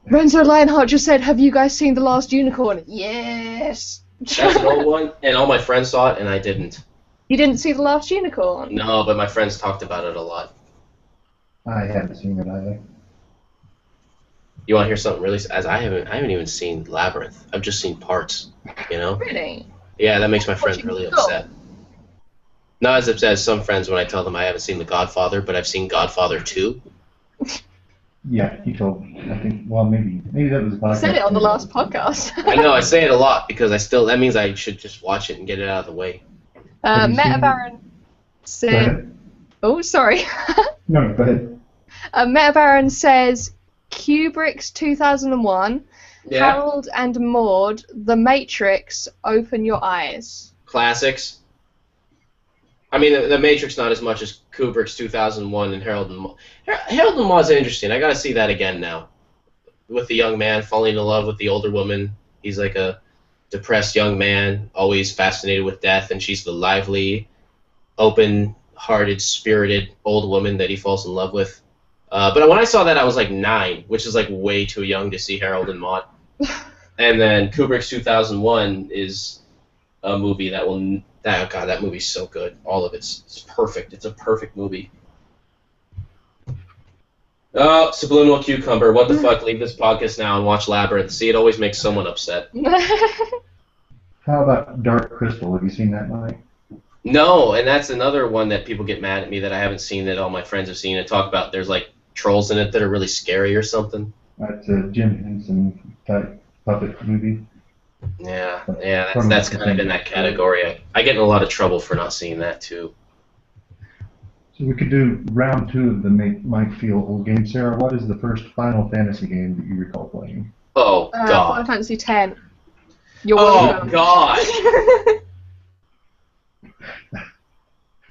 Renzo Lionheart just said, "Have you guys seen The Last Unicorn?" Yes. That's an old one, and all my friends saw it, and I didn't. You didn't see The Last Unicorn? No, but my friends talked about it a lot. I haven't seen it either. You want to hear something really? As I haven't even seen Labyrinth. I've just seen parts. You know? Really? Yeah, that makes my friends Watching really the film. upset. Not as upset as some friends when I tell them I haven't seen The Godfather, but I've seen Godfather 2. Yeah, he told. I think. Well, maybe that was a podcast. I said it on the last podcast. I know I say it a lot because that means I should just watch it and get it out of the way. Have you seen Meta it? Baron Go said, ahead. "Oh, sorry." No, go ahead. Meta Baron says Kubrick's 2001, Yeah, Harold and Maude, The Matrix, Open Your Eyes. classics. I mean, the Matrix not as much as Kubrick's 2001 and Harold and Maude. Harold and Maude's interesting. I gotta see that again now. With the young man falling in love with the older woman. He's like a depressed young man, always fascinated with death, and she's the lively, open-hearted, spirited old woman that he falls in love with. But when I saw that, I was like 9, which is like way too young to see Harold and Maude. And then Kubrick's 2001 is a movie that will... Oh God, that movie's so good. All of it's perfect. It's a perfect movie. Oh, Subliminal Cucumber. What the fuck? Leave this podcast now and watch Labyrinth. See, it always makes someone upset. How about Dark Crystal? Have you seen that, Mike? No, and that's another one that people get mad at me that I haven't seen that all my friends have seen and talk about. There's like trolls in it that are really scary or something. That's a Jim Henson type puppet movie. Yeah, that's kind of in that category. I get in a lot of trouble for not seeing that too. So we could do round 2 of the Mike Feel Old game. Sarah, what is the first Final Fantasy game that you recall playing? Oh Final God. Fantasy X. You're Oh welcome. God.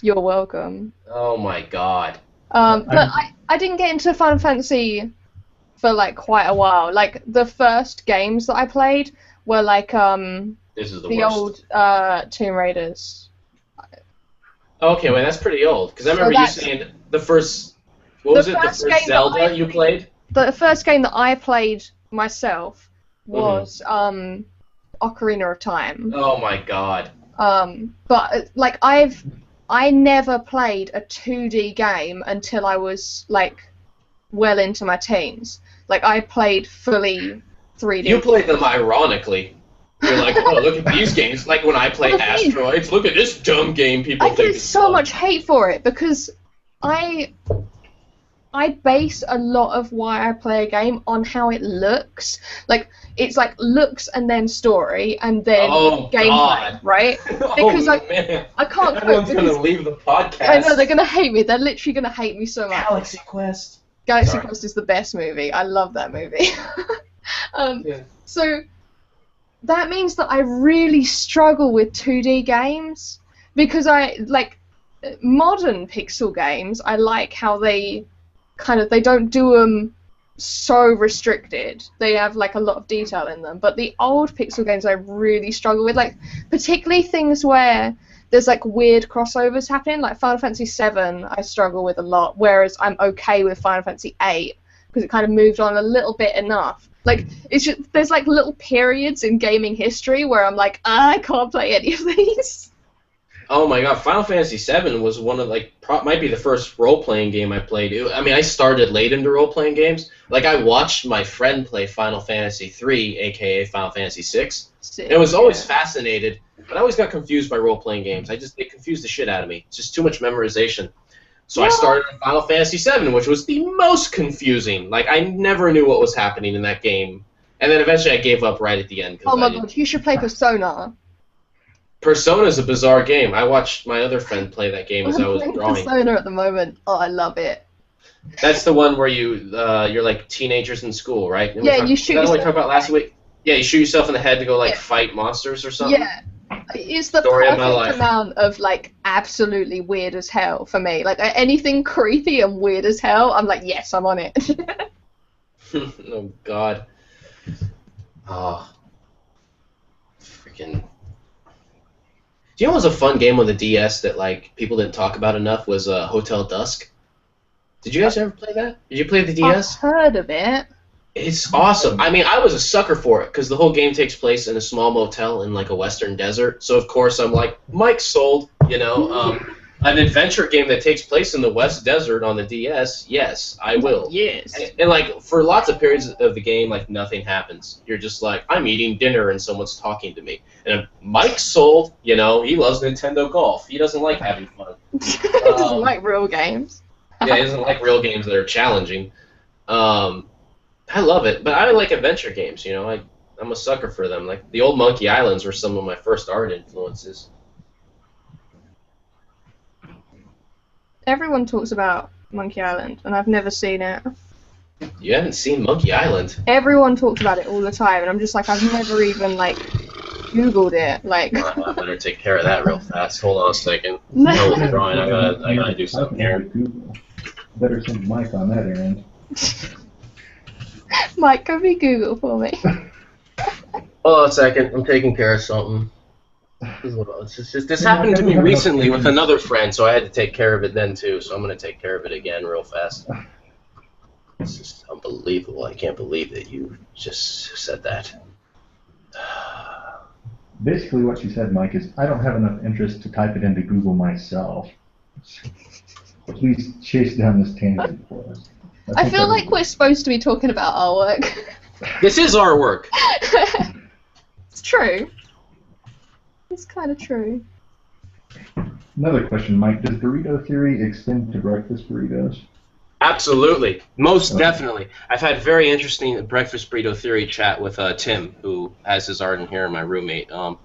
You're welcome. Oh my God. But I didn't get into Final Fantasy for like quite a while. Like the first games that I played were like This is the the worst. old Tomb Raiders. Okay, well that's pretty old. Because I remember you that's- saying the first. What The was it? The first first game that Zelda I you played? The first game that I played myself was Ocarina of Time. Oh my God. But like I never played a 2D game until I was like well into my teens. Like I played fully 3D. You played them ironically. You're like, oh, look at these games. Like when I play Well, the thing is- Asteroids, look at this dumb game people I think get is so fun. much hate for it because I base a lot of why I play a game on how it looks. Like it's like looks and then story and then Oh, gameplay, God. right? Oh, Because man. I can't cope Everyone's because gonna leave the podcast. I know they're gonna hate me. They're literally gonna hate me so much. Galaxy Quest. Galaxy Sorry. Quest is the best movie. I love that movie. Yeah. So that means that I really struggle with 2D games because I like modern pixel games. I like how they don't do them so restricted. They have like a lot of detail in them. But the old pixel games I really struggle with, like particularly things where there's like weird crossovers happening. Like Final Fantasy VII, I struggle with a lot. Whereas I'm okay with Final Fantasy VIII because it kind of moved on a little bit enough. Like it's just there's like little periods in gaming history where I'm like I can't play any of these. Oh my god, Final Fantasy VII was one of might be the first role-playing game I played. I mean, I started late into role-playing games. Like I watched my friend play Final Fantasy III, aka Final Fantasy VI. And I was always fascinated, but I always got confused by role-playing games. They confused the shit out of me. It's just too much memorization. So I started on Final Fantasy VII, which was the most confusing. Like I never knew what was happening in that game, and then eventually I gave up right at the end. Oh my god, you should play Persona. Persona's a bizarre game. I watched my other friend play that game as I was drawing. Persona at the moment. Oh, I love it. That's the one where you're like teenagers in school, right? Yeah, you shoot yourself. Is that what we talked about last week? Yeah, you shoot yourself in the head to go like fight monsters or something. Yeah, it's the perfect amount of like absolutely weird as hell for me. Like anything creepy and weird as hell, I'm like, yes, I'm on it. Oh God. Oh. Freaking. Do you know what was a fun game on the DS that like people didn't talk about enough was Hotel Dusk? Did you guys ever play that? Did you play the DS? I've heard of it. It's awesome. I mean, I was a sucker for it because the whole game takes place in a small motel in like a western desert. So of course I'm like, Mike sold. You know, an adventure game that takes place in the West Desert on the DS. Yes, I will. Yes. And like for lots of periods of the game, like nothing happens. You're just like, I'm eating dinner and someone's talking to me. And Mike sold. You know, he loves Nintendo Golf. He doesn't like having fun. He doesn't like real games. Yeah, he doesn't like real games that are challenging. I love it, but I like adventure games. You know, I'm a sucker for them. Like the old Monkey Islands were some of my first art influences. Everyone talks about Monkey Island, and I've never seen it. You haven't seen Monkey Island? Everyone talks about it all the time, and I'm just like, I've never even like Googled it. Like, I better take care of that real fast. Hold on a second. No, drawing. I gotta do something here. Better send Mike on that errand. Mike, go be Google for me. Hold on a second. I'm taking care of something. This happened to me recently with another friend, so I had to take care of it then too. So I'm gonna take care of it again real fast. This is unbelievable. I can't believe that you just said that. Basically, what she said, Mike, is I don't have enough interest to type it into Google myself. Please chase down this tangent for us. I feel like we're supposed to be talking about our work. This is our work. It's true. It's kind of true. Another question, Mike. Does burrito theory extend to breakfast burritos? Absolutely. Most definitely. I've had very interesting breakfast burrito theory chat with Tim, who has his art in here, my roommate. Kind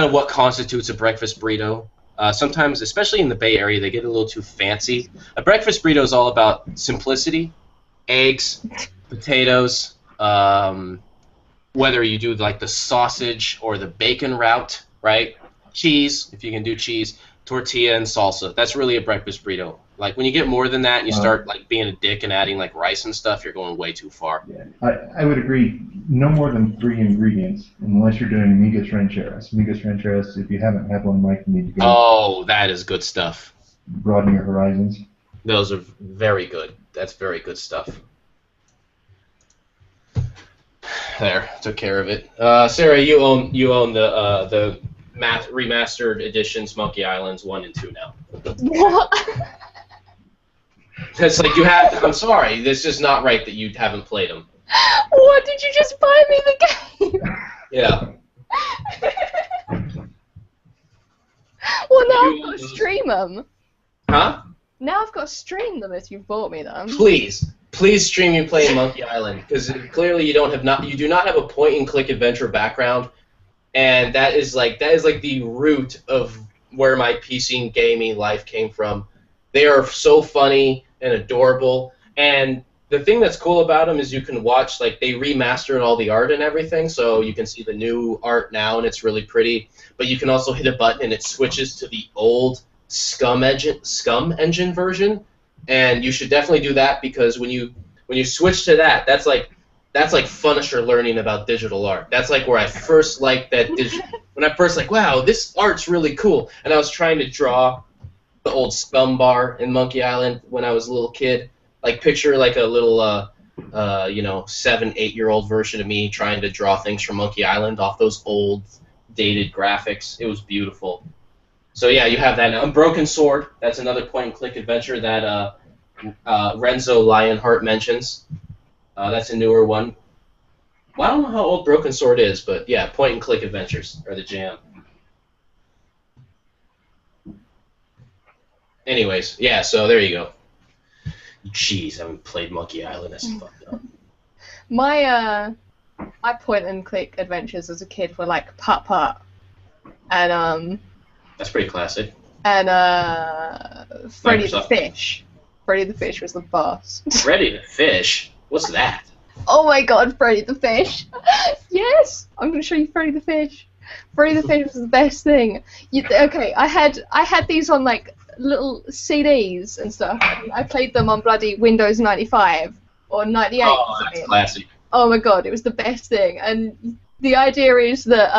of what constitutes a breakfast burrito. Sometimes, especially in the Bay Area, they get a little too fancy. A breakfast burrito is all about simplicity, eggs, potatoes, whether you do like the sausage or the bacon route, right? Cheese, if you can do cheese, tortilla and salsa. That's really a breakfast burrito. Like when you get more than that and you start like being a dick and adding like rice and stuff, you're going way too far. Yeah, I would agree. No more than 3 ingredients, unless you're doing migas rancheras. Migas rancheras, if you haven't had one, Mike, you need to go. Oh, that is good stuff. Broaden your horizons. Those are very good. That's very good stuff. There, took care of it. Sarah, you own the remastered editions, Monkey Islands 1 and 2 now. What? It's like you have. I'm sorry, this is not right that you haven't played them. What? Did you just buy me the game? Yeah. Well, now I've got to stream them. Huh? Now I've got to stream them if you've bought me them. Please stream you playing Monkey Island, because clearly you do not have a point-and-click adventure background, and that is like the root of where my PC and gaming life came from. They are so funny and adorable, and the thing that's cool about them is you can watch, like, they remastered all the art and everything, so you can see the new art now, and it's really pretty, but you can also hit a button and it switches to the old Scum Engine version, and you should definitely do that, because when you switch to that, that's like Funisher learning about digital art. That's like where I first liked that when I first like, wow, this art's really cool, and I was trying to draw the old Scum bar in Monkey Island when I was a little kid. Like, picture like a little 7-8-year-old version of me trying to draw things from Monkey Island off those old dated graphics. It was beautiful. So yeah, you have that Unbroken Sword. That's another point-and-click adventure that Renzo Lionheart mentions. That's a newer one. Well, I don't know how old Broken Sword is, but yeah, point-and-click adventures are the jam. Anyways, yeah, so there you go. Jeez, I haven't played Monkey Island. That's fucked up. My point and click adventures as a kid were like Putt Putt and That's pretty classic. and Freddy the Microsoft. Fish. Freddy the Fish was the boss. Freddy the Fish? What's that? Oh my god, Freddy the Fish! Yes, I'm gonna show you Freddy the Fish. Freddy the Fish was the best thing. Okay, I had these on like little CDs and stuff. I played them on bloody Windows 95 or 98. Oh, or that's something. classic. Oh my god, it was the best thing. And the idea is that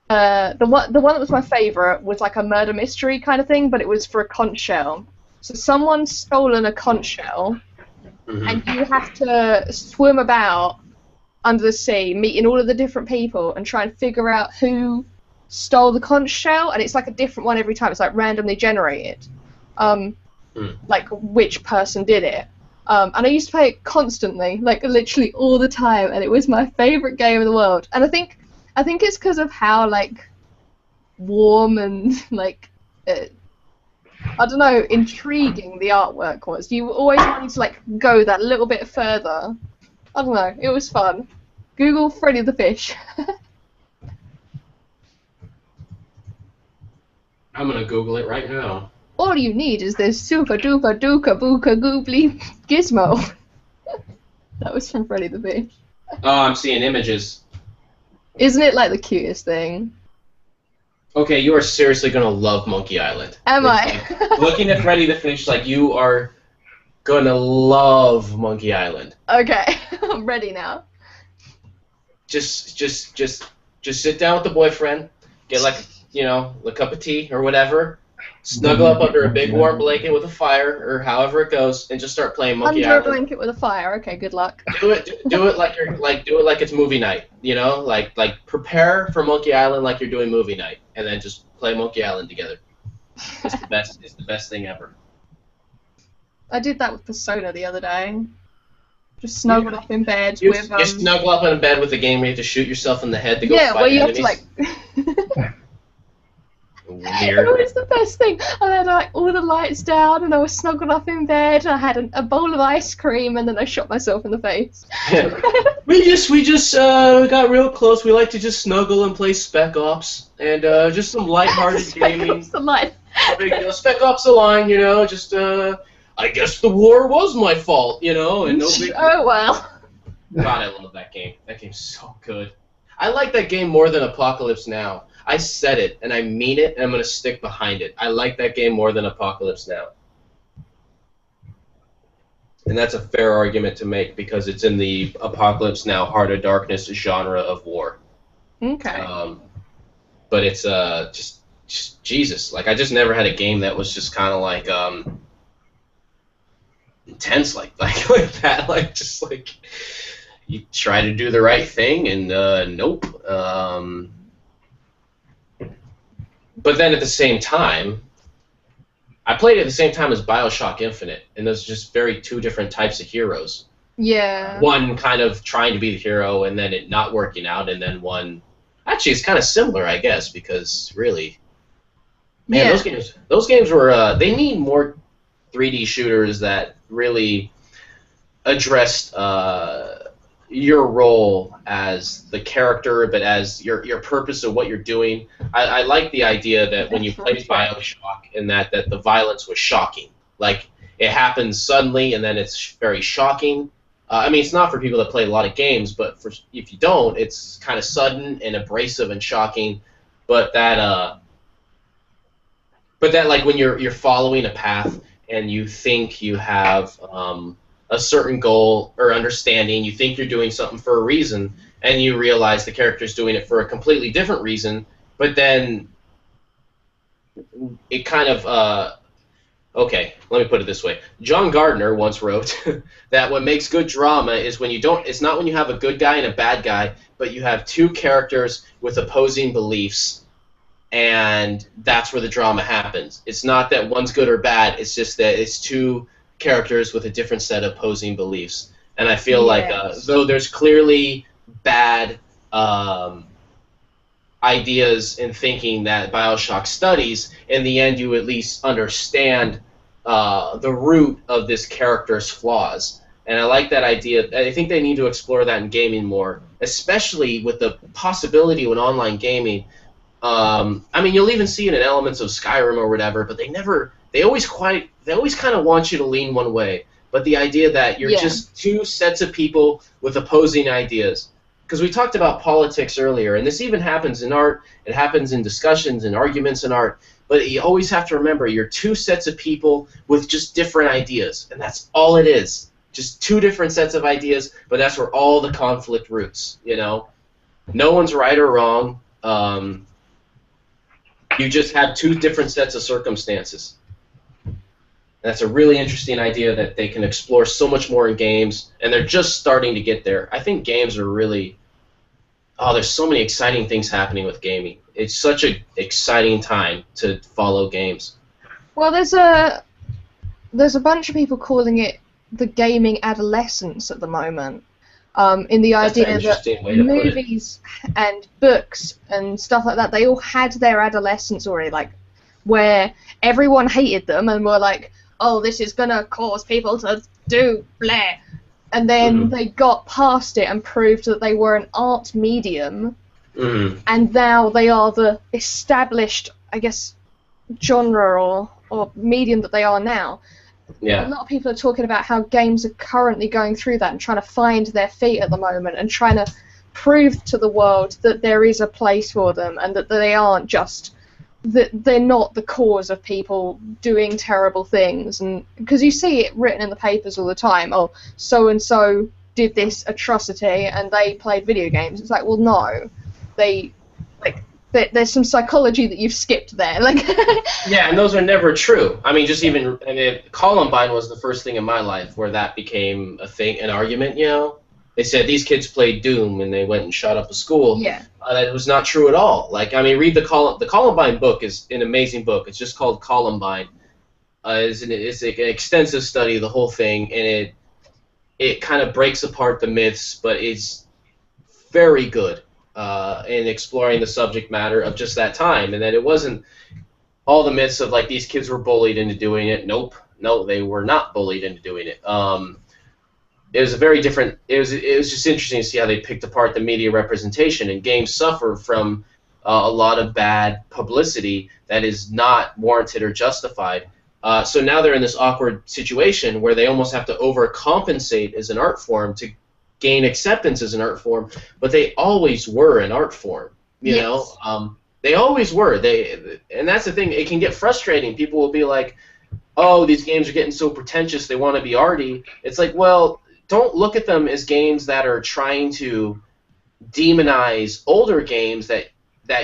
the one that was my favourite was like a murder mystery kind of thing, but it was for a conch shell. So someone's stolen a conch shell, and you have to swim about under the sea, meeting all of the different people, and try and figure out who stole the conch shell. And it's like a different one every time. It's like randomly generated, like which person did it. And I used to play it constantly, like literally all the time, and it was my favourite game in the world. And I think it's because of how like warm and like I don't know, intriguing the artwork was. You always wanted to like go that little bit further. I don't know, it was fun. Google Freddy the Fish. I'm gonna Google it right now. All you need is this super duper duka booka goobly gizmo. That was from Freddy the Fish. Oh, I'm seeing images. Isn't it like the cutest thing? Okay, you are seriously gonna love Monkey Island. Am It's I? like, looking at Freddy the Fish, like you are gonna love Monkey Island. Okay, I'm ready now. Just sit down with the boyfriend, get like a cup of tea or whatever, snuggle up under a big warm blanket with a fire or however it goes, and just start playing Monkey Under a Island. blanket with a fire. Okay, good luck. Do it like you're do it like it's movie night. Like prepare for Monkey Island like you're doing movie night, and then just play Monkey Island together. It's the best. It's the best thing ever. I did that with Persona the other day. Just snuggled up in bed You with snuggle up in bed with a game where you have to shoot yourself in the head to go yeah, fight well you have enemies. to like. Weird. It was the best thing. I had like all the lights down, and I was snuggled up in bed. I had a bowl of ice cream, and then I shot myself in the face. We just got real close. We like to just snuggle and play Spec Ops, and just some lighthearted gaming. Some light. Spec Ops the line, just I guess the war was my fault, and no big. Oh well. God, I love that game. That game's so good. I like that game more than Apocalypse Now. I said it, and I mean it, and I'm going to stick behind it. I like that game more than Apocalypse Now. And that's a fair argument to make, because it's in the Apocalypse Now, Heart of Darkness genre of war. Okay. But it's just Jesus. Like, I just never had a game that was just kind of like intense like that. Like, just like you try to do the right thing, and nope. But then at the same time, I played it at the same time as BioShock Infinite, and those are just very two different types of heroes. Yeah. One kind of trying to be the hero and then it not working out, and then one actually it's kind of similar, I guess, because really, man, Yeah. those games were they need more 3D shooters that really addressed your role as the character, but as your purpose of what you're doing. I like the idea that when you played BioShock, and that the violence was shocking. Like, it happens suddenly, and then it's very shocking. I mean, it's not for people that play a lot of games, but if you don't, it's kind of sudden and abrasive and shocking. But that like when you're following a path and you think you have a certain goal or understanding, you think you're doing something for a reason, and you realize the character's doing it for a completely different reason, but then it kind of, okay, let me put it this way. John Gardner once wrote that what makes good drama is when it's not when you have a good guy and a bad guy, but you have two characters with opposing beliefs and that's where the drama happens. It's not that one's good or bad. It's just that it's two characters with a different set of opposing beliefs. And I feel like though there's clearly bad ideas and thinking that Bioshock studies, in the end you at least understand the root of this character's flaws. And I like that idea. I think they need to explore that in gaming more, especially with the possibility of an online gaming. I mean, you'll even see it in elements of Skyrim or whatever, but they always kind of want you to lean one way. But the idea that you're just two sets of people with opposing ideas. Because we talked about politics earlier, and this even happens in art. It happens in discussions and arguments in art. But you always have to remember, you're two sets of people with just different ideas, and that's all it is. Just two different sets of ideas, but that's where all the conflict roots, you know? No one's right or wrong. You just have two different sets of circumstances. That's a really interesting idea that they can explore so much more in games, and they're just starting to get there. I think games are really... Oh, there's so many exciting things happening with gaming. It's such an exciting time to follow games. Well, there's a bunch of people calling it the gaming adolescence at the moment. In the idea that movies and books and stuff like that, they all had their adolescence already, like where everyone hated them and were like, oh, this is gonna cause people to do blah. And then they got past it and proved that they were an art medium, and now they are the established, I guess, genre or medium that they are now. Yeah. A lot of people are talking about how games are currently going through that and trying to find their feet at the moment and trying to prove to the world that there is a place for them and that they aren't just... that they're not the cause of people doing terrible things. And because you see it written in the papers all the time, oh, so-and-so did this atrocity and they played video games. It's like, well, no. There's some psychology that you've skipped there. Like, yeah, and those are never true. I mean, Columbine was the first thing in my life where that became a thing, an argument, you know? They said these kids played Doom and they went and shot up a school. Yeah. That was not true at all. Like, I mean, read the Columbine book is an amazing book. It's just called Columbine. It's an extensive study of the whole thing, and it kind of breaks apart the myths, but it's very good in exploring the subject matter of just that time. And that it wasn't all the myths of like these kids were bullied into doing it. Nope, no, they were not bullied into doing it. It was a very different. It was just interesting to see how they picked apart the media representation, and games suffer from a lot of bad publicity that is not warranted or justified. So now they're in this awkward situation where they almost have to overcompensate as an art form to gain acceptance as an art form, but they always were an art form. You know, they always were. And that's the thing. It can get frustrating. People will be like, "Oh, these games are getting so pretentious. They want to be arty." It's like, well, don't look at them as games that are trying to demonize older games that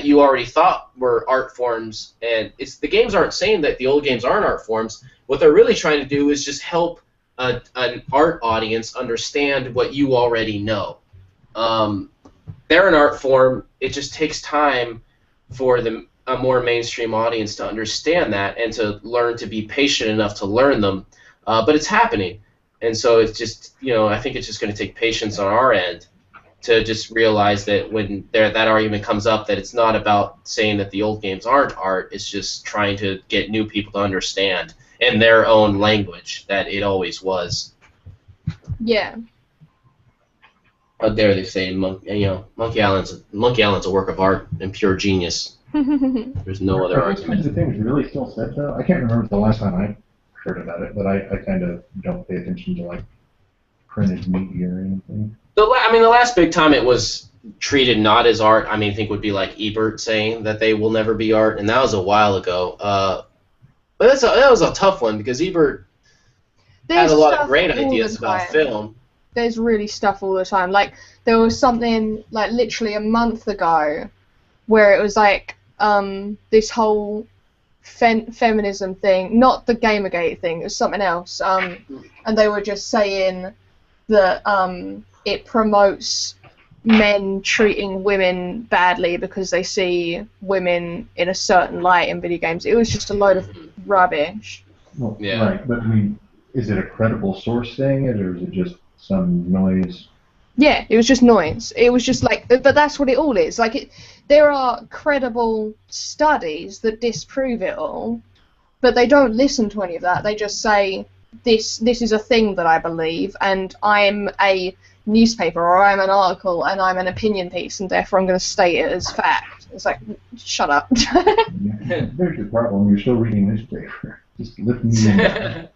you already thought were art forms. And the games aren't saying that the old games aren't art forms. What they're really trying to do is just help an art audience understand what you already know. They're an art form. It just takes time for a more mainstream audience to understand that and to learn to be patient enough to learn them. But it's happening. And so it's just, I think it's just going to take patience on our end to just realize that when that argument comes up, that it's not about saying that the old games aren't art. It's just trying to get new people to understand in their own language that it always was. Yeah. How dare they say, Monkey Island's a work of art and pure genius. There's no other argument. The thing is really still said though. I can't remember the last time I heard about it, but I kind of don't pay attention to like printed media or anything. The last big time it was treated not as art, I think would be like Ebert saying that they will never be art, and that was a while ago. But that was a tough one because Ebert had a lot of great ideas about film. There's really stuff all the time. Like there was something like literally a month ago where it was like this whole feminism thing, not the Gamergate thing, it was something else. And they were just saying that it promotes men treating women badly because they see women in a certain light in video games. It was just a load of rubbish. Well, Yeah. right, but I mean, is it a credible source saying it, or is it just some noise? Yeah, it was just noise. It was just like, but that's what it all is. Like, there are credible studies that disprove it all, but they don't listen to any of that. They just say, this is a thing that I believe, and I'm a newspaper, or I'm an article, and I'm an opinion piece, and therefore I'm going to state it as fact. It's like, shut up. There's your problem. You're still reading newspaper. Just lift me in.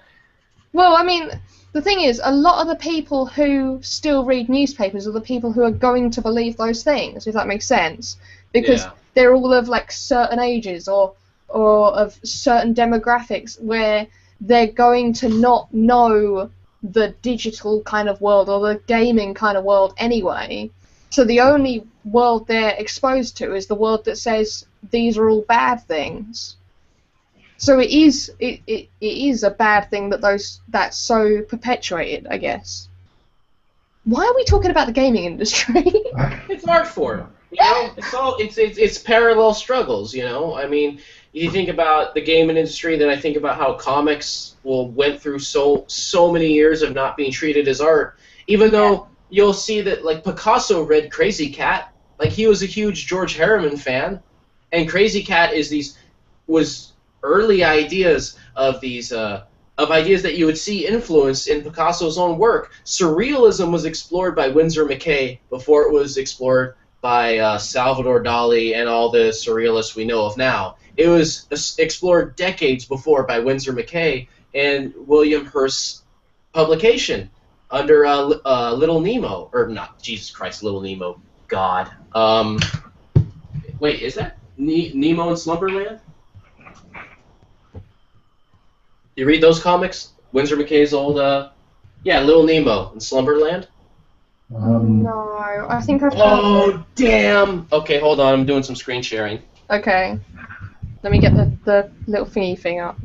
Well, I mean, the thing is, a lot of the people who still read newspapers are the people who are going to believe those things, if that makes sense. Because they're all of, like, certain ages or of certain demographics where they're going to not know the digital kind of world or the gaming kind of world anyway. So the only world they're exposed to is the world that says these are all bad things. So it is a bad thing that that's so perpetuated, I guess. Why are we talking about the gaming industry? It's art form. You know, it's parallel struggles. You know, I mean, you think about the gaming industry, then I think about how comics went through so many years of not being treated as art. Even though you'll see that, like, Picasso read Crazy Cat, like, he was a huge George Harriman fan, and Crazy Cat was early ideas of these of ideas that you would see influenced in Picasso's own work. Surrealism was explored by Winsor McCay before it was explored by Salvador Dali and all the surrealists we know of now. It was explored decades before by Winsor McCay and William Hearst's publication under Little Nemo, or not, Jesus Christ, Little Nemo, God. Wait, is that Nemo in Slumberland? You read those comics? Winsor McCay's old, Little Nemo in Slumberland? No, I think I've... Oh, damn! Okay, hold on, I'm doing some screen sharing. Okay. Let me get the little thingy thing up.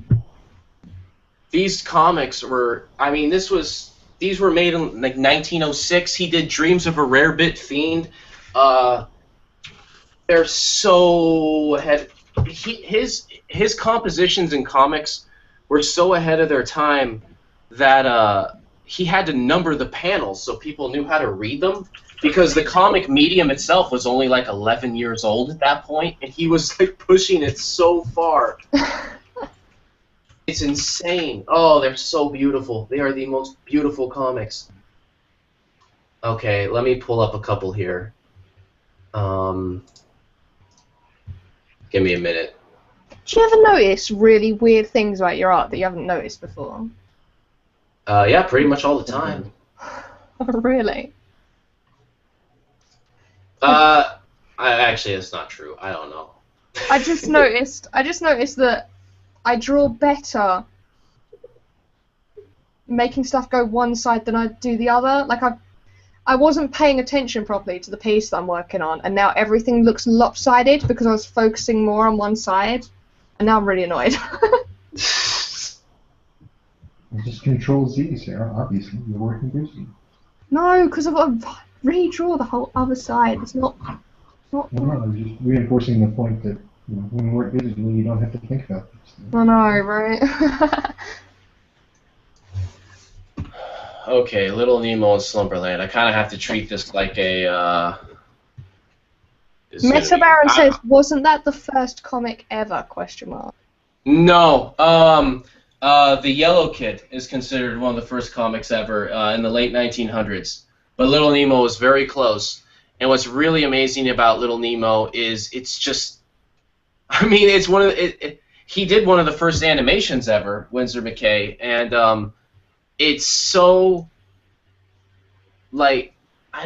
These comics were, I mean, these were made in, like, 1906. He did Dreams of a Rare Bit Fiend. They're so ahead. His compositions in comics were so ahead of their time that he had to number the panels so people knew how to read them, because the comic medium itself was only like 11 years old at that point, and he was like pushing it so far. It's insane. Oh, they're so beautiful. They are the most beautiful comics. Okay, let me pull up a couple here. Give me a minute. Do you ever notice really weird things about your art that you haven't noticed before? Yeah, pretty much all the time. Really? Actually, that's not true. I don't know. I just noticed that I draw better making stuff go one side than I do the other. Like, I wasn't paying attention properly to the piece that I'm working on, and now everything looks lopsided because I was focusing more on one side, and now I'm really annoyed. Just Control Z, Sarah. Obviously, you're working busy. No, because I've got to redraw the whole other side. It's not. No, I was just reinforcing the point that, you know, when you work busy, you don't have to think about this. I know, right? Okay, Little Nemo and Slumberland. I kind of have to treat this like a. Meta Baron says, "Wasn't that the first comic ever?" Question mark. No. The Yellow Kid is considered one of the first comics ever in the late 1900s. But Little Nemo was very close. And what's really amazing about Little Nemo is it's just, I mean, it's one of the, he did one of the first animations ever, Winsor McCay, and it's so, like,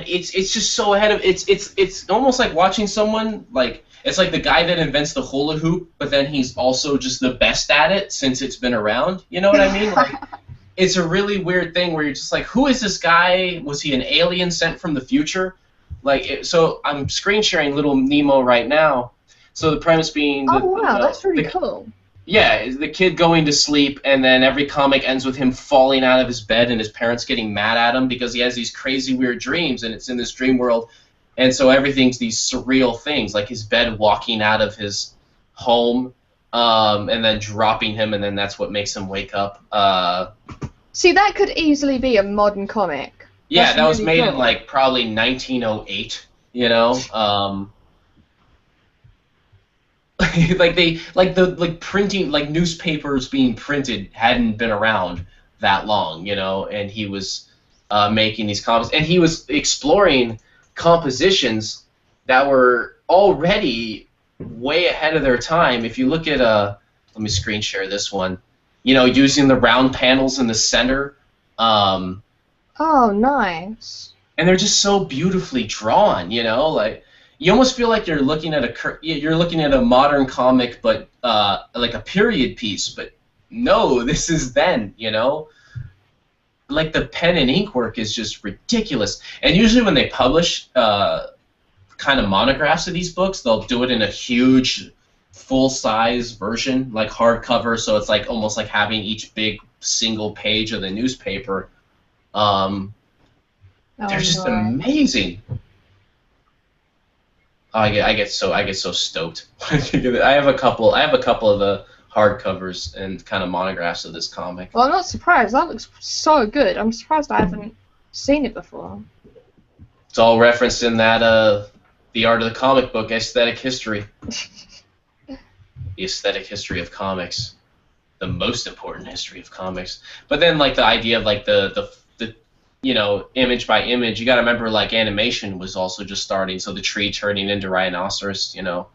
it's just so ahead of, it's almost like watching someone, like, it's like the guy that invents the hula hoop, but then he's also just the best at it since it's been around. You know what I mean? Like, it's a really weird thing where you're just like, who is this guy? Was he an alien sent from the future? Like, so I'm screen sharing Little Nemo right now. So the premise being, that's really cool. Yeah, the kid going to sleep, and then every comic ends with him falling out of his bed and his parents getting mad at him because he has these crazy weird dreams, and it's in this dream world. And so everything's these surreal things, like his bed walking out of his home, and then dropping him, and then that's what makes him wake up. See, that could easily be a modern comic. Yeah, That's that was really made cool. in like probably 1908. You know, like printing, like newspapers being printed hadn't been around that long. You know, and he was making these comics, and he was exploring compositions that were already way ahead of their time. If you look at let me screen share this one. You know, using the round panels in the center, Oh, nice. and they're just so beautifully drawn. You know, like you almost feel like you're looking at a modern comic, but like a period piece. But no, this is then. You know, like the pen and ink work is just ridiculous. And usually when they publish kind of monographs of these books, they'll do it in a huge full-size version, like hardcover, so it's like almost like having each big single page of the newspaper. They're just amazing. I get so stoked. I have a couple of the hardcovers and kind of monographs of this comic. Well, I'm not surprised. That looks so good. I'm surprised I haven't seen it before. It's all referenced in that the art of the comic book, aesthetic history. The aesthetic history of comics, the most important history of comics. But then, like the idea of like the you know, image by image, you got to remember like animation was also just starting. So the tree turning into rhinoceros, you know.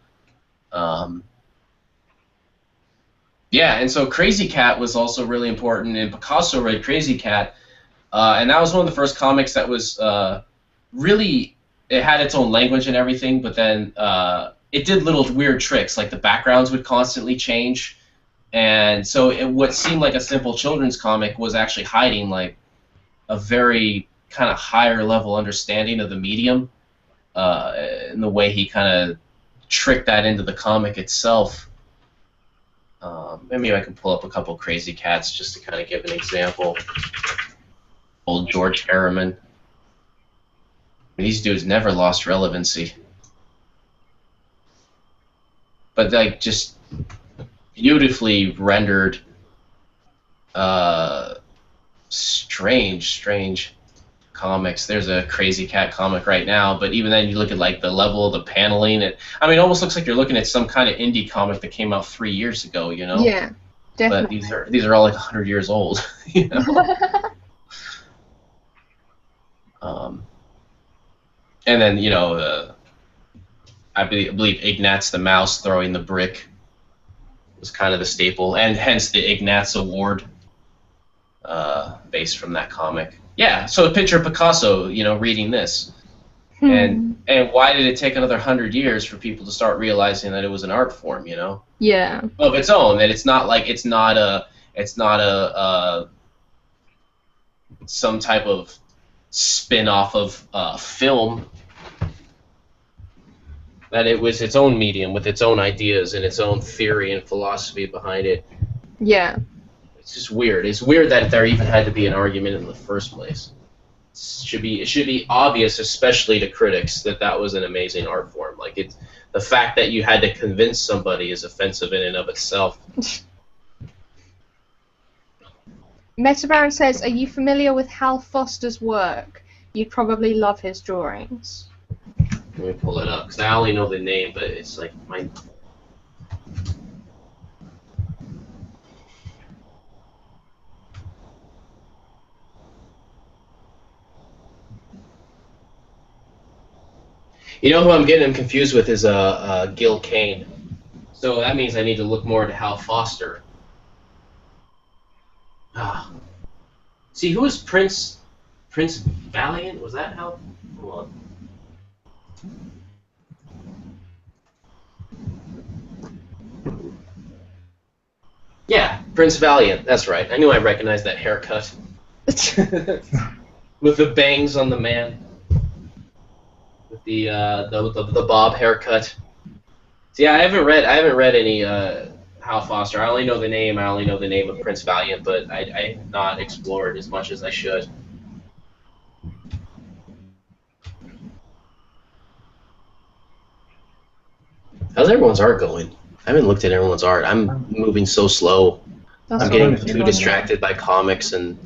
Yeah, and so Crazy Cat was also really important, and Picasso read Crazy Cat, and that was one of the first comics that was really, it had its own language and everything, but then it did little weird tricks, like the backgrounds would constantly change, and so what seemed like a simple children's comic was actually hiding like a very kind of higher level understanding of the medium, in the way he kind of tricked that into the comic itself. Maybe I can pull up a couple Crazy Cats just to kind of give an example. Old George Harriman. These dudes never lost relevancy. But like just beautifully rendered, strange comics. There's a Crazy Cat comic right now, but even then you look at like the level of the paneling, it almost looks like you're looking at some kind of indie comic that came out 3 years ago, you know? Yeah, definitely. But these are all like 100 years old, you know? And then, you know, I believe Ignatz the Mouse throwing the brick was kind of the staple, and hence the Ignatz Award, based from that comic. Yeah, so picture Picasso, you know, reading this. And why did it take another 100 years for people to start realizing that it was an art form, you know? Yeah. Of its own, that it's not like it's not a some type of spin-off of film. That it was its own medium with its own ideas and its own theory and philosophy behind it. Yeah. It's just weird. It's weird that there even had to be an argument in the first place. It should be obvious, especially to critics, that that was an amazing art form. Like the fact that you had to convince somebody is offensive in and of itself. Metabaron says, "Are you familiar with Hal Foster's work? You'd probably love his drawings." Let me pull it up because I only know the name, but it's like my. You know who I'm getting him confused with is Gil Kane. So that means I need to look more to Hal Foster. See, who was Prince Valiant? Was that Hal? Hold on. Yeah, Prince Valiant. That's right. I knew I recognized that haircut. With the bangs on the man. With the bob haircut. So yeah, I haven't read any Hal Foster. I only know the name. I only know the name of Prince Valiant, but I have not explored as much as I should. How's everyone's art going? I haven't looked at everyone's art. I'm moving so slow. That's I'm what getting I'm too doing. distracted by comics and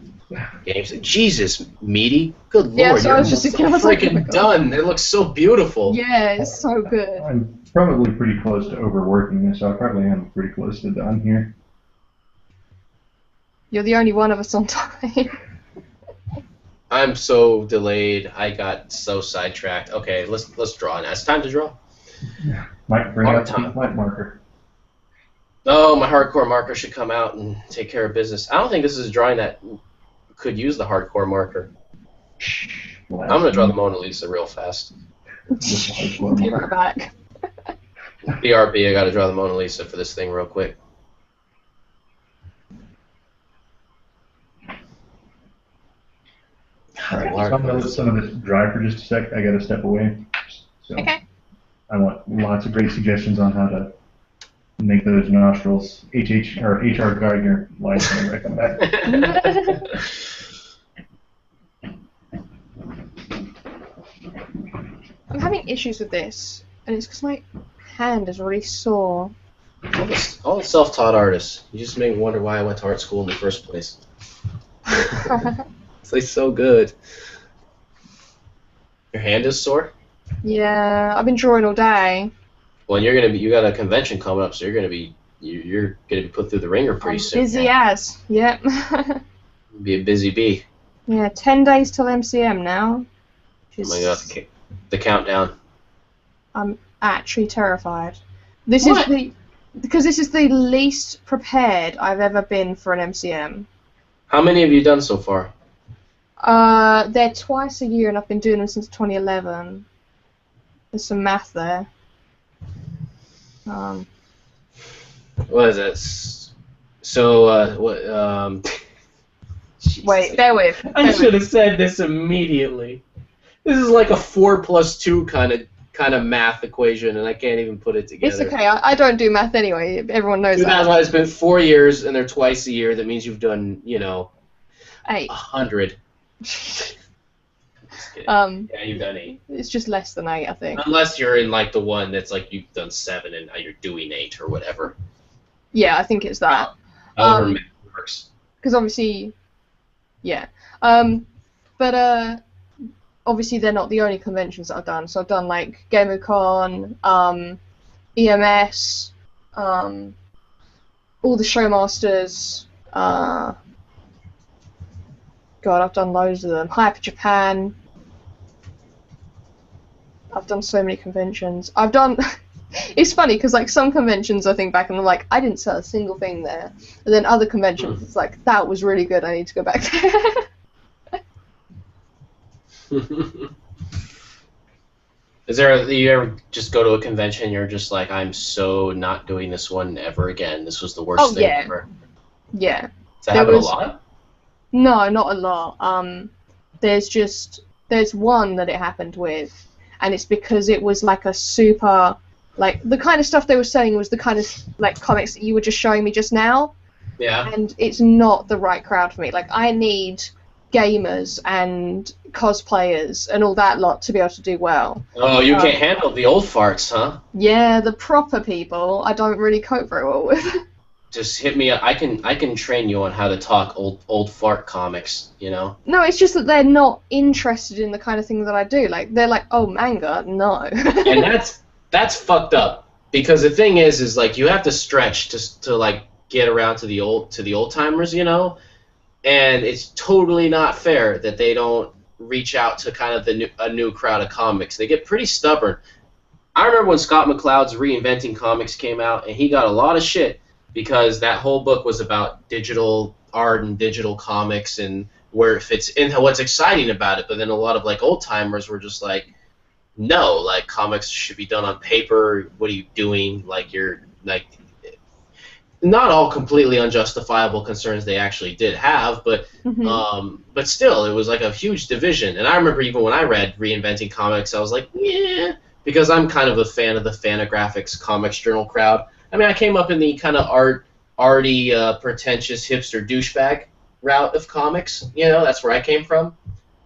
games. Jesus, Meaty. Good lord, Yeah, so I you're was just so thinking, I was like, oh my freaking God. done. It looks so beautiful. Yeah, it's so good. I'm probably pretty close to overworking this, so I probably am pretty close to done here. You're the only one of us on time. I'm so delayed. I got so sidetracked. Okay, let's draw now. It's time to draw. Might bring Hard out the time. white marker. Oh, my hardcore marker should come out and take care of business. I don't think this is a drawing that could use the hardcore marker. I'm gonna draw the Mona Lisa real fast. Be right back. BRB, I gotta draw the Mona Lisa for this thing real quick. Alright, so I'm gonna let some of this dry for just a sec. I gotta step away. So Okay. I want lots of great suggestions on how to make those nostrils HR Gardner lights when I come back. I'm having issues with this, and it's because my hand is really sore. All self-taught artists. You just make me wonder why I went to art school in the first place. It's like so good. Your hand is sore? Yeah, I've been drawing all day. Well, you got a convention coming up, so you're gonna be put through the ringer pretty I'm soon. busy as. Yep. Be a busy bee. Yeah, 10 days till MCM now. Oh my god, the countdown. I'm actually terrified. This What? because this is the least prepared I've ever been for an MCM. How many have you done so far? They're twice a year, and I've been doing them since 2011. There's some math there. What is it? So, Wait, bear with. I should have said this immediately. This is like a 4 + 2 kind of math equation, and I can't even put it together. It's okay. I don't do math anyway. Everyone knows That's that. why it's been 4 years, and they're twice a year. That means you've done, 8. 100. Yeah, you've done 8. It's just less than 8, I think. Unless you're in like the one that's like you've done 7 and now you're doing 8 or whatever. Yeah, I think it's that. However math works. Because obviously, yeah. But obviously they're not the only conventions that I've done. So I've done like GamerCon, EMS, all the Showmasters. God, I've done loads of them. Hyper Japan. I've done so many conventions. I've done. It's funny because like some conventions I think back and I'm like, I didn't sell a single thing there. And then other conventions it's like, that was really good. I need to go back there. Do you ever just go to a convention and you're just like, I'm so not doing this one ever again. This was the worst thing yeah. ever. Yeah. Does that happen a lot? No, not a lot. There's one that it happened with, and it's because it was like a super, like the kind of stuff they were saying was the kind of like comics that you were just showing me just now. Yeah. And it's not the right crowd for me. Like I need gamers and cosplayers and all that lot to be able to do well. Oh, you can't handle the old farts, huh? Yeah, the proper people I don't really cope very well with. Just hit me up. I can train you on how to talk old fart comics, No, it's just that they're not interested in the kind of thing that I do. Like they're like, oh, manga, no. And that's fucked up because the thing is like you have to stretch to like get around to the old timers, and it's totally not fair that they don't reach out to kind of a new crowd of comics. They get pretty stubborn. I remember when Scott McCloud's Reinventing Comics came out, and he got a lot of shit because that whole book was about digital art and digital comics and where it fits in, what's exciting about it. But then a lot of like old timers were just like, no, like comics should be done on paper. What are you doing? Like you're like, not all completely unjustifiable concerns they actually did have, but but still, it was like a huge division. And I remember even when I read Reinventing Comics, I was like, yeah, because I'm kind of a fan of the Fantagraphics Comics Journal crowd. I mean, I came up in the kind of arty, pretentious hipster douchebag route of comics. That's where I came from.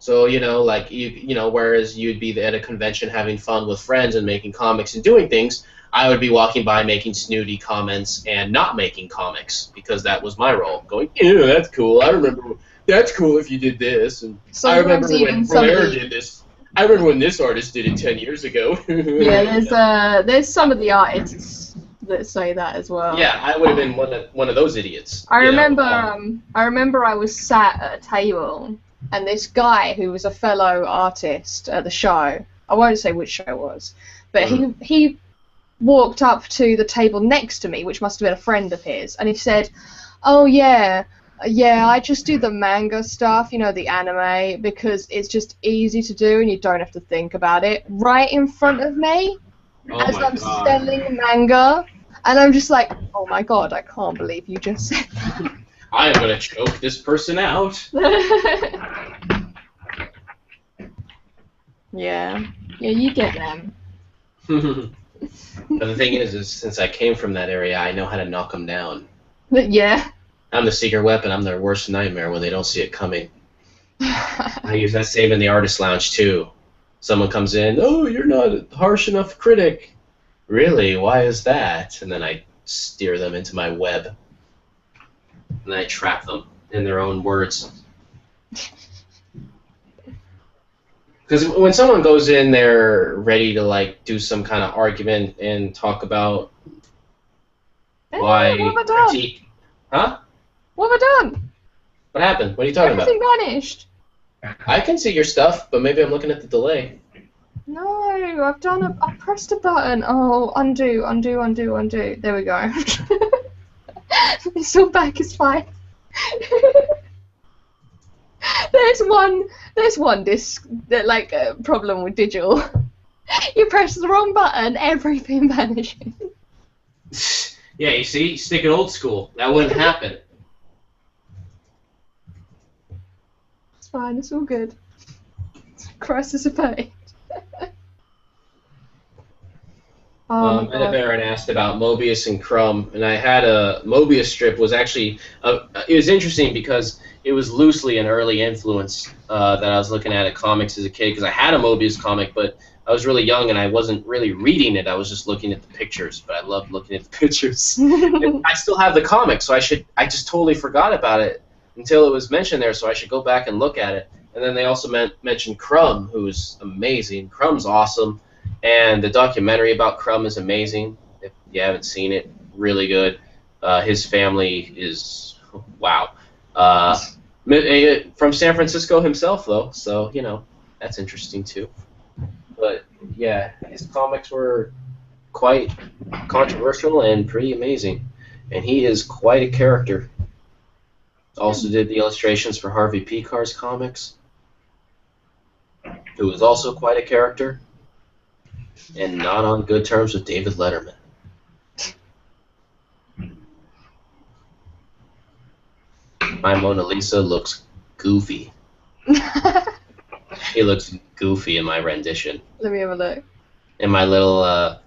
So, like whereas you'd be at a convention having fun with friends and making comics and doing things, I would be walking by making snooty comments and not making comics because that was my role. Going, yeah, that's cool. I remember that's cool if you did this, and I remember when Blair did this. I remember when this artist did it 10 years ago. Yeah, there's some of the artists that say that as well. Yeah, I would have been one of those idiots. I remember I was sat at a table, and this guy who was a fellow artist at the show, I won't say which show it was, but he walked up to the table next to me, which must have been a friend of his, and he said, "Oh yeah, I just do the manga stuff, the anime, because it's just easy to do and you don't have to think about it," right in front of me as I'm selling manga. And I'm just like, oh my god, I can't believe you just said that. I am going to choke this person out. Yeah, you get them. But the thing is since I came from that area, I know how to knock them down. Yeah. I'm the secret weapon. I'm their worst nightmare when they don't see it coming. I use that same in the artist lounge, too. Someone comes in, "Oh, you're not a harsh enough critic." "Really? Why is that?" And then I steer them into my web. And I trap them in their own words. Because when someone goes in, they're ready to do some kind of argument and talk about why critique. Huh? What have I done? What happened? What are you talking about? Everything vanished. I can see your stuff, but maybe I'm looking at the delay. No, I pressed a button. Oh, undo. There we go. It's all back, it's fine. There's one disc that problem with digital. You press the wrong button, everything vanishes. Yeah, you see, stick it old school. That wouldn't happen. It's fine, it's all good. Crisis of pain. Baron asked about Mobius and Crumb, and I had a Mobius strip. Was actually it was interesting because it was loosely an early influence that I was looking at comics as a kid, because I had a Mobius comic, but I was really young and I wasn't really reading it. I was just looking at the pictures, but I loved looking at the pictures. And I still have the comic, so I just totally forgot about it until it was mentioned there, so I should go back and look at it. And then they also mentioned Crumb, who's amazing. Crumb's awesome. And the documentary about Crumb is amazing. If you haven't seen it, really good. His family is, wow. From San Francisco himself, though, so, that's interesting, too. But, yeah, his comics were quite controversial and pretty amazing. And he is quite a character. Also did the illustrations for Harvey Picar's comics, who is also quite a character. And not on good terms with David Letterman. My Mona Lisa looks goofy. He looks goofy in my rendition. Let me have a look. In my little,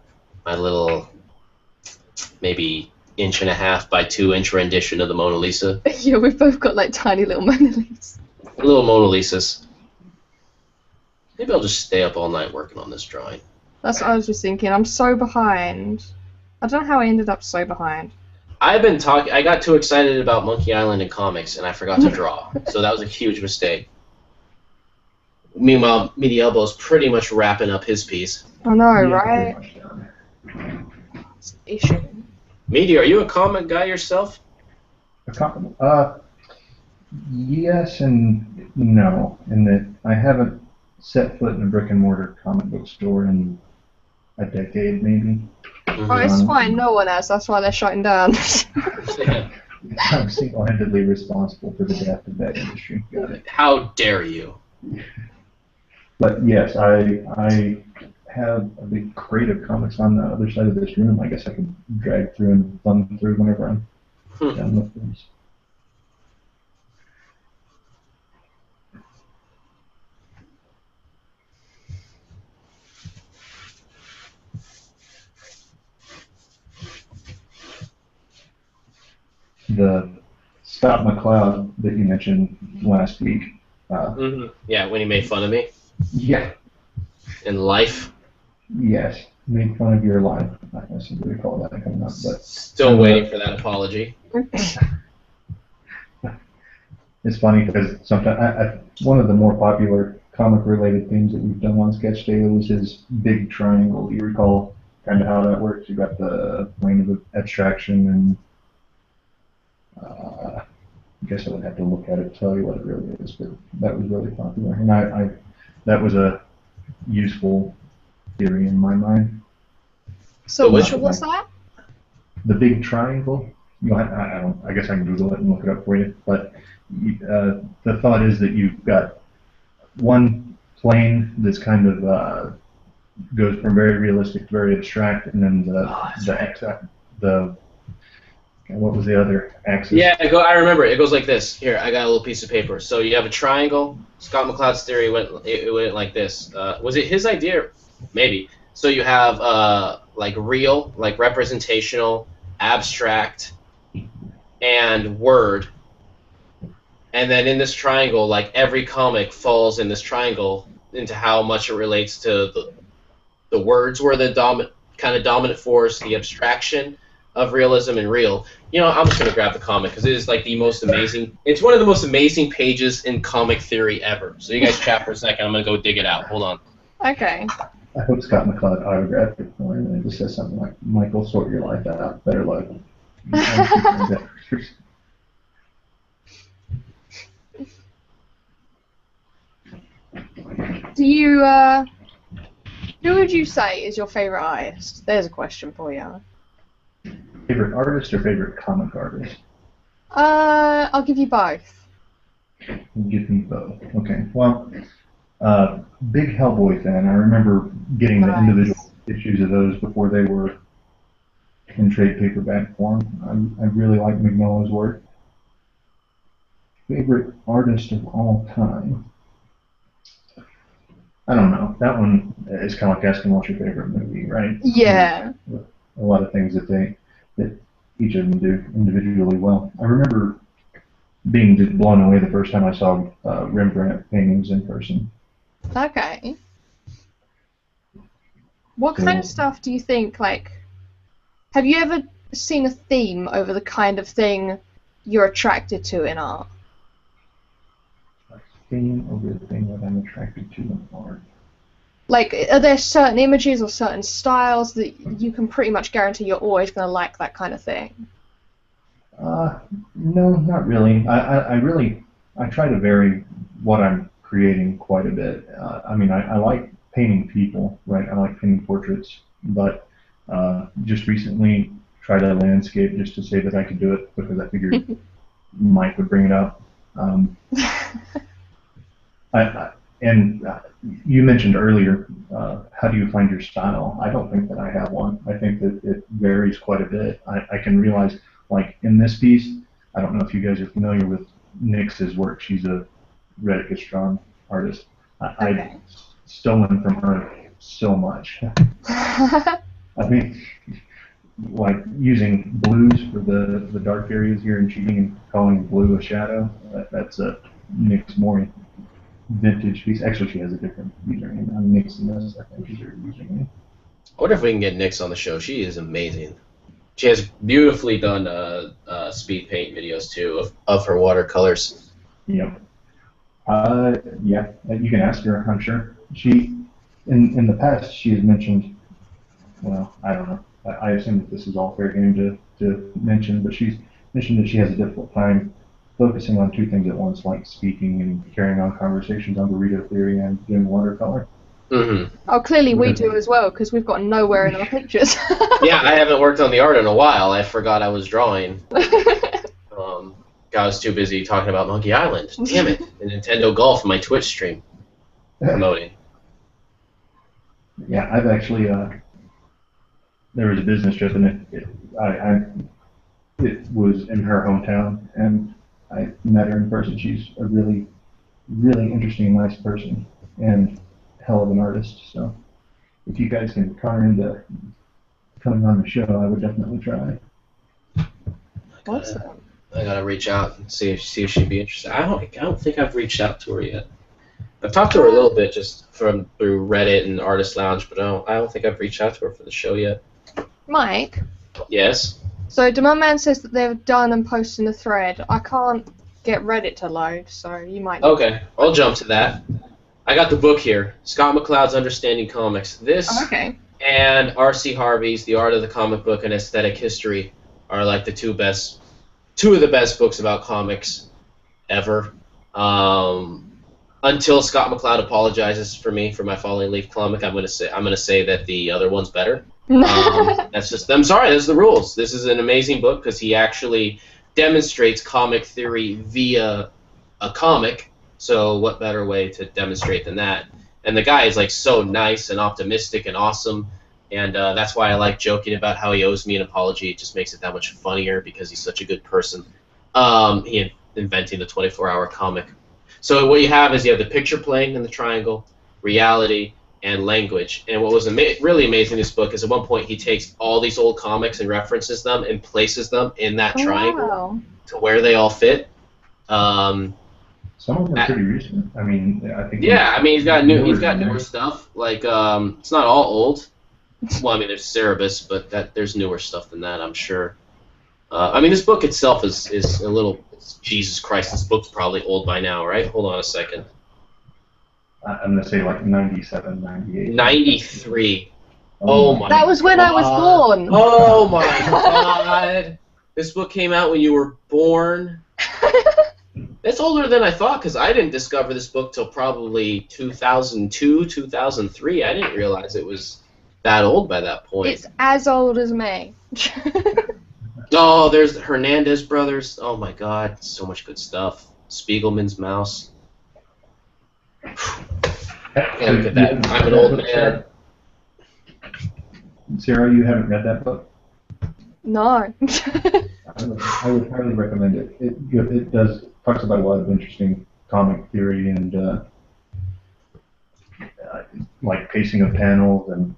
maybe 1.5 by 2 inch rendition of the Mona Lisa. Yeah, we've both got tiny little Mona Lisas. Little Mona Lisas. Maybe I'll just stay up all night working on this drawing. That's what I was just thinking. I'm so behind. I don't know how I ended up so behind. I got too excited about Monkey Island and comics, and I forgot to draw. So that was a huge mistake. Meanwhile, MeatyElbow is pretty much wrapping up his piece. I know, right? It's an issue. Meaty, are you a comic guy yourself? Yes and no, in that I haven't set foot in a brick and mortar comic book store in a decade, maybe. Mm-hmm. Oh, it's fine. No one has. That's why they're shutting down. I'm single-handedly responsible for the death of that industry. Got it. How dare you? But yes, I have a big crate of comics on the other side of this room. I guess I can drag through and thumb through whenever I'm done with things. The Stop McCloud that you mentioned last week, Yeah, when he made fun of me Yeah, in life. yes, made fun of your life. I seem to recall that coming up, but Still waiting for that apology. it's funny because sometimes one of the more popular comic-related things that we've done on Sketch Daily was his big triangle. Do you recall kind of how that works? You got the plane of abstraction, and I guess I would have to look at it to tell you what it really is, but that was really popular, and that was a useful theory in my mind. So which what's that? The big triangle. You know, I don't. I guess I can Google it and look it up for you. But the thought is that you've got one plane that's kind of goes from very realistic to very abstract, and then the what was the other axis? Yeah, I remember it. It goes like this. Here, I got a little piece of paper. So you have a triangle. Scott McCloud's theory went like this. Was it his idea? Maybe. So you have like real, like representational, abstract, and word. And then in this triangle, like every comic falls in this triangle into how much it relates to the words were the dominant force, the abstraction of realism and real. You know, I'm just gonna grab the comic because it is like the most amazing. It's one of the most amazing pages in comic theory ever. So you guys chat for a second. I'm gonna go dig it out. Hold on. Okay. I hope Scott McCloud autographed it for him, and it just says something like, "Michael, sort your life out. Better luck." Do you who would you say is your favorite artist? There's a question for you. Favorite artist or favorite comic artist? I'll give you both. Give me both. Okay. Well, big Hellboy fan. I remember getting the individual issues of those before they were in trade paperback form. I really like Mignola's work. Favorite artist of all time? I don't know. That one is kind of like asking what's your favorite movie, right? Yeah. A lot of things that each of them do individually well. I remember being just blown away the first time I saw Rembrandt paintings in person. Okay. What kind of stuff do you think, like, have you ever seen a theme over the kind of thing you're attracted to in art? A theme over the thing that I'm attracted to in art. Like, are there certain images or certain styles that you can pretty much guarantee you're always going to like that kind of thing? No, not really. I try to vary what I'm creating quite a bit. I mean, I like painting people, right? I like painting portraits, but just recently tried a landscape just to say that I could do it because I figured Mike would bring it up. And you mentioned earlier, how do you find your style? I don't think that I have one. I think that it varies quite a bit. I can realize, like in this piece, I don't know if you guys are familiar with Nyx's work. She's a redditgetsdrawn artist. Okay. I've stolen from her so much. I mean, like using blues for the dark areas here and cheating and calling blue a shadow. That's a Nyx Mori vintage piece. Actually, she has a different username. I'm mixing this. I think is her username. I wonder if we can get Nyx on the show. She is amazing. She has beautifully done speed paint videos too of her watercolors. Yep. Yeah, you can ask her. I'm sure she, in the past, she has mentioned. Well, I don't know. I assume that this is all fair game to mention, but she's mentioned that she has a difficult time focusing on two things at once, like speaking and carrying on conversations on burrito theory and doing watercolor. Mm-hmm. Oh, clearly we do as well, because we've got nowhere in our pictures. Yeah, I haven't worked on the art in a while. I forgot I was drawing. I was too busy talking about Monkey Island. Damn it. And Nintendo Golf in my Twitch stream. Promoting. Yeah, I've actually, there was a business trip, and it was in her hometown, and I met her in person. She's a really, really interesting, nice person, and hell of an artist. So if you guys can con her into coming on the show, I would definitely try. Awesome. I gotta reach out and see if she'd be interested. I don't think I've reached out to her yet. I've talked to her a little bit just through Reddit and Artist Lounge, but I don't think I've reached out to her for the show yet. Mike? Yes? So Demand Man says that they've done and posted a thread. I can't get Reddit to load, so you might need Okay, I'll jump to that. I got the book here. Scott McCloud's Understanding Comics. This okay. and R.C. Harvey's The Art of the Comic Book and Aesthetic History are like the two of the best books about comics ever. Until Scott McCloud apologizes for me for my Falling Leaf comic, I'm gonna say that the other one's better. I'm sorry, that's the rules. This is an amazing book because he actually demonstrates comic theory via a comic. So what better way to demonstrate than that? And the guy is like so nice and optimistic and awesome, and that's why I like joking about how he owes me an apology. It just makes it that much funnier because he's such a good person. He inventing the 24-hour comic. So what you have is the picture plane in the triangle, reality, and language. And what was really amazing in this book is at one point he takes all these old comics and references them and places them in that triangle to where they all fit. Some of them are pretty recent. I mean, I think. Yeah, I mean he's got newer stuff. Like it's not all old. Well, I mean there's Cerebus, but there's newer stuff than that, I'm sure. I mean this book itself is a little. Jesus Christ, this book's probably old by now, right? Hold on a second. I'm going to say like 97, 98. 93. Oh my God. That was when I was born. Oh my God. This book came out when you were born. It's older than I thought because I didn't discover this book till probably 2002, 2003. I didn't realize it was that old by that point. It's as old as me. Oh, there's the Hernandez brothers. Oh my God, so much good stuff. Spiegelman's Mouse. Yeah, look at that. I'm an old man. Sarah, you haven't read that book? No. I would highly recommend it. It talks about a lot of interesting comic theory and like pacing of panels and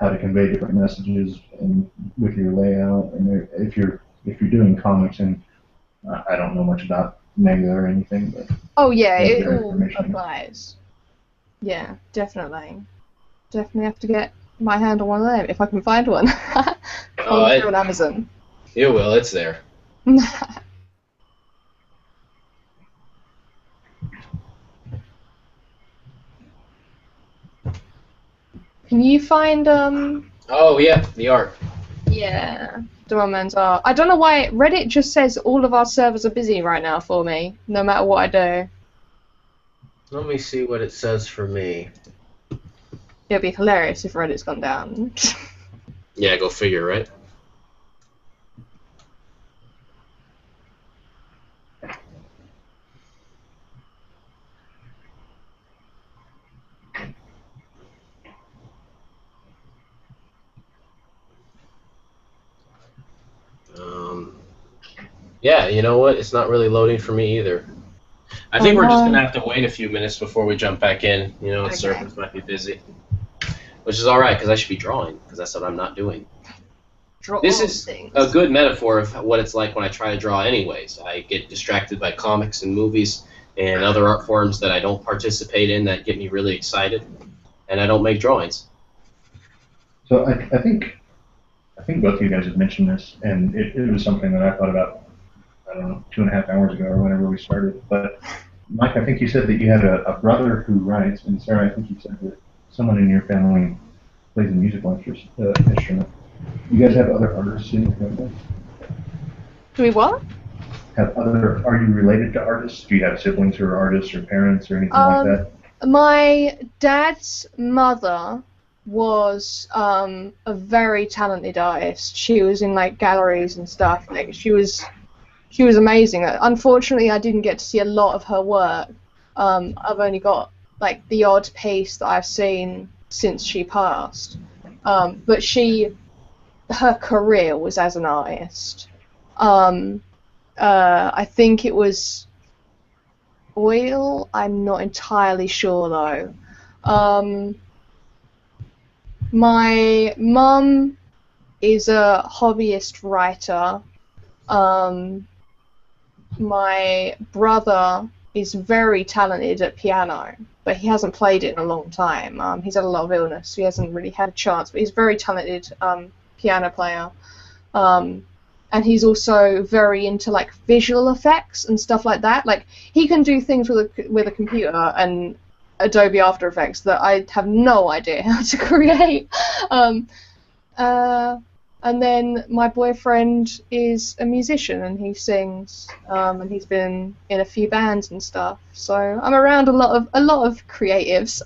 how to convey different messages and with your layout. And if you're doing comics, and I don't know much about manga or anything, but oh yeah, it all applies. Yeah, definitely. Definitely have to get my hand on one of them if I can find one. On Amazon. You will. It's there. Can you find Oh yeah, the art. Yeah, Man's art. I don't know why Reddit just says all of our servers are busy right now for me, no matter what I do. Let me see what it says for me. It'd be hilarious if Reddit's gone down. Yeah, go figure, right? Yeah, you know what? It's not really loading for me either. I think we're just going to have to wait a few minutes before we jump back in. You know, the servers might be busy. Which is alright, because I should be drawing, because that's what I'm not doing. This is a good metaphor of what it's like when I try to draw anyways. I get distracted by comics and movies and other art forms that I don't participate in that get me really excited, and I don't make drawings. So I think both of you guys have mentioned this, and it was something that I thought about, I don't know, 2.5 hours ago or whenever we started. But Mike, I think you said that you had a brother who writes, and Sarah, I think you said that someone in your family plays a musical instrument. You guys have other artists in your family? Do we what? Are you related to artists? Do you have siblings who are artists or parents or anything like that? My dad's mother was a very talented artist. She was in like galleries and stuff. Like she was amazing. Unfortunately, I didn't get to see a lot of her work. I've only got like the odd piece that I've seen since she passed. But her career was as an artist. I think it was oil. I'm not entirely sure though. My mum is a hobbyist writer. My brother is very talented at piano, but he hasn't played it in a long time. He's had a lot of illness, so he hasn't really had a chance, but he's a very talented piano player. And he's also very into like visual effects and stuff like that. Like he can do things with a computer and Adobe After Effects that I have no idea how to create. And then my boyfriend is a musician and he sings, and he's been in a few bands and stuff. So I'm around a lot of creatives.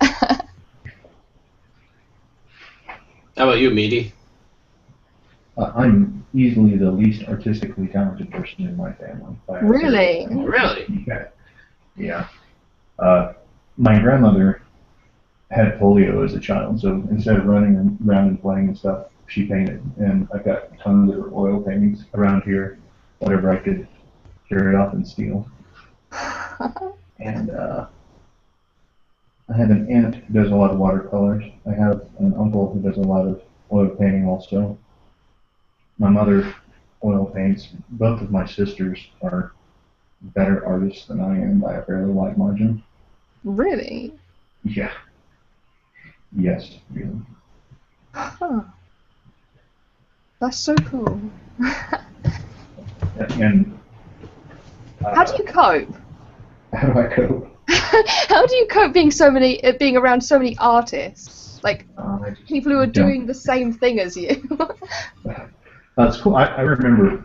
How about you, Meaty? I'm easily the least artistically talented person in my family. Really? Really? Yeah. My grandmother had polio as a child, so instead of running around and playing and stuff, she painted. And I've got tons of oil paintings around here, whatever I could carry off and steal. And I have an aunt who does a lot of watercolors. I have an uncle who does a lot of oil painting also. My mother oil paints. Both of my sisters are better artists than I am by a fairly wide margin. Really? Yeah. Yes, really. Huh. That's so cool. And How do you cope? how do I cope? How do you cope being around so many artists? Like I just people who are don't. doing the same thing as you. That's cool. I remember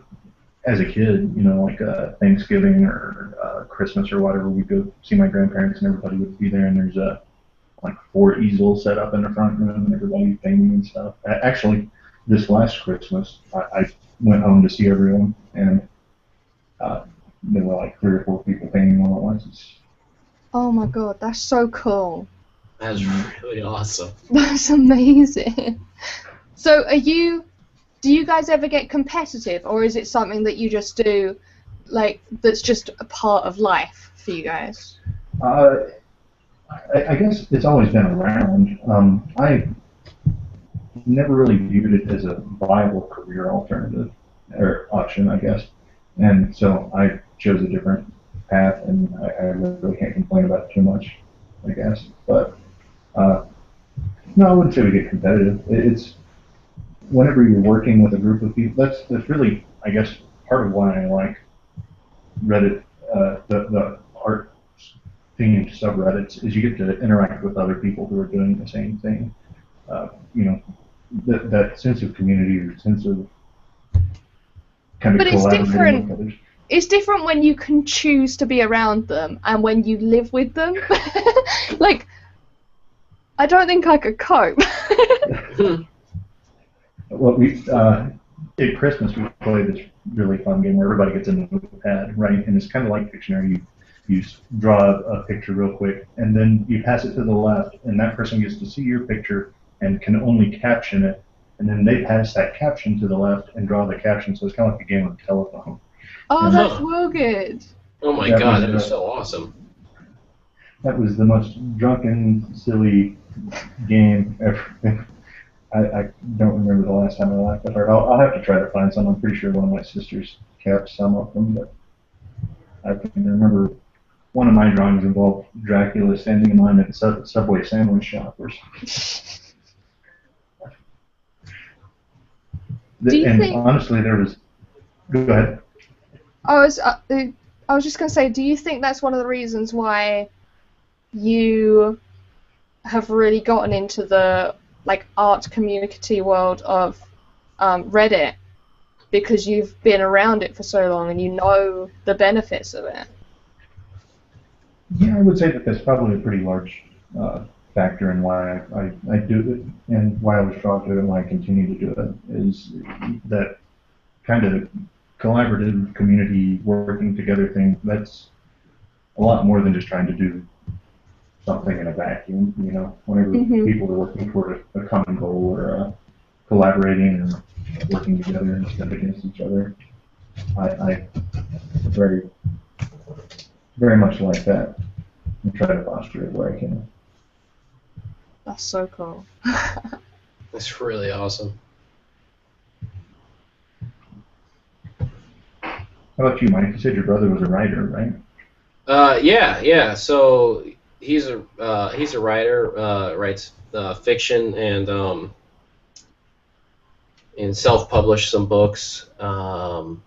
as a kid, you know, like Thanksgiving or Christmas or whatever, we'd go see my grandparents and everybody would be there, and there's like 4 easels set up in the front room and everybody painting and stuff. Actually, this last Christmas, I went home to see everyone, and there were like 3 or 4 people painting all at once. Oh my god, that's so cool. That's really awesome. That's amazing. So do you guys ever get competitive, or is it something that you just do, like, that's just a part of life for you guys? I guess it's always been around. I never really viewed it as a viable career alternative or option, I guess, and so I chose a different path, and I really can't complain about it too much, I guess. But no, I wouldn't say we get competitive. It's whenever you're working with a group of people. That's really, I guess, part of why I like Reddit, the art themed subreddits, is you get to interact with other people who are doing the same thing. You know, that sense of community or sense of kind of But it's collaborating different. with others. It's different when you can choose to be around them and when you live with them. Like, I don't think I could cope. Well, at Christmas we play this really fun game where everybody gets a notepad, right? And it's kind of like Pictionary. You draw a picture real quick, and then you pass it to the left, and that person gets to see your picture and can only caption it, and then they pass that caption to the left and draw the caption, so it's kind of like a game of telephone. Oh, And that's real good. Oh my That god, was, that was so awesome. That was the most drunken, silly game ever. I don't remember the last time I laughed at her. I'll have to try to find some. I'm pretty sure one of my sisters kept some of them, but I can remember one of my drawings involved Dracula standing in line at a Subway sandwich shop or something. Do you And think- honestly, there was. Go ahead. I was just gonna say, do you think that's one of the reasons why you have really gotten into the like art community world of Reddit, because you've been around it for so long and you know the benefits of it? Yeah, I would say that that's probably a pretty large factor in why I do it and why I was drawn to it and why I continue to do it, is that kind of collaborative community working together thing. That's a lot more than just trying to do something in a vacuum, you know. Whenever people are working toward a common goal or collaborating and working together instead of against each other, I very, very much like that and try to foster it where I can. That's so cool. That's really awesome. How about you, Mike? You said your brother was a writer, right? Yeah. So he's a writer, writes fiction and self-published some books. And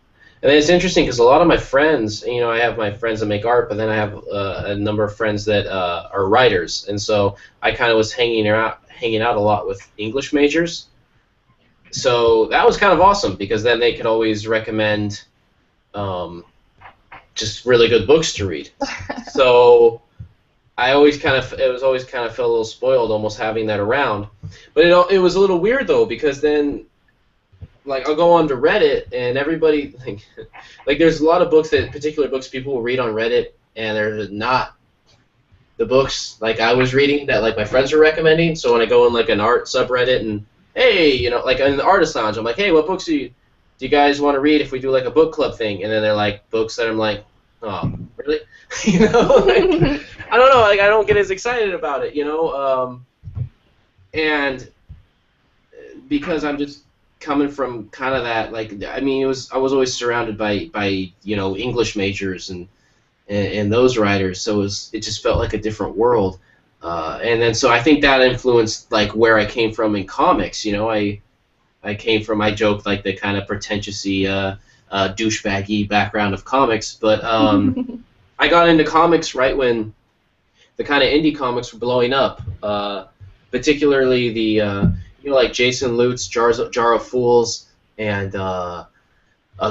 it's interesting because a lot of my friends, you know, I have my friends that make art, but then I have a number of friends that are writers, and so I kind of was hanging out a lot with English majors. So that was kind of awesome because then they could always recommend just really good books to read. So I always kind of felt a little spoiled almost having that around. But it was a little weird though because then like I'll go on to Reddit and everybody like there's a lot of books particular books people will read on Reddit and they're not the books like I was reading that like my friends were recommending. So when I go in like an art subreddit and hey, you know, like in the artist lounge, I'm like, hey, what books do you guys want to read if we do like a book club thing? And then they're like books that I'm like, oh, really? You know, like, I don't know, like I don't get as excited about it, you know, and because I'm just coming from kind of that, like, I mean, I was always surrounded by you know English majors and those writers, so it just felt like a different world. And then so I think that influenced like where I came from in comics. You know, I joked like the kind of pretentious-y, douchebaggy background of comics, but I got into comics right when the kind of indie comics were blowing up, particularly the you know like Jason Lutz, Jar of Fools, and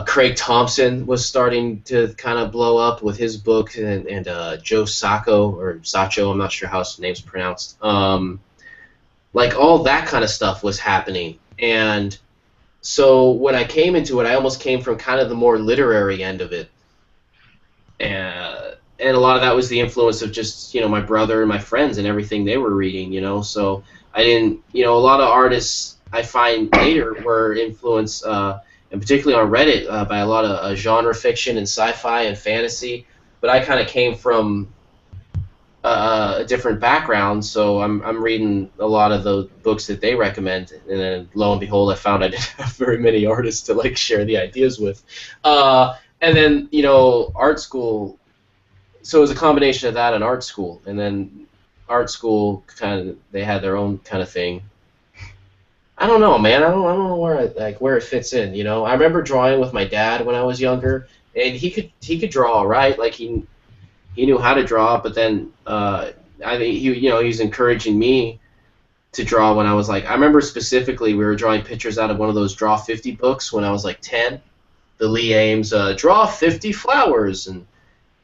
Craig Thompson was starting to kind of blow up with his book, and Joe Sacco, or Sacho, I'm not sure how his name's pronounced. Like all that kind of stuff was happening, and so when I came into it, I almost came from kind of the more literary end of it, and a lot of that was the influence of just you know my brother and my friends and everything they were reading, you know. So I didn't, you know, a lot of artists I find later were influenced. And particularly on Reddit, by a lot of genre fiction and sci-fi and fantasy. But I kind of came from a different background, so I'm reading a lot of the books that they recommend. And then lo and behold, I found I didn't have very many artists to like share the ideas with. And then you know, art school. So it was a combination of that and art school, and then art school kind of they had their own kind of thing. I don't know, man. I don't know where it fits in. You know, I remember drawing with my dad when I was younger, and he could draw all right. Like he knew how to draw, but then I think he was encouraging me to draw when I was like, I remember specifically we were drawing pictures out of one of those Draw 50 books when I was like 10. The Lee Ames Draw 50 flowers, and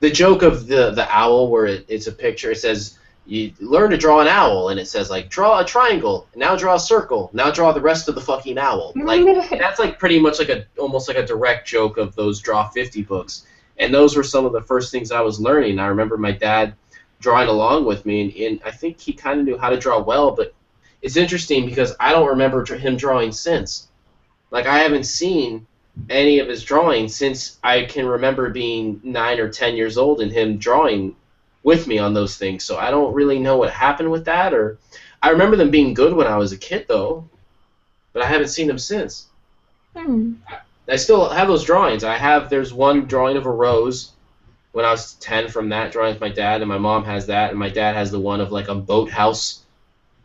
the joke of the owl where it's a picture. It says, you learn to draw an owl, and it says like draw a triangle, now draw a circle, now draw the rest of the fucking owl. Like that's like pretty much like almost like a direct joke of those Draw 50 books. And those were some of the first things I was learning. I remember my dad drawing along with me, and I think he kind of knew how to draw well, but it's interesting because I don't remember him drawing since. Like I haven't seen any of his drawings since I can remember being 9 or 10 years old and him drawing with me on those things, so I don't really know what happened with that. Or I remember them being good when I was a kid, though, but I haven't seen them since. I still have those drawings. There's one drawing of a rose when I was 10 from that drawing with my dad, and my mom has that, and my dad has the one of like a boathouse.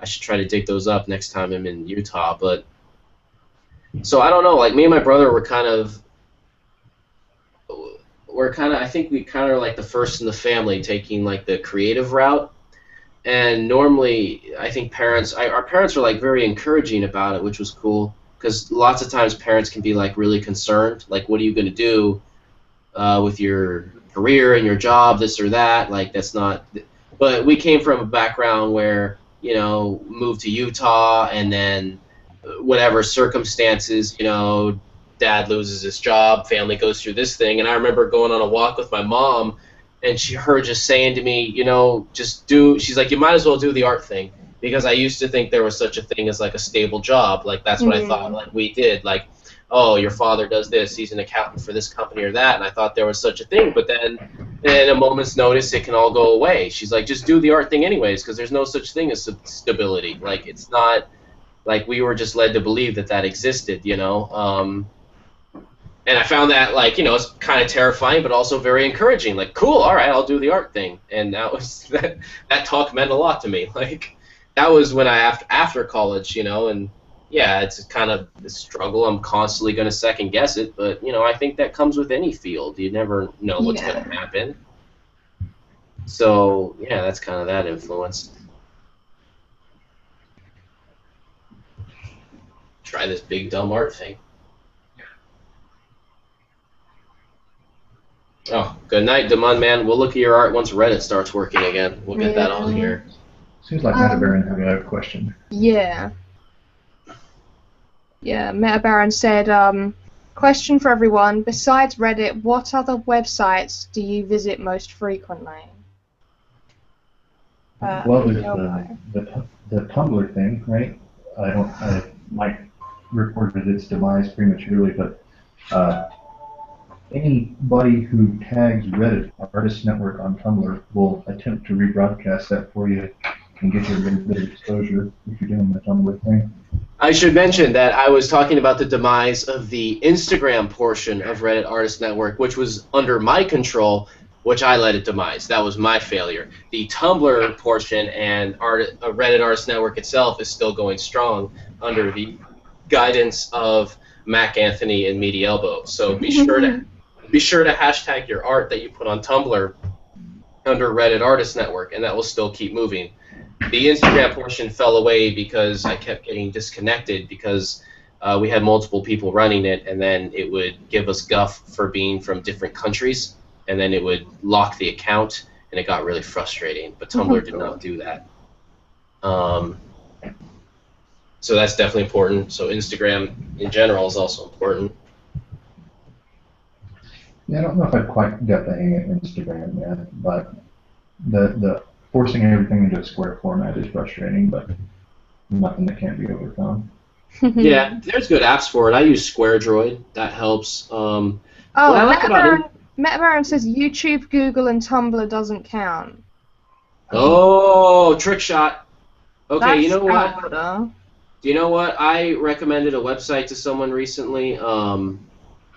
I should try to dig those up next time I'm in Utah. But so I don't know. Like me and my brother were I think we kind of like the first in the family taking like the creative route. And normally, I think our parents were like very encouraging about it, which was cool because lots of times parents can be like really concerned, like what are you going to do with your career and your job, this or that. Like that's not. But we came from a background where you know moved to Utah, and then whatever circumstances, you know. Dad loses his job, family goes through this thing, and I remember going on a walk with my mom, and her just saying to me, you know, she's like, you might as well do the art thing, because I used to think there was such a thing as like a stable job, like that's what I thought, like we did, like, oh, your father does this, he's an accountant for this company or that, and I thought there was such a thing, but then in a moment's notice it can all go away. She's like, just do the art thing anyways, because there's no such thing as stability, like it's not, like we were just led to believe that existed, you know. And I found that, like, it's kind of terrifying, but also very encouraging. Like, cool, all right, I'll do the art thing. And that was that talk meant a lot to me. Like, that was when after college, and yeah, it's kind of a struggle. I'm constantly going to second guess it, but I think that comes with any field. You never know what's going to happen. So yeah, that's kind of that influence. Try this big dumb art thing. Oh, good night, Demon Man. We'll look at your art once Reddit starts working again. We'll get that on here. Seems like MetaBaron had a question. Yeah. Yeah, MetaBaron said, question for everyone. Besides Reddit, what other websites do you visit most frequently? Well, there's the Tumblr thing, right? I might reported its demise prematurely, but anybody who tags Reddit Artist Network on Tumblr will attempt to rebroadcast that for you and get you a little bit of exposure if you're doing the Tumblr thing. I should mention that I was talking about the demise of the Instagram portion of Reddit Artist Network, which was under my control, which I let it demise. That was my failure. The Tumblr portion and Reddit Artist Network itself is still going strong under the guidance of Mac Anthony and MeatyElbow. So be sure to hashtag your art that you put on Tumblr under Reddit Artist Network, and that will still keep moving. The Instagram portion fell away because I kept getting disconnected because we had multiple people running it, and then it would give us guff for being from different countries, and then it would lock the account, and it got really frustrating. But Tumblr did not do that. So that's definitely important. So Instagram in general is also important. Yeah, I don't know if I've quite got the hang of Instagram yet, but the forcing everything into a square format is frustrating, but nothing that can't be overcome. Yeah, there's good apps for it. I use SquareDroid. That helps. MetaBaron says YouTube, Google, and Tumblr doesn't count. Oh, trick shot. Okay, That's you know what? Order. Do you know what? I recommended a website to someone recently.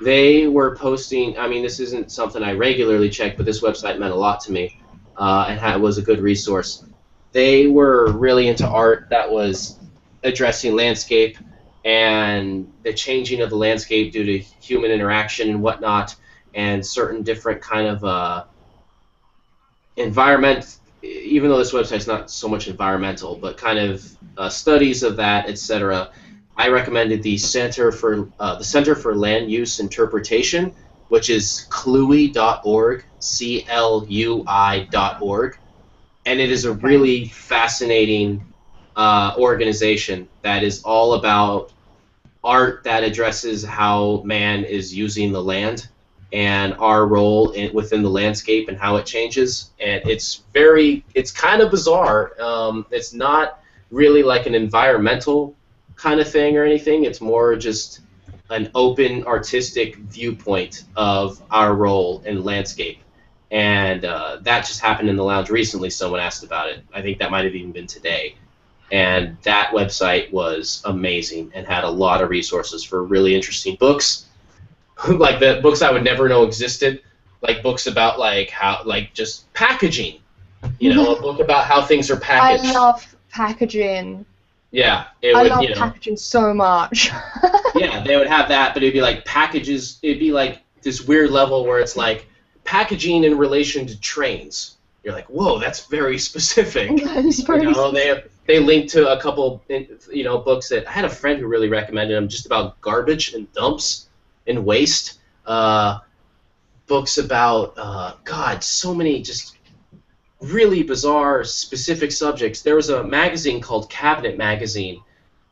They were posting, I mean, this isn't something I regularly check, but this website meant a lot to me and was a good resource. They were really into art that was addressing landscape and the changing of the landscape due to human interaction and whatnot, and certain different kind of environment, even though this website's not so much environmental, but kind of studies of that, etc. I recommended the Center for Land Use Interpretation, which is clui.org, CLUI.org, and it is a really fascinating organization that is all about art that addresses how man is using the land and our role within the landscape and how it changes. And it's kind of bizarre. It's not really like an environmental kind of thing or anything. It's more just an open artistic viewpoint of our role in landscape. And that just happened in the lounge recently. Someone asked about it. I think that might have even been today. And that website was amazing and had a lot of resources for really interesting books, like the books I would never know existed, like books about just packaging, a book about how things are packaged. I love packaging. Yeah, I love packaging so much. Yeah, they would have that, but it'd be like packages. It'd be like this weird level where it's like packaging in relation to trains. You're like, whoa, that's very specific. They link to a couple, books that I had a friend who really recommended them, just about garbage and dumps and waste. Books about so many just really bizarre, specific subjects. There was a magazine called Cabinet Magazine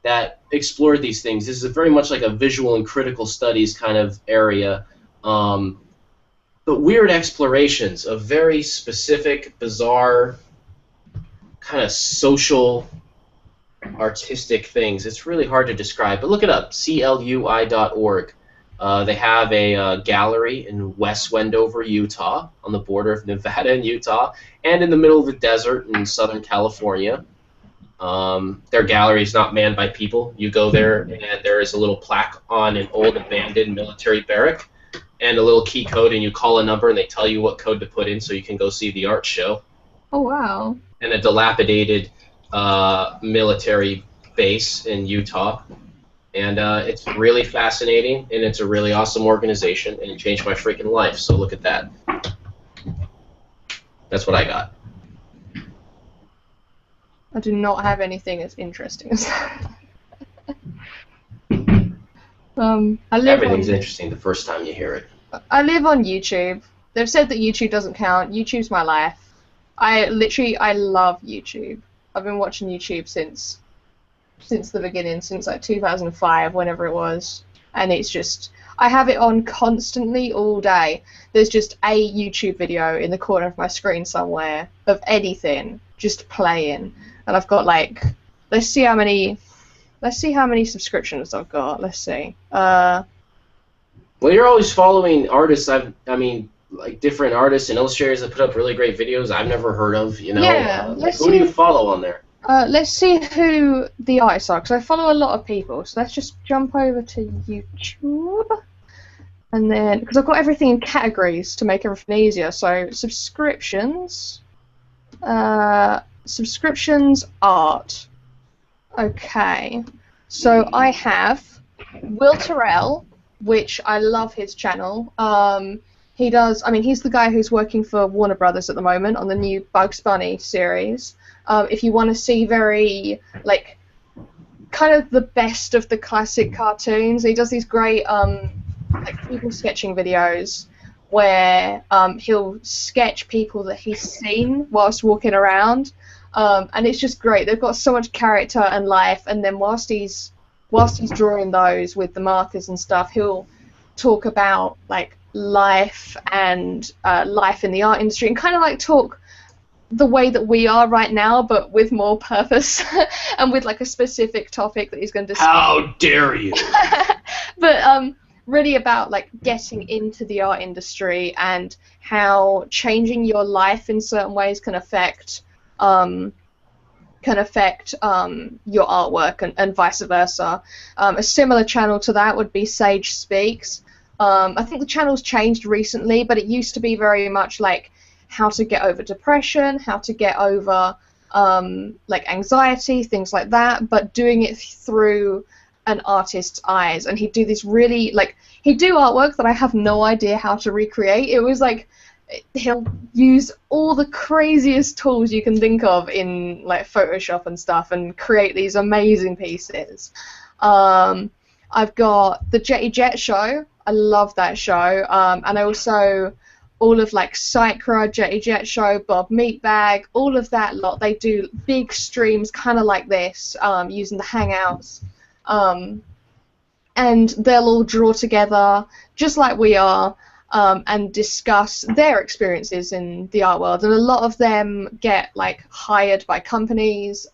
that explored these things. This is very much like a visual and critical studies kind of area. But weird explorations of very specific, bizarre, kind of social, artistic things. It's really hard to describe, but look it up, CLUI.org. They have a gallery in West Wendover, Utah, on the border of Nevada and Utah, and in the middle of the desert in Southern California. Their gallery is not manned by people. You go there, and there is a little plaque on an old abandoned military barrack, and a little key code, and you call a number, and they tell you what code to put in so you can go see the art show. Oh, wow. And a dilapidated military base in Utah. And it's really fascinating, and it's a really awesome organization, and it changed my freaking life, so look at that. That's what I got. I do not have anything as interesting as that. Everything's interesting the first time you hear it. I live on YouTube. They've said that YouTube doesn't count. YouTube's my life. I love YouTube. I've been watching YouTube since the beginning, since like 2005, whenever it was. And it's just, I have it on constantly all day. There's just a YouTube video in the corner of my screen somewhere of anything just playing. And I've got like, let's see how many subscriptions I've got. Let's see. Well, you're always following artists. Like different artists and illustrators that put up really great videos I've never heard of. You know. Yeah. Who do you follow on there? Let's see who the artists are, because I follow a lot of people. So let's just jump over to YouTube. And then, because I've got everything in categories to make everything easier. So subscriptions. Subscriptions art. Okay. So I have Will Terrell, which I love his channel. He does, he's the guy who's working for Warner Brothers at the moment on the new Bugs Bunny series. If you want to see very, like, kind of the best of the classic cartoons, he does these great, like, people sketching videos where he'll sketch people that he's seen whilst walking around. And it's just great. They've got so much character and life, and then whilst he's drawing those with the markers and stuff, he'll talk about, like, life and life in the art industry, and kind of like talk the way that we are right now, but with more purpose and with like a specific topic that he's going to discuss. How dare you! But really about like getting into the art industry and how changing your life in certain ways can affect your artwork and vice versa. A similar channel to that would be Sage Speaks. I think the channel's changed recently, but it used to be very much like how to get over depression, how to get over like anxiety, things like that, but doing it through an artist's eyes. And he'd do this really, like, he'd do artwork that I have no idea how to recreate. It was like, he'll use all the craziest tools you can think of in like Photoshop and stuff and create these amazing pieces. I've got the Jetty Jet show. I love that show. And I also, all of like Psychra, Jetty Jet show, Bob Meatbag, all of that lot. They do big streams kind of like this, using the Hangouts. And they'll all draw together just like we are, and discuss their experiences in the art world. And a lot of them get like hired by companies,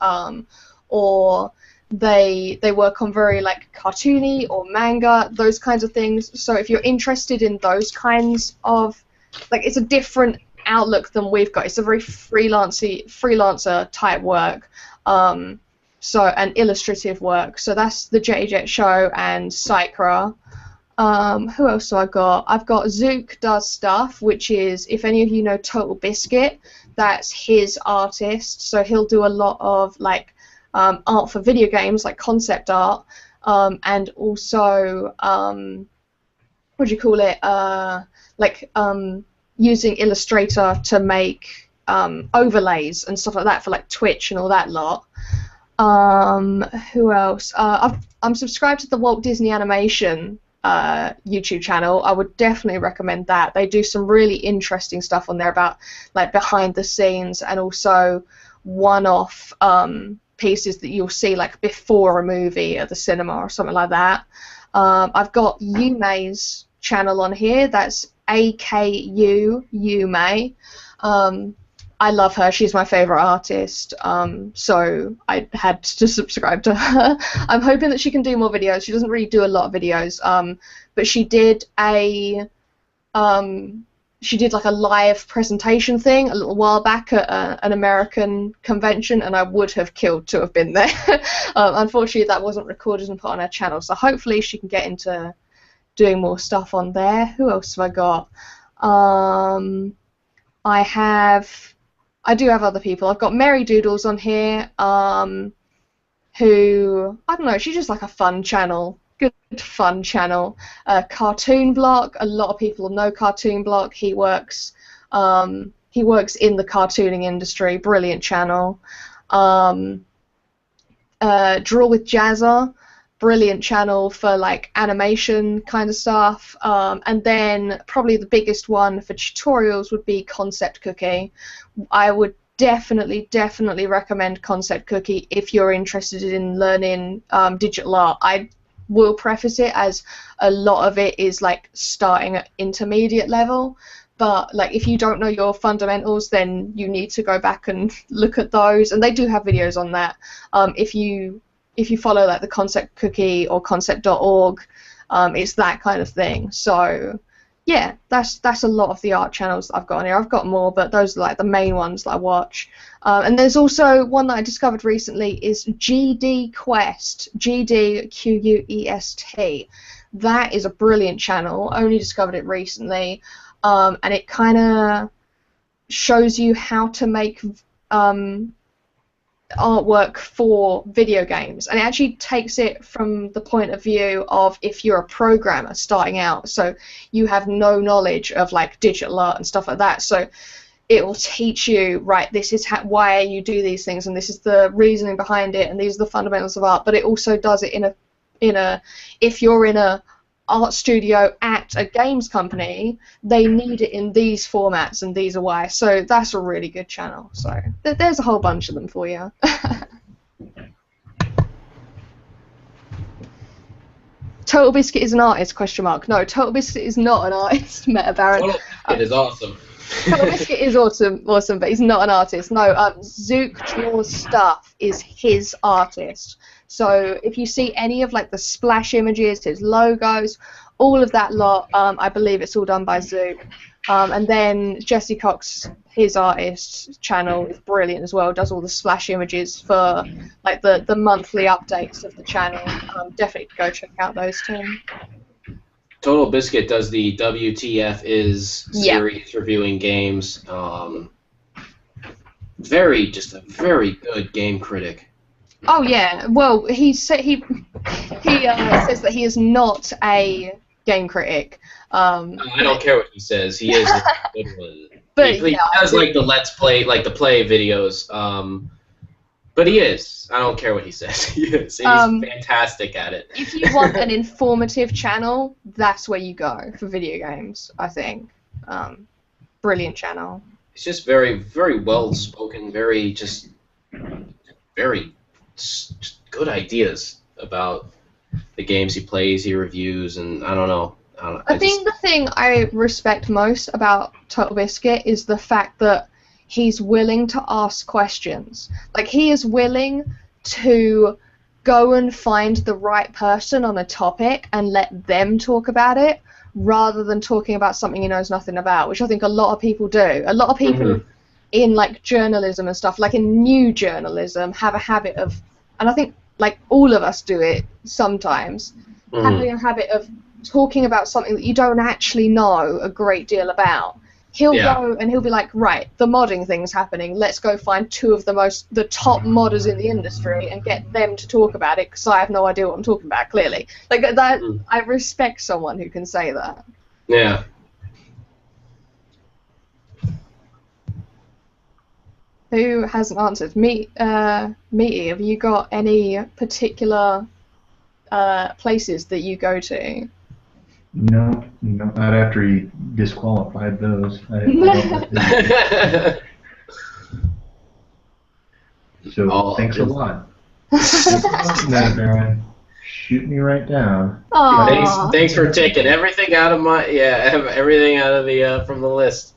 or they work on very like cartoony or manga, those kinds of things. So if you're interested in those kinds of, like, it's a different outlook than we've got. It's a very freelancer type work, so and illustrative work. So that's the Jetty Jet show and Psychra. Who else have I got? I've got Zook Does Stuff, which is, if any of you know Total Biscuit, that's his artist. So he'll do a lot of like art for video games, like concept art, and also what do you call it? Using Illustrator to make overlays and stuff like that for like Twitch and all that lot. Who else? I'm subscribed to the Walt Disney Animation YouTube channel. I would definitely recommend that. They do some really interesting stuff on there about like behind the scenes and also one-off pieces that you'll see like before a movie at the cinema or something like that. I've got Yume's channel on here. That's AKU Yume. I love her. She's my favorite artist. So I had to subscribe to her. I'm hoping that she can do more videos. She doesn't really do a lot of videos, but she did a she did like a live presentation thing a little while back at an American convention, and I would have killed to have been there. Unfortunately, that wasn't recorded and put on her channel, so hopefully she can get into doing more stuff on there. Who else have I got? I do have other people. I've got Mary Doodles on here, who, I don't know, she's just like a fun channel. Good fun channel. Cartoon Block, a lot of people know Cartoon Block. He works in the cartooning industry. Brilliant channel. Draw with Jazza, brilliant channel for like animation kind of stuff. And then probably the biggest one for tutorials would be Concept Cookie. I would definitely recommend Concept Cookie if you're interested in learning digital art. I will preface it as a lot of it is like starting at intermediate level, but like if you don't know your fundamentals, then you need to go back and look at those, and they do have videos on that. If you follow like the Concept Cookie or concept.org, it's that kind of thing. So yeah, that's a lot of the art channels that I've got on here. I've got more, but those are like the main ones that I watch. And there's also one that I discovered recently is GD Quest, GDQUEST. That is a brilliant channel. I only discovered it recently, and it kind of shows you how to make artwork for video games, and it actually takes it from the point of view of if you're a programmer starting out, so you have no knowledge of like digital art and stuff like that, so it will teach you, right, this is why you do these things, and this is the reasoning behind it, and these are the fundamentals of art. But it also does it in a if you're in a art studio at a games company, they need it in these formats, and these are why. So that's a really good channel. So there's a whole bunch of them for you. Total Biscuit is an artist? ? No, Total Biscuit is not an artist. Meta Baron. Total Biscuit is awesome. Total Biscuit is awesome, but he's not an artist. No, Zook Draws Stuff is his artist. So if you see any of like the splash images, his logos, all of that lot, I believe it's all done by Zook. And then Jesse Cox, his artist channel, is brilliant as well. Does all the splash images for like the monthly updates of the channel. Definitely go check out those two. Total Biscuit does the WTF is series reviewing games. Just a very good game critic. Oh yeah, well he says that he is not a game critic. I don't care what he says. He is a good one. But he does like the Let's Play, like the play videos. But he is. I don't care what he says. He is. And he's fantastic at it. If you want an informative channel, that's where you go for video games, I think. Brilliant channel. It's just very, very well spoken. Very good ideas about the games he plays, he reviews, and I don't know. I think the thing I respect most about Total Biscuit is the fact that he's willing to ask questions. Like, he is willing to go and find the right person on a topic and let them talk about it, rather than talking about something he knows nothing about, which I think a lot of people do. A lot of people in, like, journalism and stuff, like in new journalism, have a habit of, and I think, like, all of us do it sometimes, having a habit of talking about something that you don't actually know a great deal about. He'll go and he'll be like, right, the modding thing's happening. Let's go find two of the top modders in the industry and get them to talk about it, because I have no idea what I'm talking about, clearly. Like, that, I respect someone who can say that. Yeah. Who hasn't answered? Meaty, have you got any particular places that you go to? No, not after he disqualified those. So thanks a lot. No, Baron, shoot me right down. Thanks for taking everything out of everything out of the from the list.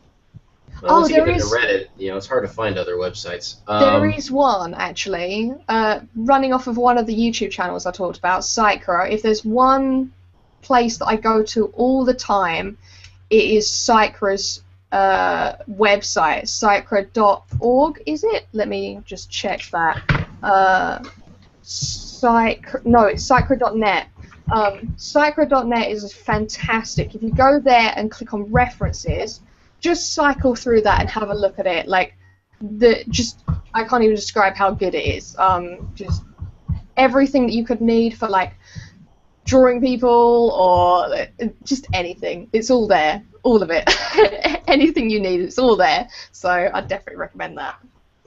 Well, there is Reddit. You know, it's hard to find other websites. There is one actually, running off of one of the YouTube channels I talked about, Psychro. If there's one place that I go to all the time, it is Psychro's website, psychro.org, is it? Let me just check that. It's psychro.net. Psychro.net is fantastic. If you go there and click on references, just cycle through that and have a look at it. Like, I can't even describe how good it is. Just everything that you could need for like drawing people or just anything. It's all there. All of it. Anything you need, it's all there. So I'd definitely recommend that.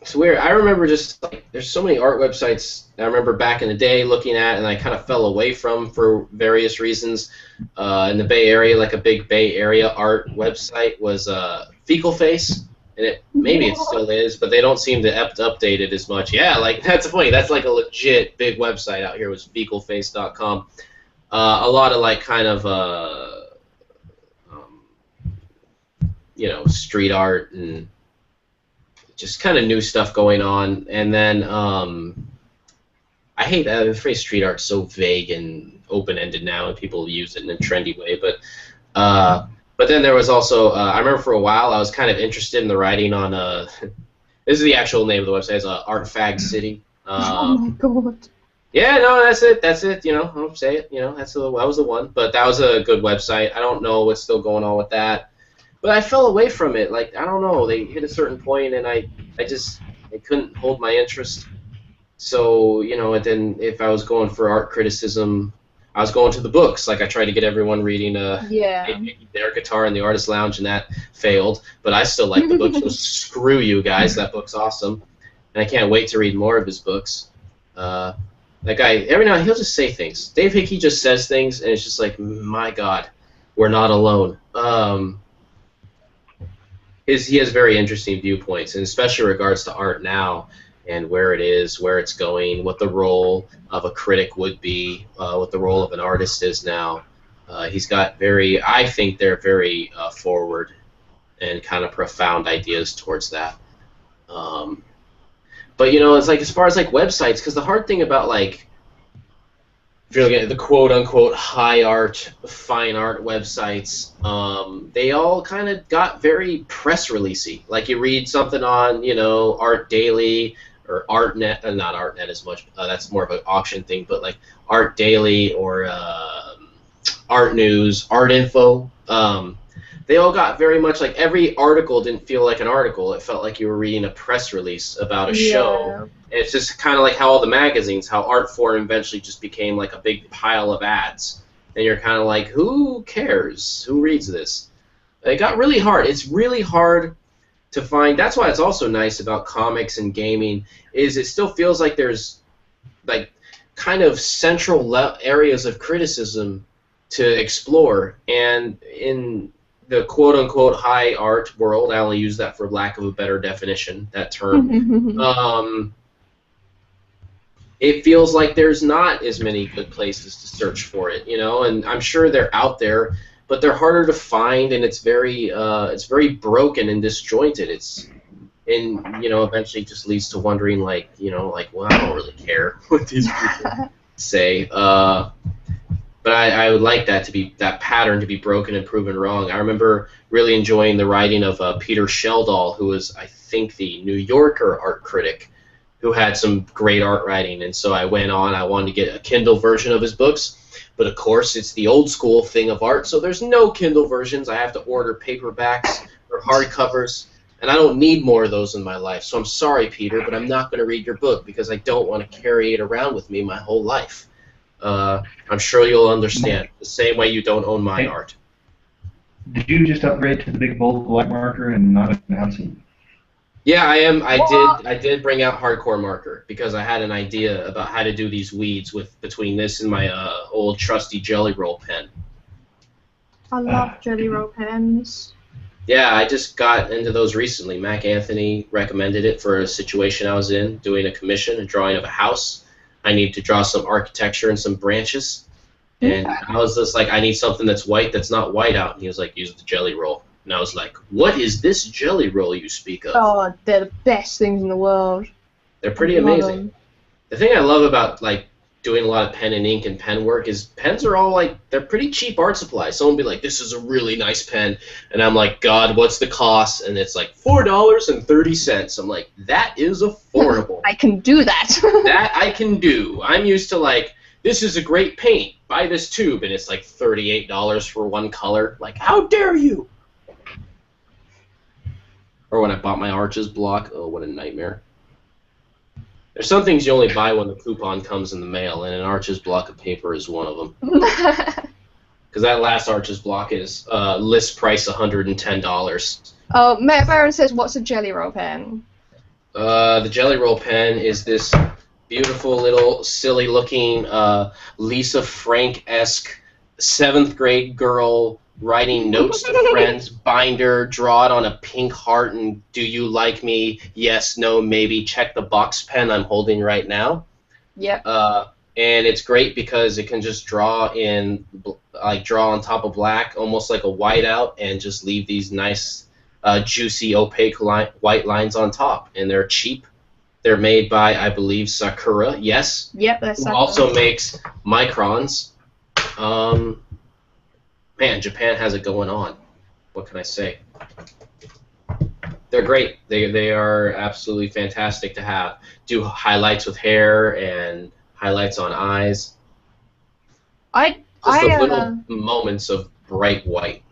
It's weird. I remember just like there's so many art websites I remember back in the day looking at, and I kind of fell away from for various reasons. In the Bay Area, like a big Bay Area art website was Fecal Face, and maybe it still is, but they don't seem to update it as much. Yeah, like that's the point. That's like a legit big website out here. Was fecalface.com. A lot of like kind of street art and just kind of new stuff going on. And then I hate that the phrase street art so vague and open-ended now, and people use it in a trendy way. But then there was also I remember for a while I was kind of interested in the writing on this is the actual name of the website. It's Art Fag City. Oh my god. Yeah, no, that's it. I'll say it. That was the one. But that was a good website. I don't know what's still going on with that. But I fell away from it. Like, I don't know. They hit a certain point, and I couldn't hold my interest. So, and then if I was going for art criticism, I was going to the books. Like, I tried to get everyone reading Their Guitar in the Artist Lounge, and that failed. But I still like the book, so screw you guys. That book's awesome. And I can't wait to read more of his books. That guy, every now and then, he'll just say things. Dave Hickey just says things, and it's just like, my God, we're not alone. He has very interesting viewpoints, and especially in regards to art now and where it is, where it's going, what the role of a critic would be, what the role of an artist is now. He's got I think they're very forward and kind of profound ideas towards that. But it's like as far as like websites, because the hard thing about like if you're looking at the quote-unquote high art, fine art websites, they all kind of got very press releasey. Like you read something on, Art Daily or ArtNet, not ArtNet as much. That's more of an auction thing, but like Art Daily or Art News, Art Info. They all got very much like every article didn't feel like an article. It felt like you were reading a press release about a show. And it's just kind of like how all the magazines, how Artforum eventually just became like a big pile of ads. And you're kind of like, who cares? Who reads this? It got really hard. It's really hard to find. That's why it's also nice about comics and gaming is it still feels like there's like kind of central areas of criticism to explore. And in the quote-unquote high art world, I only use that for lack of a better definition, that term, it feels like there's not as many good places to search for it, and I'm sure they're out there, but they're harder to find, and it's very broken and disjointed. Eventually just leads to wondering, well, I don't really care what these people say. But I would like that pattern to be broken and proven wrong. I remember really enjoying the writing of Peter Sheldall, who was, I think, the New Yorker art critic, who had some great art writing. And so I wanted to get a Kindle version of his books. But, of course, it's the old school thing of art, so there's no Kindle versions. I have to order paperbacks or hardcovers, and I don't need more of those in my life. So I'm sorry, Peter, but I'm not going to read your book because I don't want to carry it around with me my whole life. I'm sure you'll understand, the same way you don't own my art. Did you just upgrade to the big bold white marker and not announce it? Yeah, I am. I did bring out hardcore marker because I had an idea about how to do these weeds between this and my old trusty Jelly Roll pen. I love Jelly Roll pens. Yeah, I just got into those recently. Mac Anthony recommended it for a situation I was in, doing a commission, a drawing of a house. I need to draw some architecture and some branches. And I was just like, I need something that's white that's not white out. And he was like, use the Jelly Roll. And I was like, what is this Jelly Roll you speak of? Oh, they're the best things in the world. They're pretty amazing. The thing I love about, like, doing a lot of pen and ink and pen work is pens are all like, they're pretty cheap art supplies. Someone will be like, this is a really nice pen, and I'm like, God, what's the cost? And it's like $4.30. I'm like, that is affordable. I can do that. That I can do. I'm used to like, this is a great paint, buy this tube, and it's like $38 for one color. Like, how dare you? Or when I bought my Arches block, oh, what a nightmare. There's some things you only buy when the coupon comes in the mail, and an Arches block of paper is one of them. Because that last Arches block is list price $110. Oh, Matt Barron says, what's a Jelly Roll pen? The Jelly Roll pen is this beautiful little silly-looking Lisa Frank-esque 7th grade girl writing notes to friends, binder, draw it on a pink heart, and do you like me? Yes, no, maybe. Check the box pen I'm holding right now. Yep. And it's great because it can just draw in, like draw on top of black, almost like a whiteout, and just leave these nice, juicy, opaque white lines on top. And they're cheap. They're made by, I believe, Sakura. Yes. Yep, that's who Sakura. also makes microns. Man, Japan has it going on. What can I say? They're great. They are absolutely fantastic to have. Do highlights with hair and highlights on eyes. Just the little moments of bright white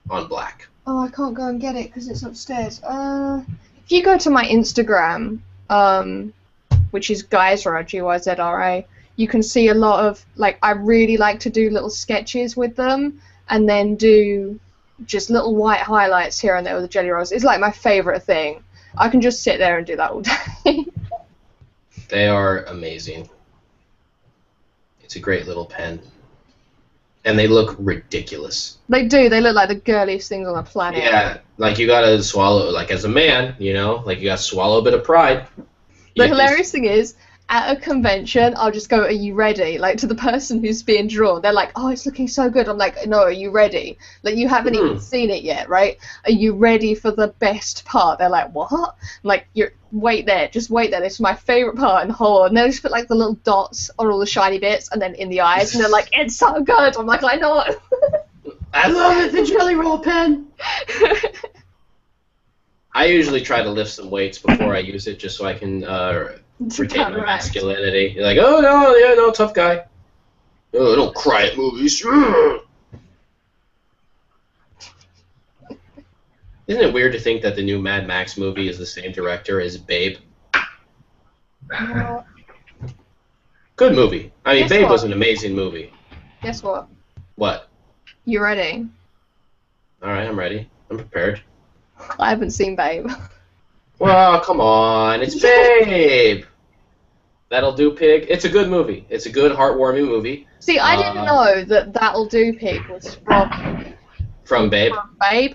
on black. Oh, I can't go and get it because it's upstairs. If you go to my Instagram, which is Gyzra, Gyzra, you can see a lot of, like, I really like to do little sketches with them, and then do just little white highlights here and there with the Jelly Rolls. It's like my favorite thing. I can just sit there and do that all day. They are amazing. It's a great little pen. And they look ridiculous. They do. They look like the girliest things on the planet. Yeah, like you gotta swallow, like as a man, you know, like you gotta swallow a bit of pride. The hilarious thing is, at a convention, I'll just go, are you ready? Like, to the person who's being drawn. They're like, oh, it's looking so good. I'm like, no, are you ready? Like, you haven't even seen it yet, right? Are you ready for the best part? They're like, what? I'm like, wait there. Just wait there. This is my favorite part in the whole. And they just put, like, the little dots on all the shiny bits and then in the eyes. And they're like, it's so good. I'm like, I know. I love it, the Jelly Roll pen. I usually try to lift some weights before I use it just so I can retain my masculinity. You're like, oh, no, yeah, no, tough guy. Oh, don't cry at movies. Isn't it weird to think that the new Mad Max movie is the same director as Babe? Good movie. I mean, Babe was an amazing movie. Guess what? What? You ready? All right, I'm ready. I'm prepared. I haven't seen Babe. Well, come on. It's Babe. That'll Do, Pig. It's a good movie. It's a good, heartwarming movie. See, I didn't know that That'll Do, Pig was from Babe. From Babe.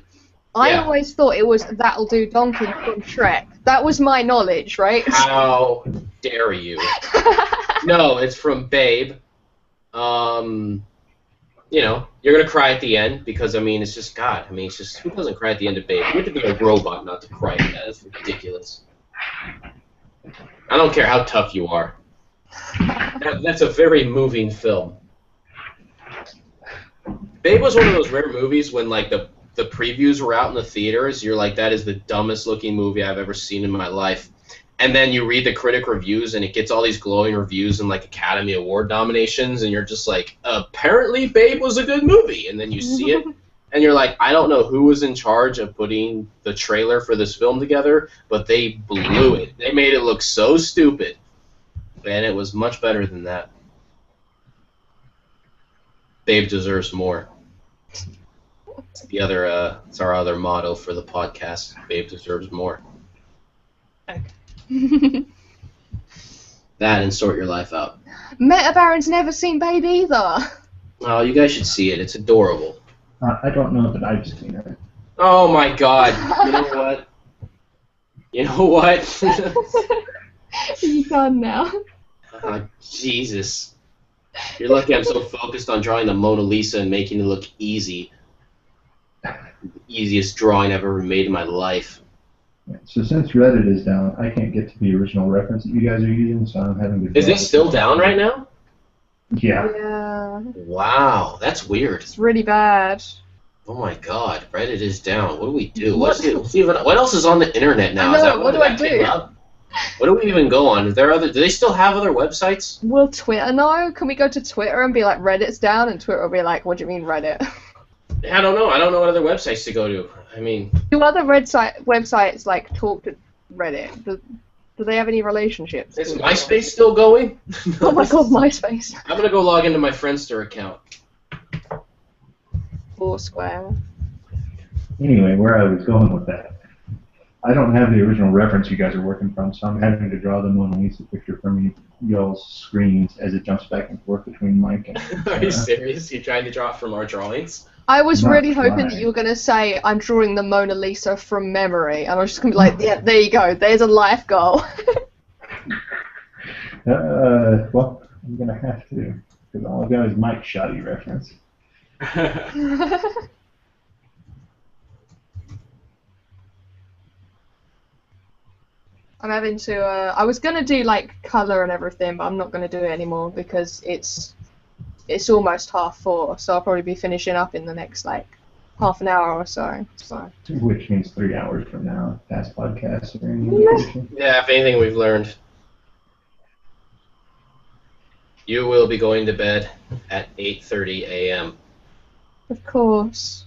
I always thought it was That'll Do, Donkey from Shrek. That was my knowledge, right? How dare you? No, it's from Babe. You know, you're going to cry at the end because, I mean, it's just God. I mean, it's just, who doesn't cry at the end of Babe? You have to be a robot not to cry at that. That's ridiculous. I don't care how tough you are. That's a very moving film. Babe was one of those rare movies when, like, the previews were out in the theaters. You're like, that is the dumbest looking movie I've ever seen in my life. And then you read the critic reviews, and it gets all these glowing reviews and, like, Academy Award nominations, and you're just like, apparently Babe was a good movie. And then you see it, and you're like, I don't know who was in charge of putting the trailer for this film together, but they blew it. They made it look so stupid. And it was much better than that. Babe deserves more. It's our other motto for the podcast. Babe deserves more. Okay. That and sort your life out. Meta Baron's never seen Babe either. Oh, you guys should see it. It's adorable. I don't know that I've seen it. Oh my God! You know what? You know what? You done now? Jesus! You're lucky I'm so focused on drawing the Mona Lisa and making it look easy. The easiest drawing I've ever made in my life. So since Reddit is down, I can't get to the original reference that you guys are using, so I'm having to... Is it still down right now? Yeah. Yeah. Wow, that's weird. It's really bad. Oh my God, Reddit is down. What do we do? What? What else is on the internet now? I Is know, that what why do I that do? came up? What do we even go on? Is there other? Do they still have other websites? Will Twitter know? Can we go to Twitter and be like, Reddit's down? And Twitter will be like, what do you mean Reddit? I don't know. I don't know what other websites to go to. I mean, Do other websites like talk to Reddit? Do they have any relationships? is MySpace still going? Oh my god, MySpace. I'm gonna go log into my Friendster account. Foursquare. Anyway, where I was going with that, I don't have the original reference you guys are working from, so I'm having to draw the Mona Lisa picture from y'all's screens as it jumps back and forth between Mike and. Are you serious? You trying to draw it from our drawings? I was Not really hoping that trying. you were going to say, I'm drawing the Mona Lisa from memory. And I was just going to be like, yeah, there you go. There's a life goal. Well, I'm gonna have to, because all I've got is Mike's shoddy reference. I'm having to, I was going to do, like, colour and everything, but I'm not going to do it anymore because it's almost 4:30, so I'll probably be finishing up in the next, like, half an hour or so. Which means 3 hours from now. Past podcasts or any indication. Yeah, if anything we've learned. You will be going to bed at 8:30 a.m. Of course.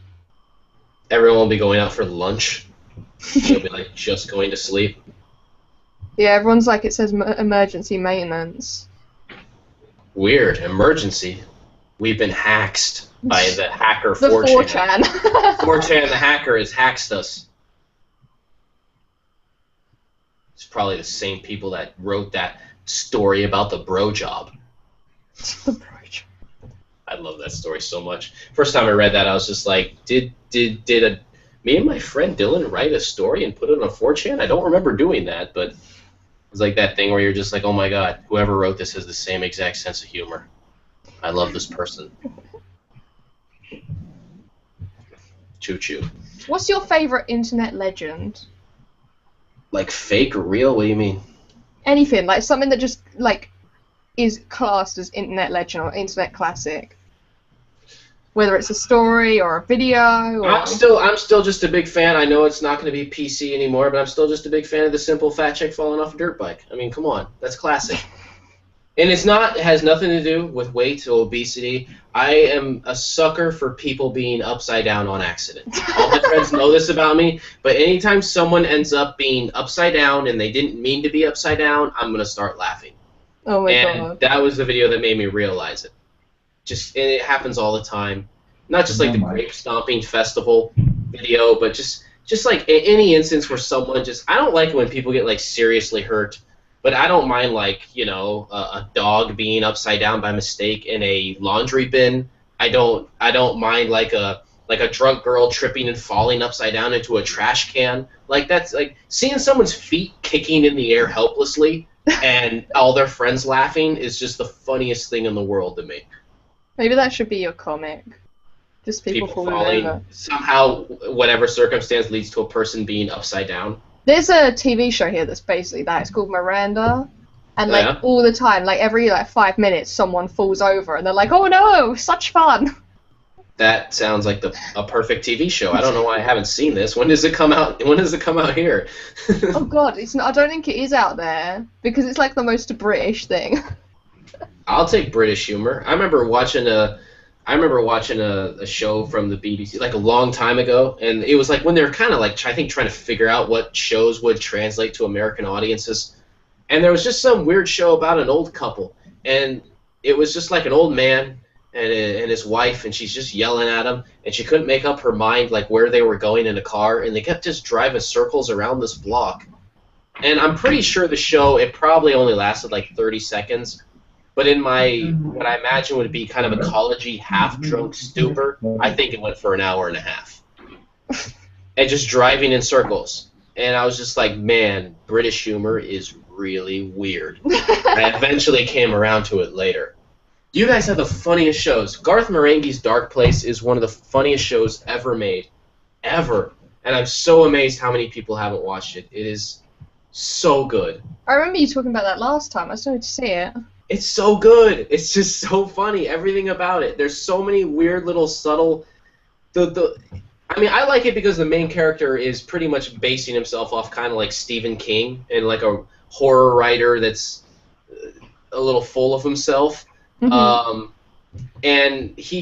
Everyone will be going out for lunch. You'll be like just going to sleep. Yeah, everyone's like, it says emergency maintenance. Weird. Emergency. We've been hacked by the hacker The 4chan. 4chan. 4chan, the hacker, has hacked us. It's probably the same people that wrote that story about the bro job. I love that story so much. First time I read that, I was just like, did me and my friend Dylan write a story and put it on 4chan? I don't remember doing that, but it's like that thing where you're just like, oh my god, whoever wrote this has the same exact sense of humor. I love this person. Choo choo. What's your favourite internet legend? Like fake or real? What do you mean? Anything, like something that just, like, is classed as internet legend or internet classic. Whether it's a story or a video or... I'm still just a big fan. I know it's not going to be PC anymore, but I'm still just a big fan of the simple fat chick falling off a dirt bike. I mean, come on, that's classic. And it has nothing to do with weight or obesity. I am a sucker for people being upside down on accident. All my friends know this about me, but anytime someone ends up being upside down and they didn't mean to be upside down, I'm going to start laughing. Oh my And god. that was the video that made me realize it. And it happens all the time. Not just like the grape stomping festival video, but just like any instance where someone I don't like it when people get like seriously hurt, but I don't mind like, you know, a dog being upside down by mistake in a laundry bin. I don't mind like a drunk girl tripping and falling upside down into a trash can. Like that's like seeing someone's feet kicking in the air helplessly and all their friends laughing is just the funniest thing in the world to me. Maybe that should be your comic. Just people falling over. Somehow, whatever circumstance leads to a person being upside down. There's a TV show here that's basically that. It's called Miranda. And like Yeah. all the time, like every like 5 minutes someone falls over and they're like, oh no, such fun. That sounds like a perfect TV show. I don't know why I haven't seen this. When does it come out? When does it come out here? Oh god, it's not, I don't think it is out there because it's like the most British thing. I'll take British humor. I remember watching a show from the BBC like a long time ago, and it was like when they were kind of like I think trying to figure out what shows would translate to American audiences. And there was just some weird show about an old couple, and it was just like an old man and his wife, and she's just yelling at him, and she couldn't make up her mind like where they were going in a car, and they kept just driving circles around this block. And I'm pretty sure the show, it probably only lasted like 30 seconds, but in my what I imagine would be kind of a collegey half-drunk stupor, I think it went for an hour and a half. And just driving in circles. And I was just like, man, British humor is really weird. I eventually came around to it later. You guys have the funniest shows. Garth Marenghi's Dark Place is one of the funniest shows ever made. Ever. And I'm so amazed how many people haven't watched it. It is so good. I remember you talking about that last time. I started to see it. It's so good. It's just so funny. Everything about it. There's so many weird little subtle. I mean, I like it because the main character is pretty much basing himself off kind of like Stephen King and like a horror writer that's a little full of himself. Mm-hmm. And he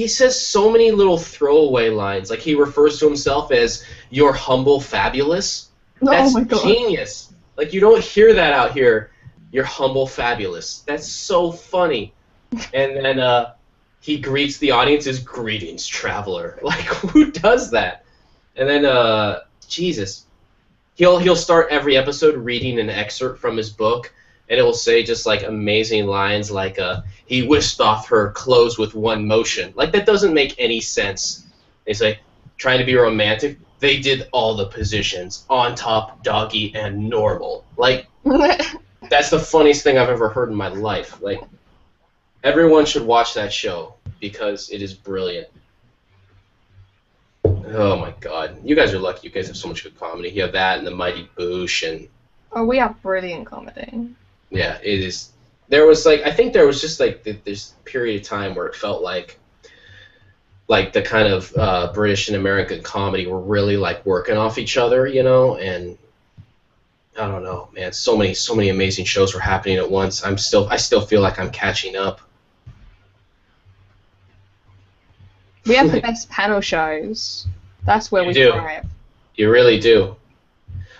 says so many little throwaway lines. Like he refers to himself as "your humble fabulous." That's Oh my God. genius. Like you don't hear that out here. You're humble fabulous. That's so funny. And then he greets the audience as "Greetings, traveler." Like who does that? And then Jesus, he'll start every episode reading an excerpt from his book, and it will say just like amazing lines like he whisked off her clothes with one motion. Like that doesn't make any sense. They say trying to be romantic. They did all the positions on top, doggy, and normal. Like. That's the funniest thing I've ever heard in my life. Like, everyone should watch that show because it is brilliant. Oh my God, you guys are lucky. You guys have so much good comedy. You have that and the Mighty Boosh and. Oh, we have brilliant comedy. Yeah, it is. There was like I think there was just like this period of time where it felt like the kind of British and American comedy were really like working off each other, you know, and. I don't know, man. So many amazing shows were happening at once. I still feel like I'm catching up. We have the best panel shows. That's where we thrive. You really do.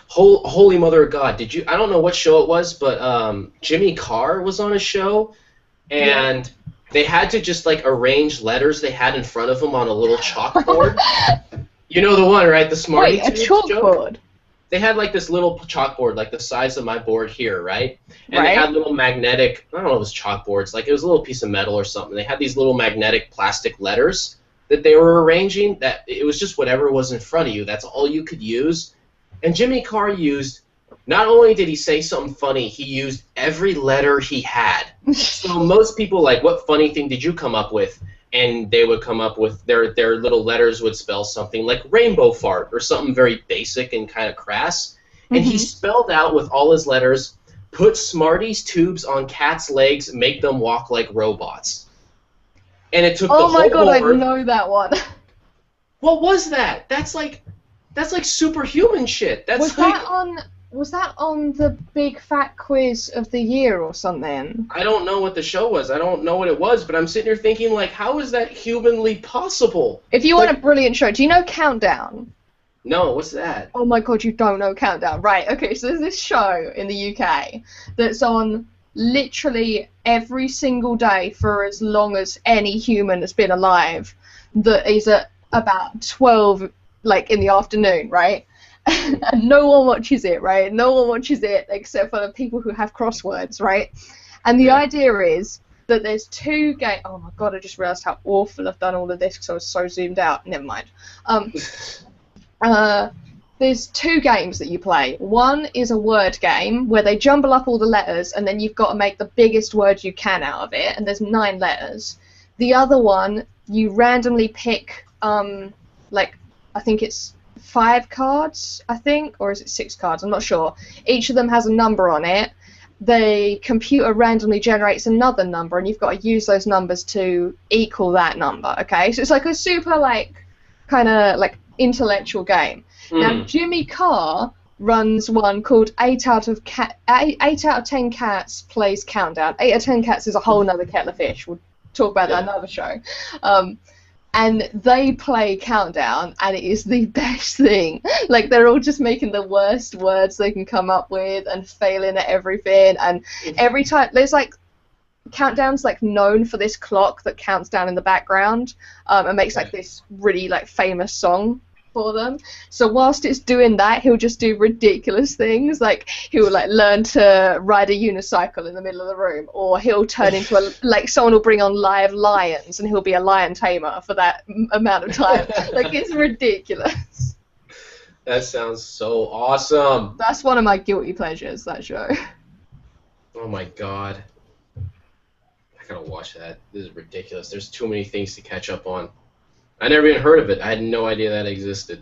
Holy Mother of God! I don't know what show it was, but Jimmy Carr was on a show, and they had to just like arrange letters they had in front of them on a little chalkboard. You know the one, right? The Smarty Wait, a chalkboard. They had like this little chalkboard, like the size of my board here, right? And they had little magnetic, I don't know if it was chalkboards, like it was a little piece of metal or something. They had these little magnetic plastic letters that they were arranging, that it was just whatever was in front of you. That's all you could use. And Jimmy Carr used, not only did he say something funny, he used every letter he had. So most people like, what funny thing did you come up with? And they would come up with their little letters would spell something like rainbow fart or something very basic and kind of crass. And he spelled out with all his letters, put Smarties tubes on cats' legs, make them walk like robots. And it took the whole board. Oh my God, I know that one. What was that? That's like superhuman shit. Was that on the big fat quiz of the year or something? I don't know what the show was. I don't know what it was, but I'm sitting here thinking, like, how is that humanly possible? If you want a brilliant show, do you know Countdown? No, what's that? Oh my God, you don't know Countdown. Right, okay, so there's this show in the UK that's on literally every single day for as long as any human has been alive, that is at about 12, like, in the afternoon, right? And no one watches it, right? No one watches it except for the people who have crosswords, right? And the idea is that there's two games. Oh my God, I just realised how awful I've done all of this because I was so zoomed out. Never mind. There's two games that you play. One is a word game where they jumble up all the letters and then you've got to make the biggest word you can out of it, and there's 9 letters. The other one, you randomly pick, like, I think it's 5 cards, I think, or is it 6 cards? I'm not sure. Each of them has a number on it. The computer randomly generates another number, and you've got to use those numbers to equal that number. Okay, so it's like a super kind of intellectual game. Now Jimmy Carr runs one called 8 out of 10 Cats Plays Countdown. 8 out of 10 Cats is a whole nother kettle of fish. We'll talk about that another show. And they play Countdown, and it is the best thing. Like, they're all just making the worst words they can come up with and failing at everything. And every time, there's Countdown's known for this clock that counts down in the background and makes this really famous song for them. So whilst it's doing that, he'll just do ridiculous things. Like, he'll learn to ride a unicycle in the middle of the room, or he'll turn into someone will bring on live lions and he'll be a lion tamer for that amount of time. It's ridiculous. That sounds so awesome. That's one of my guilty pleasures, that show. Oh my God. I gotta watch that. This is ridiculous. There's too many things to catch up on. I never even heard of it. I had no idea that existed.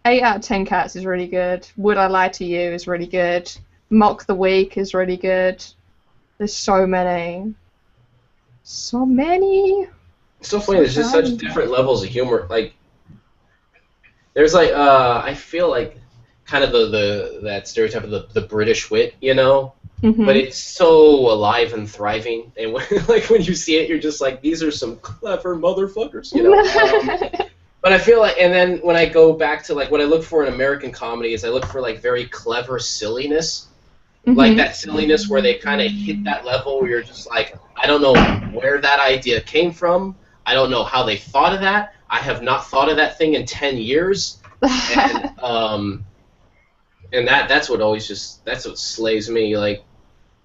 8 out of 10 Cats is really good. Would I Lie to You is really good. Mock the Week is really good. There's so many. So many. It's so funny. There's just such different levels of humor. Like, there's like I feel like kind of the that stereotype of the British wit, you know. Mm-hmm. But it's so alive and thriving, and when, like when you see it, you're just like, these are some clever motherfuckers, you know. But I feel like, and then when I go back to like what I look for in American comedy is I look for like very clever silliness, like that silliness where they kind of hit that level where you're just like, I don't know where that idea came from, I don't know how they thought of that, I have not thought of that thing in 10 years, and that's what always that's what slays me, like.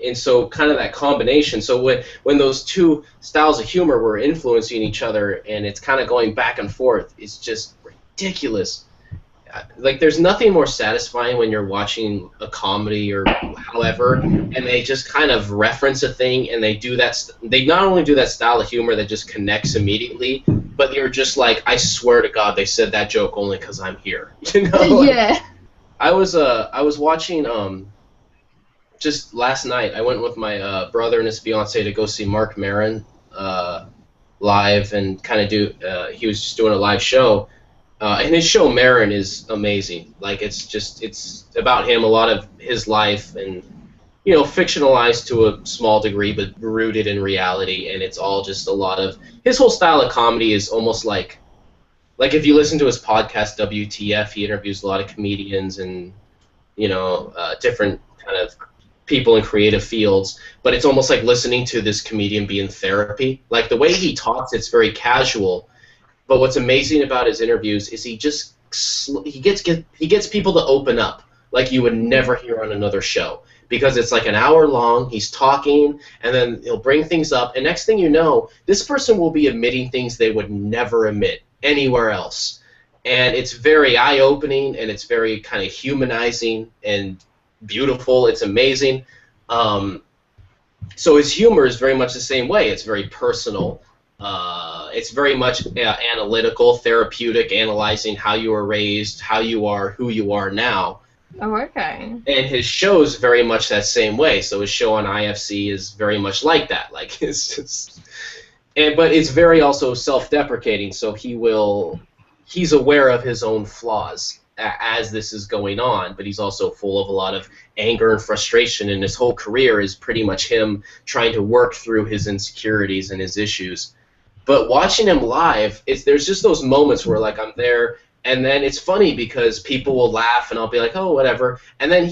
And so kind of that combination. So when those two styles of humor were influencing each other and it's kind of going back and forth, it's just ridiculous. Like, there's nothing more satisfying when you're watching a comedy or however, and they just kind of reference a thing and they do that. They not only do that style of humor that just connects immediately, but you're just like, I swear to God, they said that joke only because I'm here. You know? Like, yeah. I was watching just last night, I went with my brother and his fiance to go see Mark Maron live and kind of he was just doing a live show. And his show, Maron, is amazing. Like, it's about him, a lot of his life, and, you know, fictionalized to a small degree, but rooted in reality, and it's all just a lot of, his whole style of comedy is almost like if you listen to his podcast, WTF, he interviews a lot of comedians and, you know, different kind of people in creative fields, but it's almost like listening to this comedian be in therapy. Like, the way he talks, it's very casual, but what's amazing about his interviews is he gets people to open up like you would never hear on another show, because it's like an hour long, he's talking, and then he'll bring things up, and next thing you know, this person will be admitting things they would never admit anywhere else, and it's very eye-opening, and it's very kind of humanizing and beautiful. It's amazing. So his humor is very much the same way. It's very personal. It's very much analytical, therapeutic, analyzing how you were raised, how you are, who you are now. Oh, okay. And his show is very much that same way. So his show on IFC is very much like that. Like, it's just, but it's very also self-deprecating. So he's aware of his own flaws as this is going on, but he's also full of a lot of anger and frustration, and his whole career is pretty much him trying to work through his insecurities and his issues. But watching him live, there's just those moments where, like, I'm there, and then it's funny because people will laugh, and I'll be like, oh, whatever, and then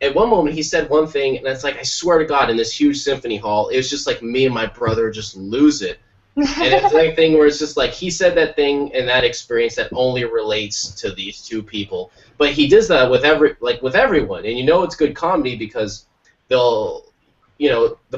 at one moment he said one thing, and it's like, I swear to God, in this huge symphony hall, it was just like me and my brother just lose it. And it's like a thing where it's just like, he said that thing and that experience that only relates to these two people. But he does that with everyone. And you know it's good comedy because the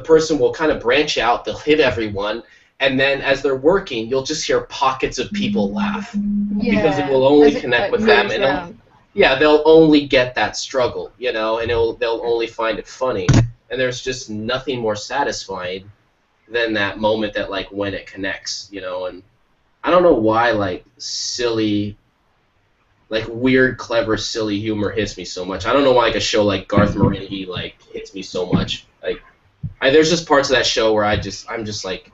person will kind of branch out, they'll hit everyone, and then as they're working, you'll just hear pockets of people laugh. Yeah. Because it will only connect with them. And they'll only get that struggle, you know, and they'll only find it funny. And there's just nothing more satisfying than that moment that, like, when it connects, you know. And I don't know why, like, silly, like, weird, clever, silly humor hits me so much. I don't know why, like, a show like Garth Marenghi, like, hits me so much. Like, there's just parts of that show where I'm just like,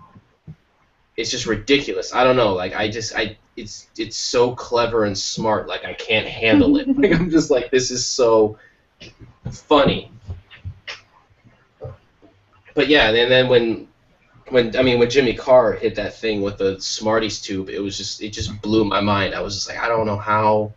it's just ridiculous. I don't know, like, it's so clever and smart, like, I can't handle it. Like, I'm just like, this is so funny. But yeah, and then when Jimmy Carr hit that thing with the Smarties tube, it just blew my mind. I was just like, I don't know how,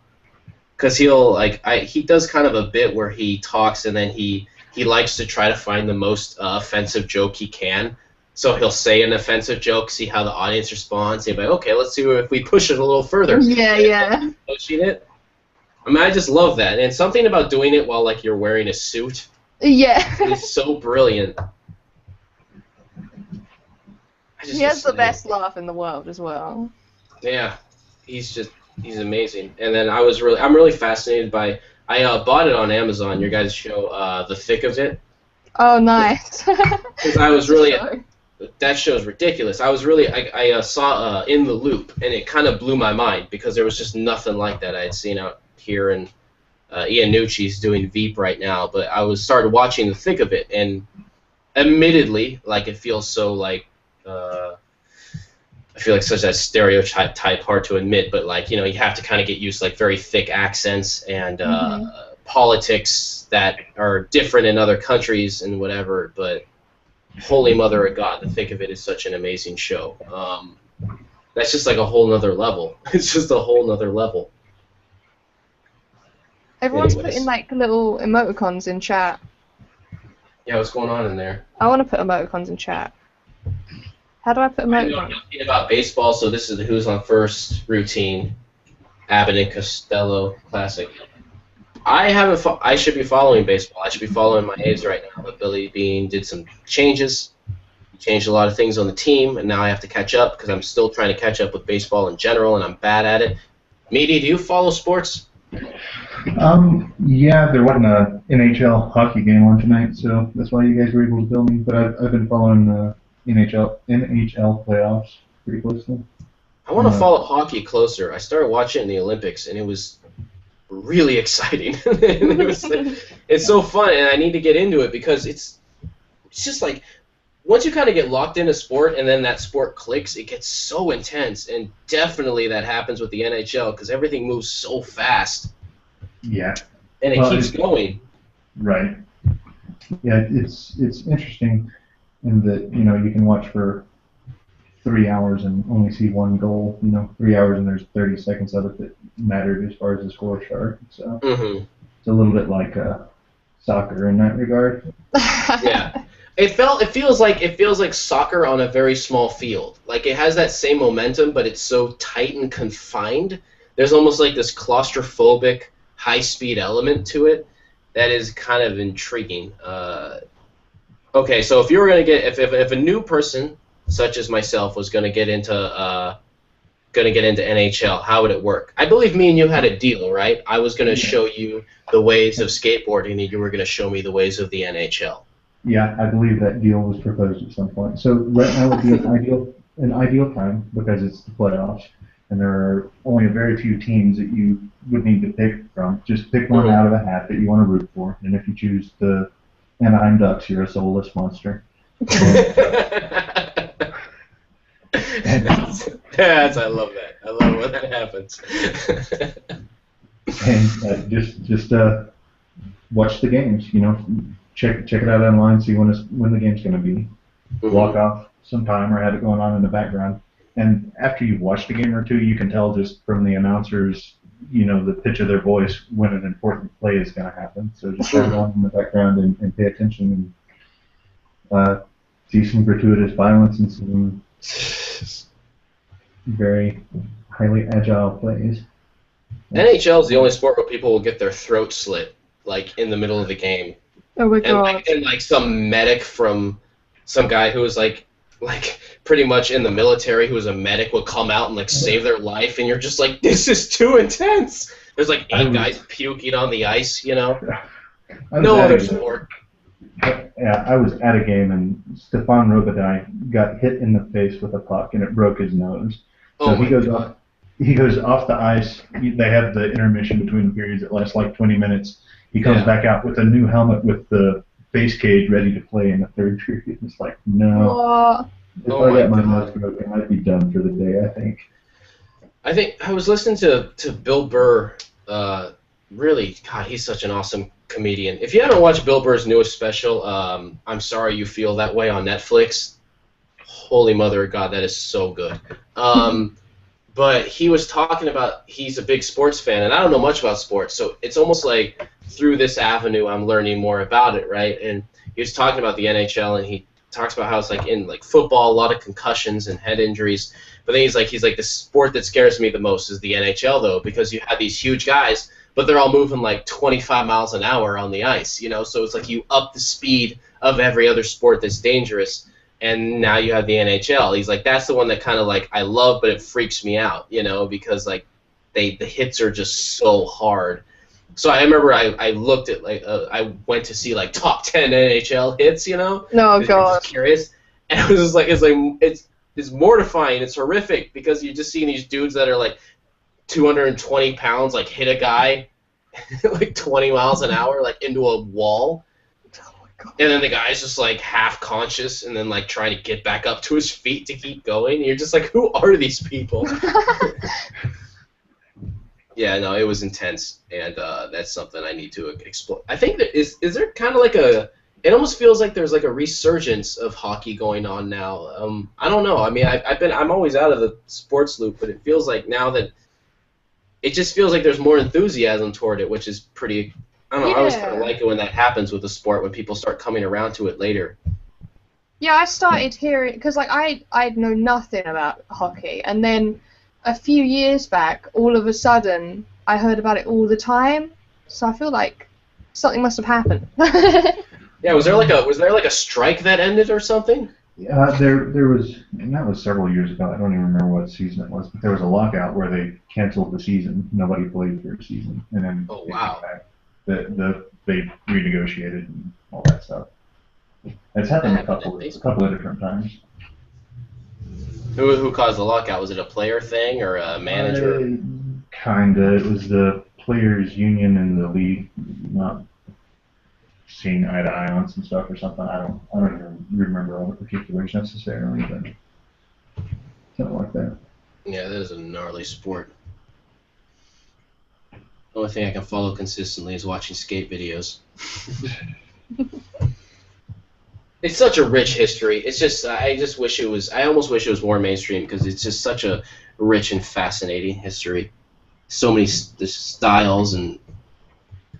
because he does kind of a bit where he talks and then he likes to try to find the most offensive joke he can. So he'll say an offensive joke, see how the audience responds. He'll be like, okay, let's see if we push it a little further. Yeah. Pushing it. I mean, I just love that, and something about doing it while, like, you're wearing a suit. Yeah. Is so brilliant. He has the best laugh in the world as well. Yeah, he's amazing. And then I'm really fascinated by, I bought it on Amazon, your guys' show, The Thick of It. Oh, nice. Because I was really, that show is ridiculous. I saw In the Loop, and it kind of blew my mind because there was just nothing like that I had seen out here, and Ian Nucci's doing Veep right now, but I started watching The Thick of It, and admittedly, like it feels so like I feel like such a stereotype hard to admit, but like you have to kind of get used to like very thick accents and politics that are different in other countries and whatever. But holy mother of God, to think of it as such an amazing show. That's just like a whole nother level. It's just a whole nother level. Everyone's Anyways. putting like little emoticons in chat. Yeah, what's going on in there? I want to put emoticons in chat. How do I put I know emoticons? nothing about baseball, so this is the Who's on First routine. Abbott and Costello Classic. I haven't. I should be following baseball. I should be following my A's right now, but Billy Bean did some changes. He changed a lot of things on the team, and now I have to catch up because I'm still trying to catch up with baseball in general, and I'm bad at it. Meaty, do you follow sports? Yeah, there wasn't a NHL hockey game on tonight, so that's why you guys were able to bill me. But I've been following the NHL playoffs pretty closely. I want to follow hockey closer. I started watching it in the Olympics, and it was really exciting. It's so fun, and I need to get into it because it's just like once you kind of get locked into sport and then that sport clicks, it gets so intense, and definitely that happens with the NHL because everything moves so fast. Yeah. And it keeps going. Right. Yeah, it's interesting in that you can watch for 3 hours and only see one goal. 3 hours and there's 30 seconds of it that mattered as far as the score chart. So it's a little bit like soccer in that regard. Yeah. It feels like soccer on a very small field. Like it has that same momentum, but it's so tight and confined. There's almost like this claustrophobic high-speed element to it that is kind of intriguing. Okay, so if you were going to get if a new person such as myself was going to get into NHL, how would it work? I believe me and you had a deal, right? I was going to show you the ways of skateboarding, and you were going to show me the ways of the NHL. Yeah, I believe that deal was proposed at some point. So right now would be an ideal time because it's the playoffs, and there are only a very few teams that you would need to pick from. Just pick one out of a hat that you want to root for, and if you choose the Anaheim Ducks, you're a soulless monster. I love that. I love when that happens. And just watch the games. Check it out online, see when the game's going to be. Block off some time or have it going on in the background. And after you've watched a game or two, you can tell just from the announcers, the pitch of their voice when an important play is going to happen. So just have it on in the background and pay attention and see some gratuitous violence and some very highly agile plays. NHL is the only sport where people will get their throat slit, like in the middle of the game. Oh my God. And like some medic from some guy who was like pretty much in the military who was a medic would come out and like save their life, and you're just like, this is too intense. There's like 8 guys puking on the ice, No other sport. Yeah, I was at a game and Stefan Robidai got hit in the face with a puck and it broke his nose. So he goes off the ice. They have the intermission between the periods that lasts like 20 minutes. He comes back out with a new helmet with the face cage ready to play in the third period. It's like, no. If I get my nose broken, I'd be done for the day, I think. I was listening to Bill Burr. Really, God, he's such an awesome comedian. If you haven't watched Bill Burr's newest special, I'm Sorry You Feel That Way on Netflix, holy mother of God, that is so good. But he was talking about he's a big sports fan, and I don't know much about sports, so it's almost like through this avenue I'm learning more about it, right? And he was talking about the NHL, and he talks about how it's like in like football, a lot of concussions and head injuries. But then he's like the sport that scares me the most is the NHL, though, because you have these huge guys, but they're all moving like 25 miles an hour on the ice, So it's like you up the speed of every other sport that's dangerous. And now you have the NHL. He's like, that's the one that kind of like I love, but it freaks me out, because like the hits are just so hard. So I remember I looked at I went to see like top 10 NHL hits, No, God. I was curious, and it was just like it's mortifying. It's horrific because you're just seeing these dudes that are like 220 pounds like hit a guy like 20 miles an hour like into a wall. And then the guy's just like half conscious and then like trying to get back up to his feet to keep going. And you're just like, who are these people? Yeah, no, it was intense, and that's something I need to explore. I think that is there kind of like it almost feels like there's like a resurgence of hockey going on now. I don't know. I mean, I'm always out of the sports loop, but it feels like now that it just feels like there's more enthusiasm toward it, which is pretty. I don't know. I always kind of like it when that happens with the sport, when people start coming around to it later. Yeah, I started hearing because like I know nothing about hockey, and then a few years back, all of a sudden, I heard about it all the time. So I feel like something must have happened. Yeah, was there like a strike that ended or something? There was, and that was several years ago. I don't even remember what season it was, but there was a lockout where they canceled the season. Nobody played for a season, and then oh wow, they renegotiated and all that stuff. It's happened a couple of different times. Who caused the lockout? Was it a player thing or a manager? Kinda. It was the players' union and the league not seeing eye to eye on some stuff or something. I don't even remember all the particulars necessarily, but something like that. Yeah, that is a gnarly sport. The only thing I can follow consistently is watching skate videos. It's such a rich history. It's just, I almost wish it was more mainstream because it's just such a rich and fascinating history. So many styles, and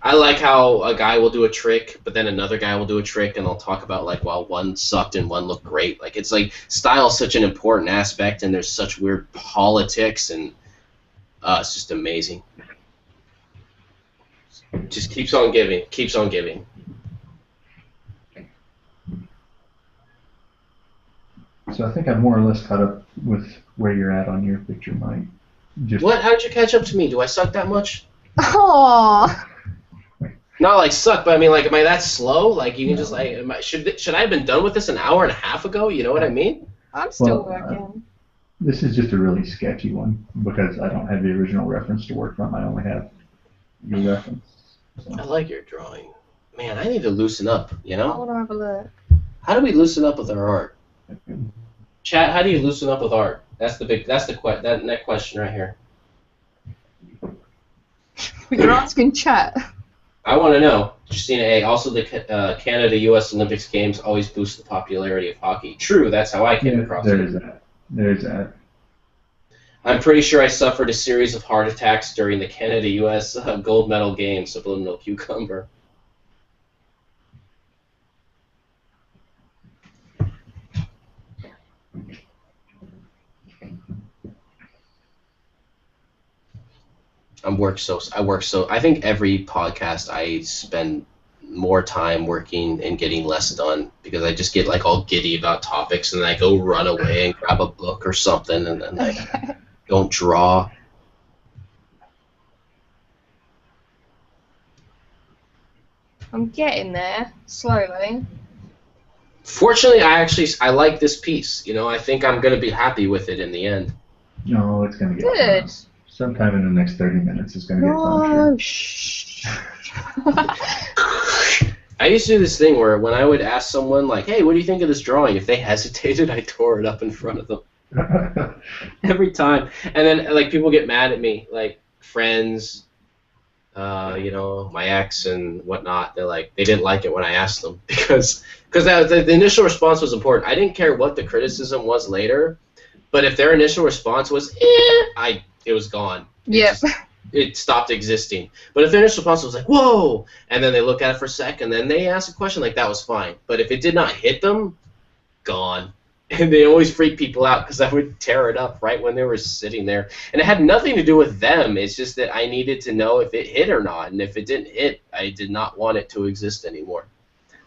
I like how a guy will do a trick, but then another guy will do a trick, and they'll talk about like, well, one sucked and one looked great. Like it's like style is such an important aspect, and there's such weird politics, and it's just amazing. Just keeps on giving, keeps on giving. So I think I'm more or less caught up with where you're at on your picture, Mike. What? How did you catch up to me? Do I suck that much? Aww. Not like suck, but I mean like, am I that slow? Like you can just like, should I have been done with this an hour and a half ago? You know what I mean? I'm still working. This is just a really sketchy one because I don't have the original reference to work from. I only have your reference. So. I like your drawing. Man, I need to loosen up. You know? I want to have a look. How do we loosen up with our art? Chat, how do you loosen up with art? That's the next question right here. You're asking chat. I want to know. Christina A. Also, the Canada-U.S. Olympics Games always boost the popularity of hockey. True, that's how I came across it. There's that. I'm pretty sure I suffered a series of heart attacks during the Canada-U.S. Gold medal game. Subliminal cucumber. I think every podcast I spend more time working and getting less done because I just get like all giddy about topics and then I go run away and grab a book or something and then I don't draw. I'm getting there slowly. Fortunately, I like this piece. You know, I think I'm gonna be happy with it in the end. No, it's gonna get good. Fun. Sometime in the next 30 minutes, it's gonna get fun. Oh, shh. I used to do this thing where when I would ask someone like, "Hey, what do you think of this drawing?" If they hesitated, I tore it up in front of them every time. And then like people get mad at me, like friends, you know, my ex and whatnot. They're like, they didn't like it when I asked them because the initial response was important. I didn't care what the criticism was later, but if their initial response was, it was gone. Yep. It stopped existing. But if their initial response was like, whoa, and then they look at it for a second, and then they ask a question, like that was fine. But if it did not hit them, gone. And they always freak people out because I would tear it up right when they were sitting there. And it had nothing to do with them. It's just that I needed to know if it hit or not. And if it didn't hit, I did not want it to exist anymore.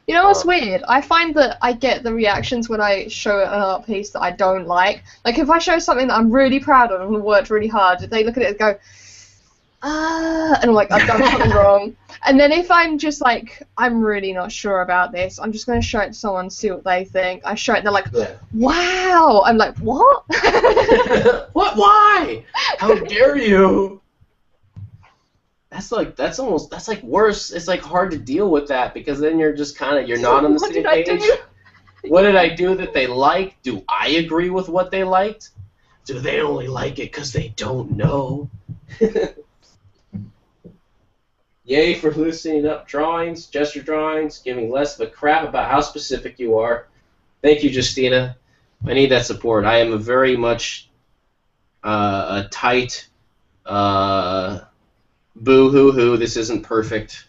You know what's weird? I find that I get the reactions when I show an art piece that I don't like. Like if I show something that I'm really proud of and worked really hard, they look at it and go, and I'm like, I've done something wrong. And then if I'm just like, I'm really not sure about this, I'm just going to show it to someone and see what they think. I show it and they're like, wow. I'm like, what? What? Why? How dare you? that's like worse. It's like hard to deal with that because then you're just kind of, you're not on the same page. What did I do that they liked? Do I agree with what they liked? Do they only like it because they don't know? Yay for loosening up drawings, gesture drawings, giving less of a crap about how specific you are. Thank you, Justina. I need that support. I am a very much a tight, boo-hoo-hoo, this isn't perfect,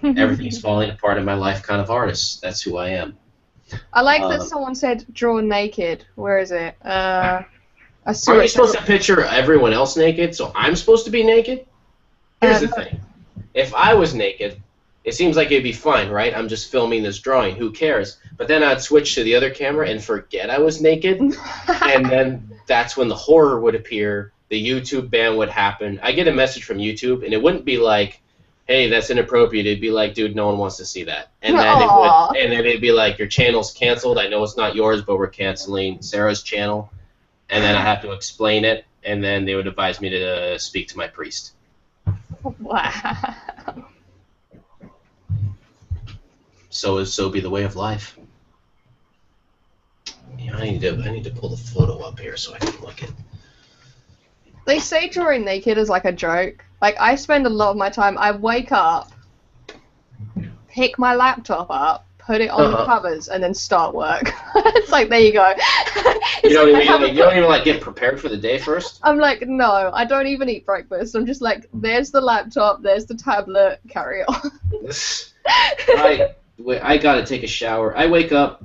everything's falling apart in my life kind of artist. That's who I am. I like that someone said draw naked. Where is it? I saw Aren't you supposed to picture everyone else naked, so I'm supposed to be naked? Here's the thing. If I was naked, it seems like it'd be fine, right? I'm just filming this drawing. Who cares? But then I'd switch to the other camera and forget I was naked, and then that's when the horror would appear. The YouTube ban would happen. I get a message from YouTube, and it wouldn't be like, hey, that's inappropriate. It'd be like, dude, no one wants to see that. And then it'd be like, your channel's canceled. I know it's not yours, but we're canceling Sarah's channel. And then I have to explain it, and then they would advise me to speak to my priest. Wow. So be the way of life. Yeah, I need to pull the photo up here so I can look at. They say drawing naked is like a joke. Like, I spend a lot of my time, I wake up, pick my laptop up, put it on the covers, and then start work. It's like, there you go. You don't even like get prepared for the day first? I'm like, no, I don't even eat breakfast. I'm just like, there's the laptop, there's the tablet, carry on. I gotta take a shower. I wake up,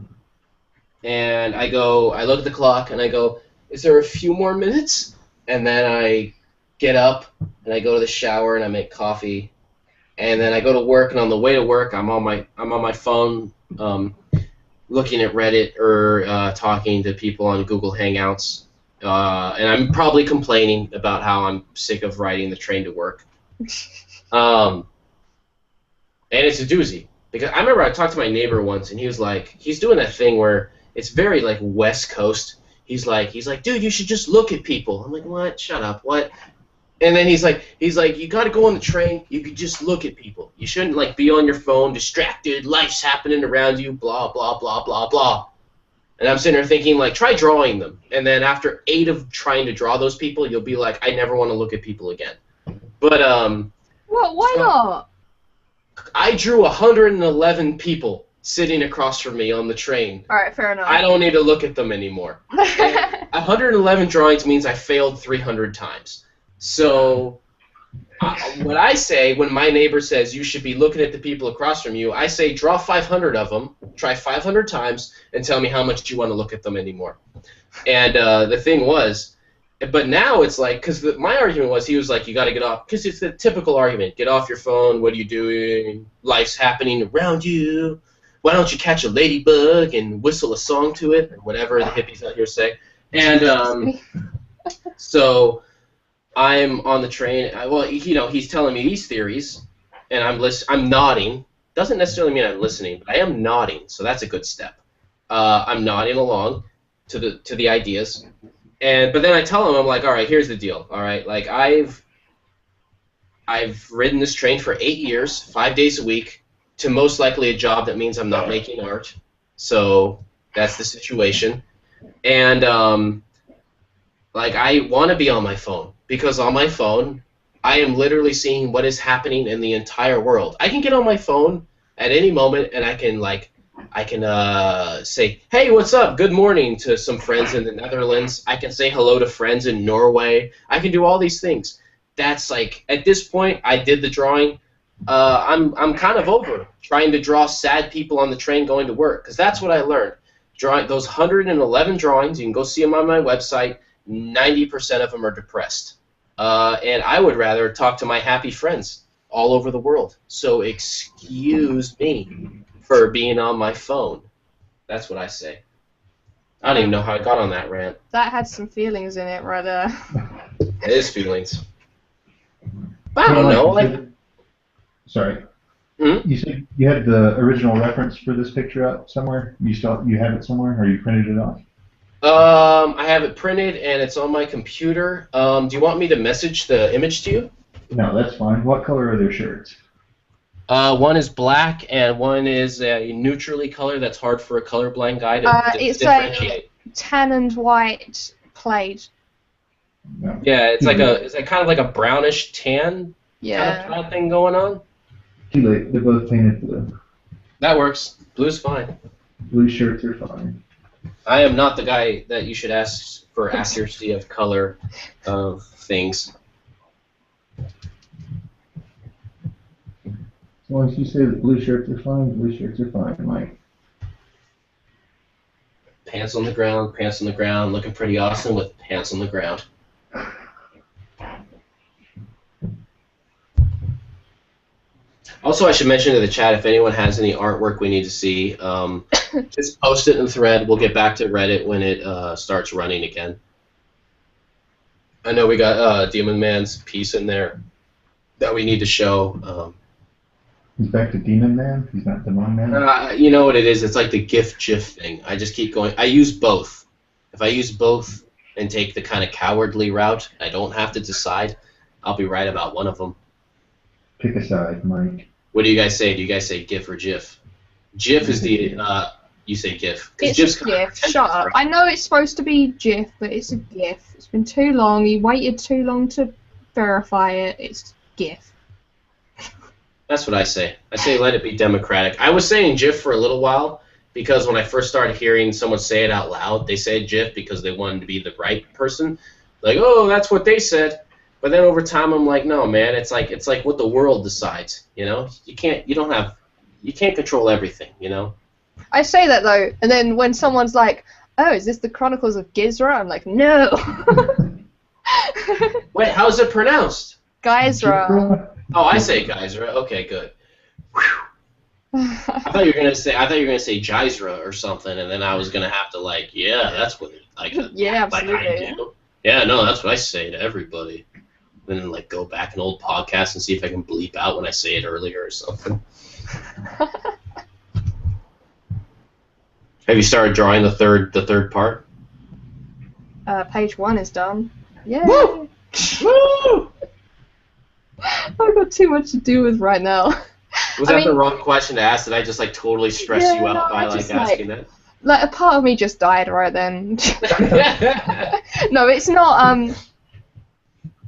and I look at the clock, and I go, is there a few more minutes? And then I get up, and I go to the shower, and I make coffee, and then I go to work, and on the way to work, I'm on my phone, looking at Reddit or talking to people on Google Hangouts, and I'm probably complaining about how I'm sick of riding the train to work. And it's a doozy. Because I remember I talked to my neighbor once, and he was like, he's doing that thing where it's very like West Coast. He's like, dude, you should just look at people. I'm like, what? Shut up, what? And then he's like, you got to go on the train. You could just look at people. You shouldn't like be on your phone, distracted. Life's happening around you. Blah blah blah blah blah. And I'm sitting there thinking, like, try drawing them. And then after 8 of trying to draw those people, you'll be like, I never want to look at people again. But Well, why not? I drew 111 people sitting across from me on the train. All right, fair enough. I don't need to look at them anymore. 111 drawings means I failed 300 times. So what I say when my neighbor says you should be looking at the people across from you, I say draw 500 of them, try 500 times, and tell me how much you want to look at them anymore. And the thing was, but now it's like, because my argument was, he was like, you got to get off, because it's the typical argument, get off your phone, what are you doing, life's happening around you, why don't you catch a ladybug and whistle a song to it, or whatever the hippies out here say. And so I'm on the train, he's telling me these theories, and I'm nodding. Doesn't necessarily mean I'm listening, but I am nodding, so that's a good step. I'm nodding along to the ideas. But then I tell him, I'm like, all right, here's the deal. All right, like I've ridden this train for 8 years, 5 days a week, to most likely a job that means I'm not making art. So that's the situation. And like I want to be on my phone because on my phone I am literally seeing what is happening in the entire world. I can get on my phone at any moment and I can say, hey, what's up? Good morning to some friends in the Netherlands. I can say hello to friends in Norway. I can do all these things. That's like, at this point, I did the drawing. I'm kind of over trying to draw sad people on the train going to work, because that's what I learned. Drawing those 111 drawings, you can go see them on my website, 90% of them are depressed. And I would rather talk to my happy friends all over the world. So excuse me for being on my phone. That's what I say. I don't even know how I got on that rant. That had some feelings in it right there. It is feelings. But I don't know. Sorry. Hmm? You said you had the original reference for this picture up somewhere? You have it somewhere, or you printed it off? I have it printed and it's on my computer. Do you want me to message the image to you? No, that's fine. What color are their shirts? One is black and one is a neutrally color that's hard for a colorblind guy to It's differentiate. a tan and white plaid. No. Yeah, it's like it's kind of like a brownish tan Yeah. kind of thing going on. Too late. They're both painted blue. That works. Blue's fine. Blue shirts are fine. I am not the guy that you should ask for accuracy of color of things. As long as you say that blue shirts are fine, blue shirts are fine, Mike. Pants on the ground, looking pretty awesome with pants on the ground. Also, I should mention to the chat, if anyone has any artwork we need to see, just post it in the thread. We'll get back to Reddit when it starts running again. I know we got Demon Man's piece in there that we need to show. He's back to Demon Man? He's not Demon Man? You know what it is? It's like the GIF thing. I just keep going. I use both. If I use both and take the kind of cowardly route, I don't have to decide. I'll be right about one of them. Pick a side, Mike. What do you guys say? Do you guys say GIF or GIF? GIF is the you say GIF. It's GIF's a GIF. Shut up. I know it's supposed to be GIF, but it's a GIF. It's been too long. You waited too long to verify it. It's GIF. That's what I say. I say let it be democratic. I was saying GIF for a little while because when I first started hearing someone say it out loud, they said GIF because they wanted to be the right person. Like, oh, that's what they said. But then over time, I'm like, no, man. It's like what the world decides. You know, you can't control everything. You know. I say that though, and then when someone's like, "Oh, is this the Chronicles of Gizra?" I'm like, "No." Wait, how's it pronounced? Gizra. Oh, I say Geyser. Okay, good. I thought you were gonna say Geyser or something, and then I was gonna have to that's what Yeah, absolutely. I do. Yeah, no, that's what I say to everybody. Then go back in old podcasts and see if I can bleep out when I say it earlier or something. Have you started drawing the third part? Page 1 is done. Yeah. Woo! Woo! I've got too much to do with right now. Was that the wrong question to ask? Did I just totally stress you out by asking that? A part of me just died right then. No, it's not.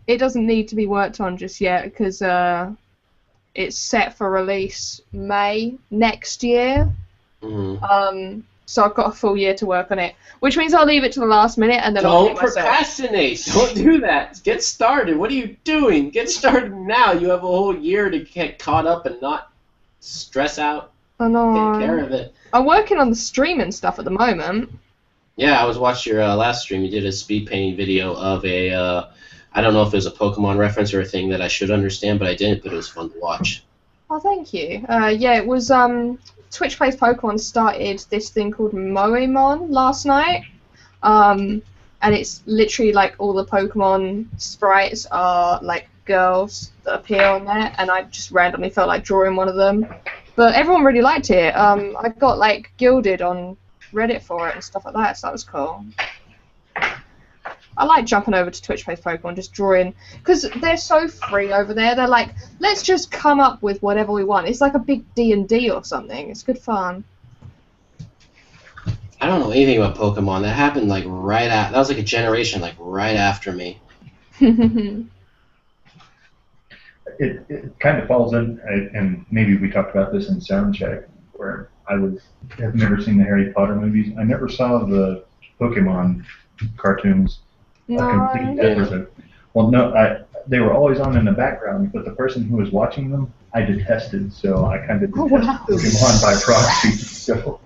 It doesn't need to be worked on just yet because it's set for release May next year. Mm-hmm. So I've got a full year to work on it, which means I'll leave it to the last minute and then I'll Don't procrastinate. Don't do that. Get started. What are you doing? Get started now. You have a whole year to get caught up and not stress out. I know. Take care of it. I'm working on the stream and stuff at the moment. Yeah, I was watching your last stream. You did a speed painting video of a, I don't know if it was a Pokemon reference or a thing that I should understand, but I didn't, but it was fun to watch. Oh, thank you. Yeah, it was, Twitch Plays Pokemon started this thing called Moemon last night. And it's literally all the Pokemon sprites are girls that appear on there, and I just randomly felt like drawing one of them. But everyone really liked it. I got gilded on Reddit for it and stuff like that, so that was cool. I like jumping over to Twitch Plays Pokemon, just drawing, because they're so free over there. They're like, let's just come up with whatever we want. It's like a big D&D or something. It's good fun. I don't know anything about Pokemon. That happened right after. That was a generation right after me. It kind of falls in, and maybe we talked about this in Soundcheck, where have never seen the Harry Potter movies. I never saw the Pokemon cartoons. No. Well, no, they were always on in the background, but the person who was watching them, I detested, so I kind of detested Pokemon by proxy. So.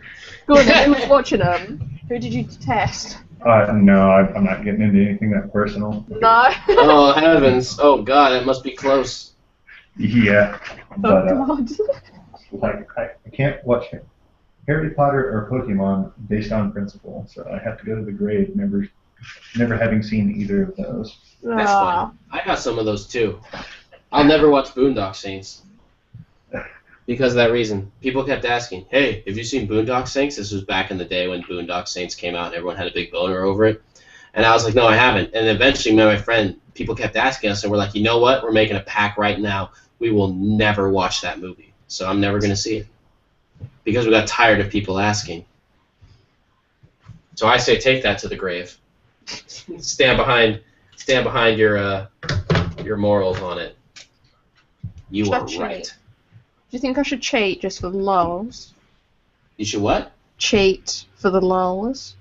Go on, then, who was watching them? Who did you detest? No, I'm not getting into anything that personal. No. Oh, heavens. Oh, God, it must be close. Yeah. But, Oh, God. I can't watch Harry Potter or Pokemon based on principle, so I have to go to the grave, never having seen either of those. That's fine. I got some of those, too. I'll never watch Boondock Saints. Because of that reason. People kept asking, hey, have you seen Boondock Saints? This was back in the day when Boondock Saints came out and everyone had a big boner over it. And I was like, no, I haven't. And eventually me and my friend people kept asking us, and we're like, you know what? We're making a pact right now. We will never watch that movie. So I'm never going to see it because we got tired of people asking. So I say take that to the grave. Stand behind your morals on it. You are right. Do you think I should cheat just for the lulz? You should what? Cheat for the lulz.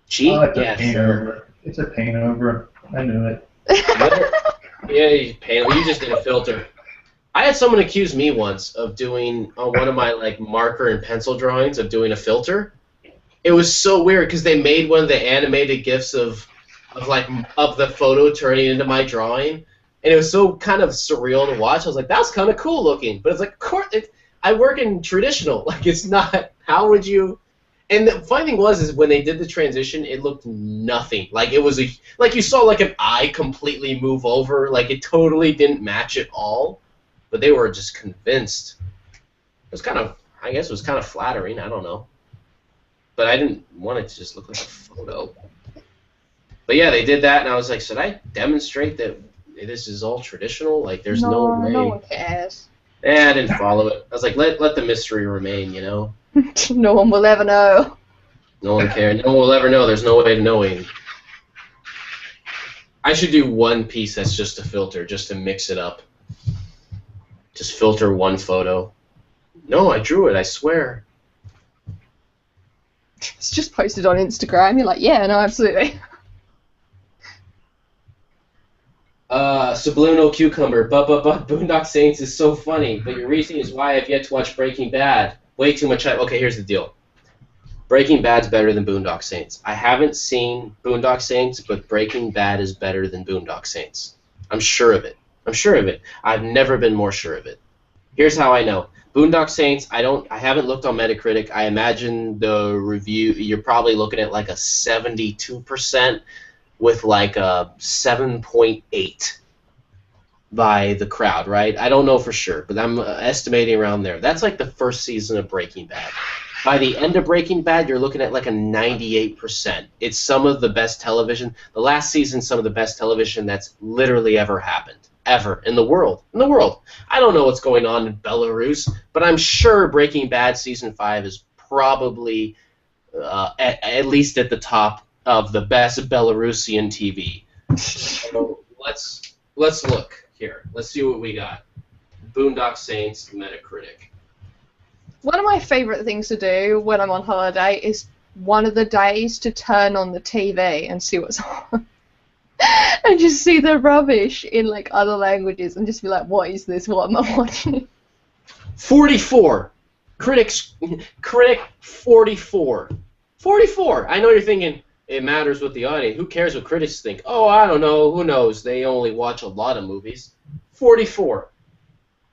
Cheat? Yeah, sure. It's a paint over. I knew it. Yeah, you just did a filter. I had someone accuse me once of doing on one of my like marker and pencil drawings of doing a filter. It was so weird because they made one of the animated GIFs of the photo turning into my drawing, and it was so kind of surreal to watch. I was like, that's kind of cool looking, but it's like, of course, I work in traditional. Like, it's not. How would you? And the funny thing is when they did the transition, it looked nothing. Like it was like you saw like an eye completely move over. Like it totally didn't match at all. But they were just convinced. It was kind of, I guess, it was kind of flattering. I don't know. But I didn't want it to just look like a photo. But yeah, they did that, and I was like, should I demonstrate that this is all traditional? Like, there's no way. No one cares. I didn't follow it. I was like, let the mystery remain, you know? No one will ever know. No one cares. No one will ever know. There's no way of knowing. I should do one piece that's just a filter, just to mix it up. Just filter one photo. No, I drew it, I swear. It's just posted on Instagram. You're like, yeah, no, absolutely. Subliminal Cucumber. But Boondock Saints is so funny. But your reasoning is why I've yet to watch Breaking Bad. Way too much. Okay, here's the deal. Breaking Bad's better than Boondock Saints. I haven't seen Boondock Saints, but Breaking Bad is better than Boondock Saints. I'm sure of it. I'm sure of it. I've never been more sure of it. Here's how I know. Boondock Saints, I haven't looked on Metacritic. I imagine the review, you're probably looking at like a 72% with like a 7.8 by the crowd, right? I don't know for sure, but I'm estimating around there. That's like the first season of Breaking Bad. By the end of Breaking Bad, you're looking at like a 98%. It's some of the best television. The last season, some of the best television that's literally ever happened. Ever. In the world. In the world. I don't know what's going on in Belarus, but I'm sure Breaking Bad Season 5 is probably at least at the top of the best Belarusian TV. So let's look here. Let's see what we got. Boondock Saints, Metacritic. One of my favourite things to do when I'm on holiday is one of the days to turn on the TV and see what's on. And just see the rubbish in like other languages and just be like, what is this? What am I watching? 44. Critic 44. 44. I know you're thinking it matters what the audience. Who cares what critics think? Oh, I don't know. Who knows? They only watch a lot of movies. 44.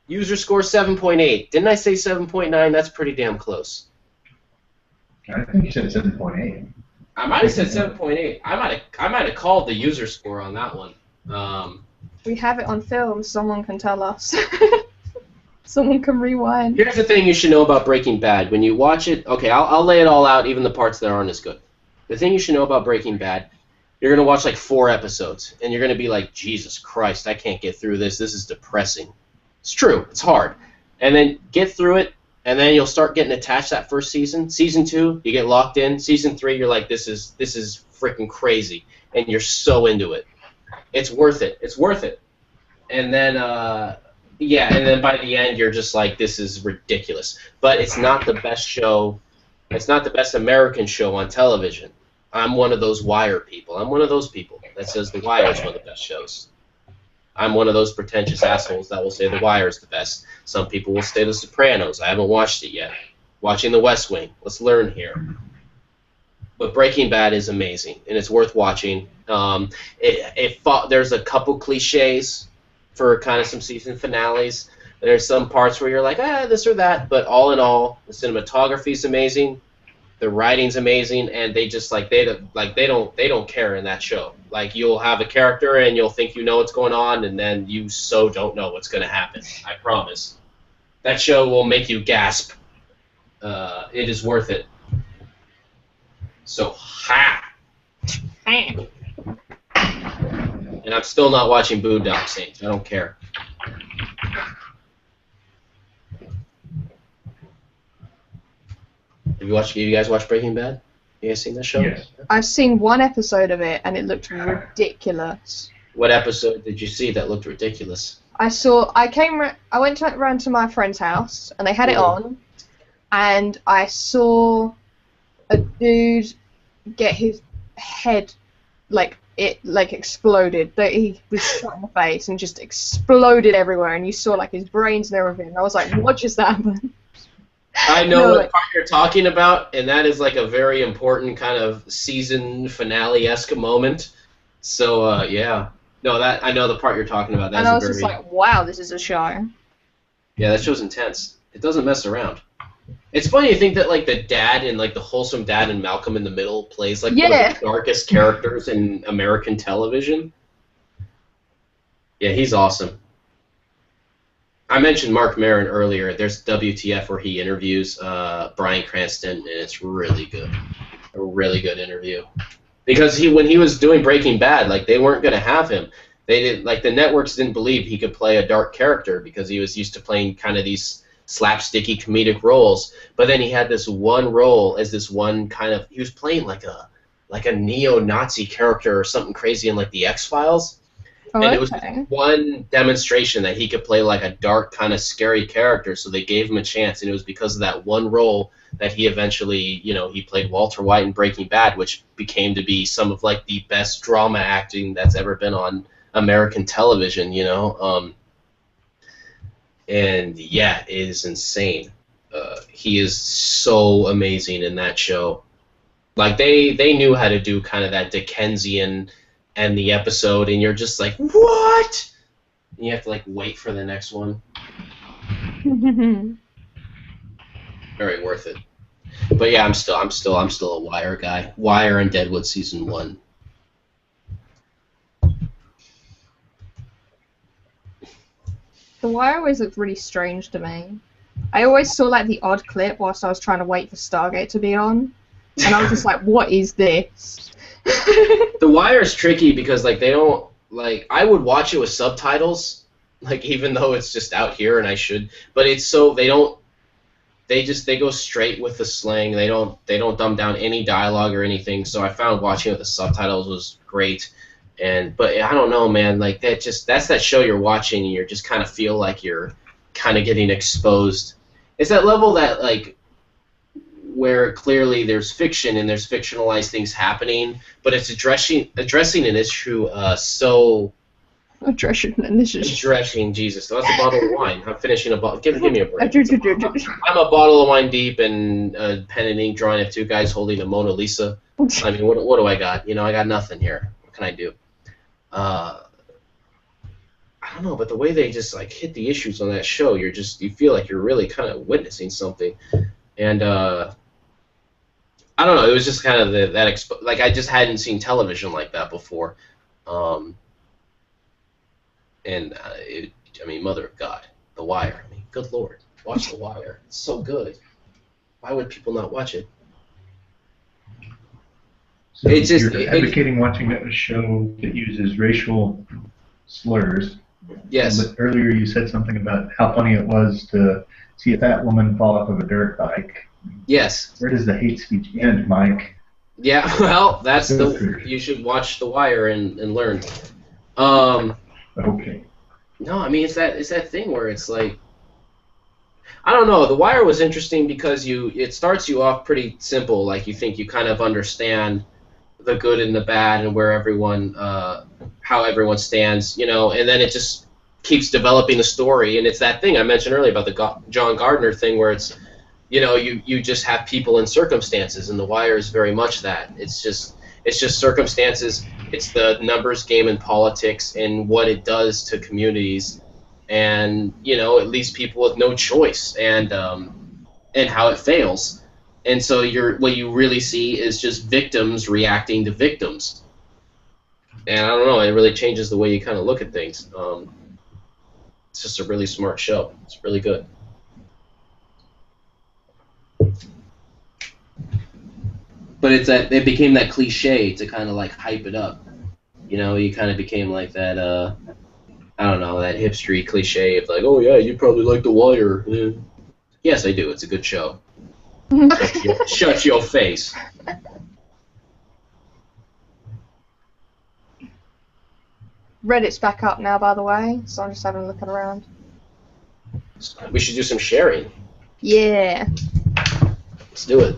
User score 7.8. Didn't I say 7.9? That's pretty damn close. I think you said 7.8. I might have said 7.8. I might have called the user score on that one. We have it on film. Someone can tell us. Someone can rewind. Here's the thing you should know about Breaking Bad. When you watch it, okay, I'll lay it all out, even the parts that aren't as good. The thing you should know about Breaking Bad, you're going to watch like 4 episodes, and you're going to be like, Jesus Christ, I can't get through this. This is depressing. It's true. It's hard. And then get through it, and then you'll start getting attached that first season. Season 2, you get locked in. Season 3, you're like, this is freaking crazy, and you're so into it. It's worth it. It's worth it. And then, yeah, and then by the end, you're just like, this is ridiculous. But it's not the best show. It's not the best American show on television. I'm one of those Wire people. I'm one of those people that says The Wire is one of the best shows. I'm one of those pretentious assholes that will say The Wire is the best. Some people will say The Sopranos. I haven't watched it yet. Watching The West Wing. Let's learn here. But Breaking Bad is amazing, and it's worth watching. There's a couple cliches for kind of some season finales. There's some parts where you're like, this or that, but all in all, the cinematography is amazing, the writing's amazing, and they just they don't care in that show. Like, you'll have a character and you'll think you know what's going on, and then you so don't know what's going to happen. I promise. That show will make you gasp. It is worth it. So, ha! And I'm still not watching Boondock Saints. I don't care. Have you guys watch Breaking Bad? You guys seen that show? Yes. I've seen one episode of it, and it looked ridiculous. What episode did you see that looked ridiculous? I went round to my friend's house, and they had it on, and I saw a dude get his head, exploded. He was shot in the face and just exploded everywhere, and you saw, like, his brains and everything. And I was like, what just happened? I know what part you're talking about, and that is, like, a very important kind of season finale-esque moment. So, yeah. No, I know the part you're talking about. And I was just like, wow, this is a show. Yeah, that show's intense. It doesn't mess around. It's funny to think that, like, the dad and, like, the wholesome dad in Malcolm in the Middle plays, like, one of the darkest characters in American television. Yeah, he's awesome. I mentioned Mark Maron earlier. There's WTF where he interviews Bryan Cranston, and it's really good. A really good interview. Because when he was doing Breaking Bad, like, they weren't going to have him. The networks didn't believe he could play a dark character because he was used to playing kind of these slapsticky comedic roles. But then he had this one role as this one kind of, he was playing like a neo-Nazi character or something crazy in, like, the X-Files. Oh, and it was one demonstration that he could play like a dark kind of scary character, so they gave him a chance, and it was because of that one role that he eventually, he played Walter White in Breaking Bad, which became to be some of, like, the best drama acting that's ever been on American television, and yeah, it is insane. He is so amazing in that show. Like, they knew how to do kind of that Dickensian end the episode, and you're just like, what? And you have to, like, wait for the next one. Very worth it. But yeah, I'm still a Wire guy. Wire and Deadwood season 1. The Wire always looked really strange to me. I always saw, like, the odd clip whilst I was trying to wait for Stargate to be on, and I was just like, what is this? The Wire is tricky because, like, they don't, like, I would watch it with subtitles, like, even though it's just out here and I should, but it's so, they go straight with the slang. They don't dumb down any dialogue or anything, so I found watching it with the subtitles was great. But I don't know, man, like, that's that show you're watching and you just kind of feel like you're kind of getting exposed. It's that level that, like, where clearly there's fiction and there's fictionalized things happening, but it's addressing an issue so... Addressing, Jesus. That's a bottle of wine. I'm finishing a bottle. Give me a break. I'm a bottle of wine deep and pen and ink drawing of two guys holding a Mona Lisa. I mean, what do I got? I got nothing here. What can I do? I don't know, but the way they just, like, hit the issues on that show, you feel like you're really kind of witnessing something. And, I don't know, it was just kind of like, I just hadn't seen television like that before. I mean, Mother of God, The Wire. I mean, good Lord, watch The Wire. It's so good. Why would people not watch it? So you're advocating watching a show that uses racial slurs. Yes. But earlier you said something about how funny it was to see a fat woman fall off of a dirt bike. Yes. Where does the hate speech end, Mike? Yeah, well, you should watch The Wire and learn. Okay. No, I mean, it's that thing where it's like, I don't know, The Wire was interesting because it starts you off pretty simple, like you think you kind of understand the good and the bad and where everyone, how everyone stands, and then it just keeps developing the story, and it's that thing I mentioned earlier about the John Gardner thing where it's, you just have people and circumstances, and The Wire is very much that. It's just circumstances. It's the numbers game in politics and what it does to communities, and it leaves people with no choice, and how it fails. And so what you really see is just victims reacting to victims. And I don't know, it really changes the way you kind of look at things. It's just a really smart show. It's really good. But it became that cliche to kind of like hype it up. You know, you kind of became like that. I don't know, that hipstery cliche of like, oh yeah, you probably like The Wire. Yeah. Yes, I do. It's a good show. Shut your face. Reddit's back up now, by the way, so I'm just having a look around. We should do some sharing. Yeah. Let's do it.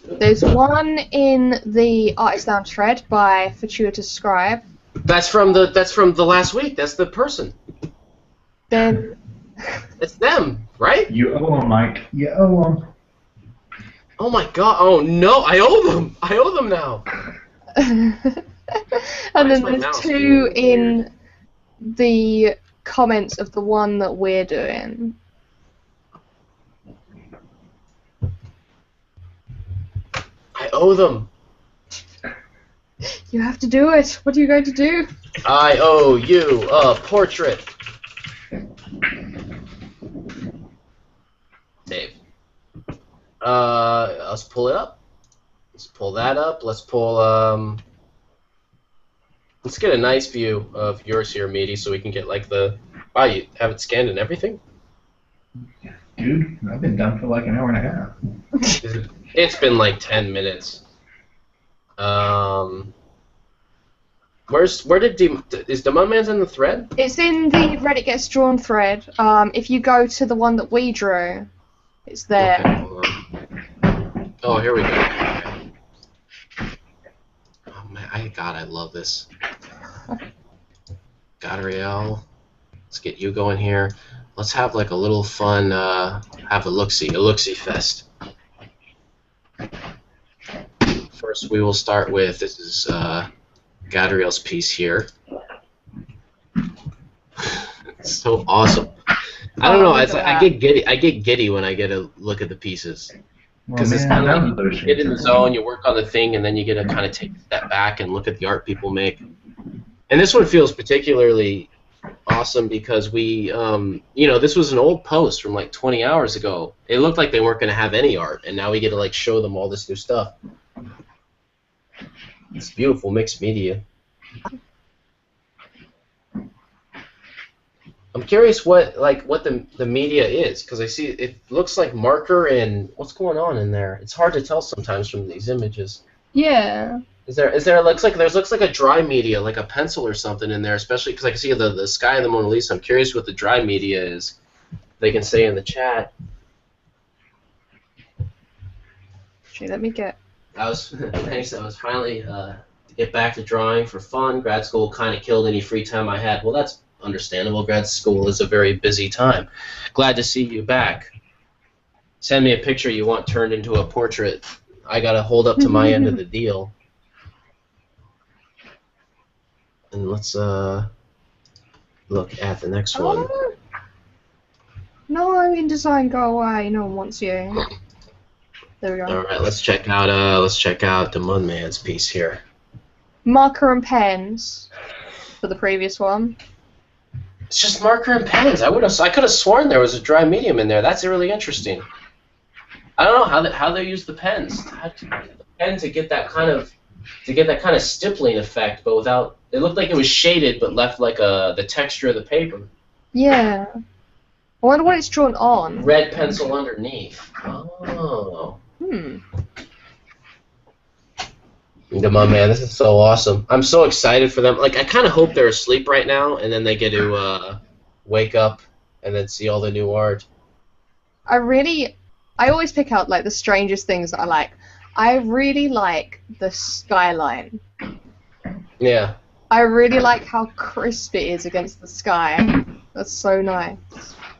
There's one in the Artist Lounge thread by Fortuitous Scribe. That's from the last week. That's the person. Then It's them, right? You owe them, Mike. You owe them. Oh my god. Oh no, I owe them. I owe them now. and then my there's mouse two being in the comments of the one that we're doing. I owe them. You have to do it. What are you going to do? I owe you a portrait. Save. Let's pull it up. Let's pull that up. Let's pull, let's get a nice view of yours here, Meaty, so we can get, like, the... Wow, you have it scanned and everything? Dude, I've been done for like an hour and a half. It's been, like, 10 minutes. Where did is Demonman's in the thread? It's in the Reddit Gets Drawn thread. If you go to the one that we drew, it's there. Okay, hold on. Oh, here we go. Okay. Oh man, I love this. Gadriel, let's get you going here. Let's have like a little fun, have a look-see fest. First, we will start with, this is Gadriel's piece here. It's so awesome. I don't know. I get giddy when I get a look at the pieces because it's kind of like you get in the zone, you work on the thing, and then you get to kind of take a step back and look at the art people make. And this one feels particularly awesome because we, you know, this was an old post from like 20 hours ago. It looked like they weren't going to have any art, and now we get to like show them all this new stuff. It's beautiful mixed media. I'm curious what the media is, because I see it looks like marker and what's going on in there. It's hard to tell sometimes from these images. Yeah. Is there looks like a dry media, like a pencil or something in there, especially because I can see the sky of the Mona Lisa. I'm curious what the dry media is. They can say in the chat. Actually, let me get. Thanks. I was finally to get back to drawing for fun. Grad school kind of killed any free time I had. Well, that's understandable. Grad school is a very busy time. Glad to see you back. Send me a picture you want turned into a portrait. I gotta hold up to my end of the deal. And let's look at the next one. No, InDesign, go away. No one wants you. There we go. All right, let's check out the Mudman's piece here. Marker and pens for the previous one. It's just marker and pens. I could have sworn there was a dry medium in there. That's really interesting. I don't know how they use the pens. How to use the pen to get that kind of stippling effect, but without. It looked like it was shaded, but left like the texture of the paper. Yeah. I wonder what it's drawn on. Red pencil underneath. Oh. Come on, man, this is so awesome. I'm so excited for them. Like, I kind of hope they're asleep right now, and then they get to wake up and then see all the new art. I always pick out, like, the strangest things that I like. I really like the skyline. Yeah. I really like how crisp it is against the sky. That's so nice.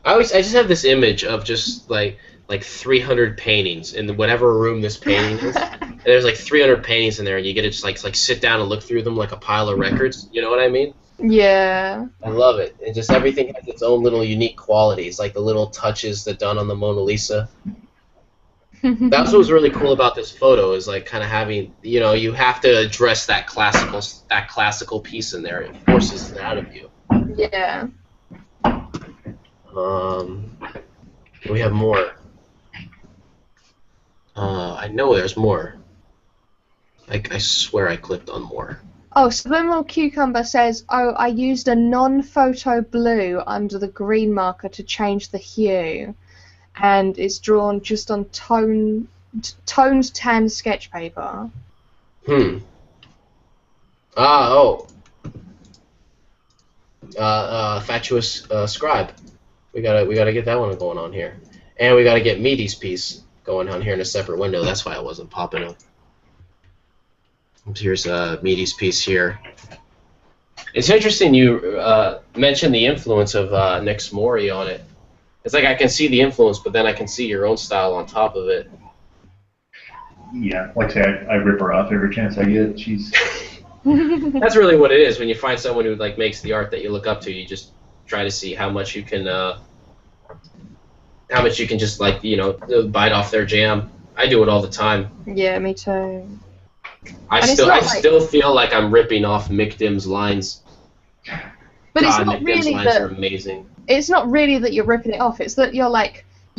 I just have this image of just, like 300 paintings in whatever room this painting is. And there's like 300 paintings in there, and you get to just like sit down and look through them like a pile of records. You know what I mean? Yeah. I love it. And just everything has its own little unique qualities, like the little touches that done on the Mona Lisa. That's what was really cool about this photo, is like kind of having, you know, you have to address that classical piece in there. It forces it out of you. Yeah. We have more. I know there's more. I swear I clicked on more. Oh, Subliminal Cucumber says, oh, I used a non-photo blue under the green marker to change the hue, and it's drawn just on toned tan sketch paper. Fatuous Scribe. We gotta get that one going on here, and we gotta get Meaty's piece going on here in a separate window. That's why it wasn't popping up. Here's Meaty's piece here. It's interesting you mentioned the influence of Nick's Mori on it. It's like I can see the influence, but then I can see your own style on top of it. Yeah, like I say, I rip her off every chance I get. She's. That's really what it is. When you find someone who like makes the art that you look up to, you just try to see how much you can just like bite off their jam. I do it all the time. Yeah, me too. I still feel like I'm ripping off Mick Dim's lines. But God, it's not Mick really Dim's lines are amazing. It's not really that you're ripping it off. It's that you're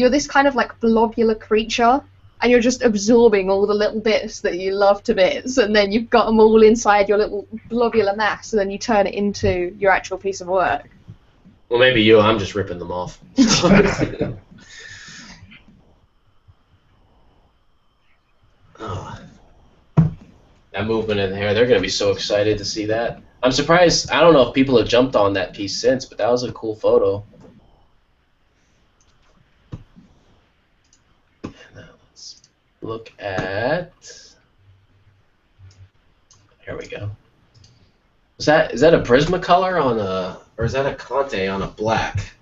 this kind of like blobular creature, and you're just absorbing all the little bits that you love to bits, and then you've got them all inside your little globular mass, and then you turn it into your actual piece of work. Well, maybe you. I'm just ripping them off. Oh. That movement in the hair, they're going to be so excited to see that. I'm surprised. I don't know if people have jumped on that piece since, but that was a cool photo. Now let's look at. Here we go. Is that a Prismacolor on a, or is that a Conte on a black?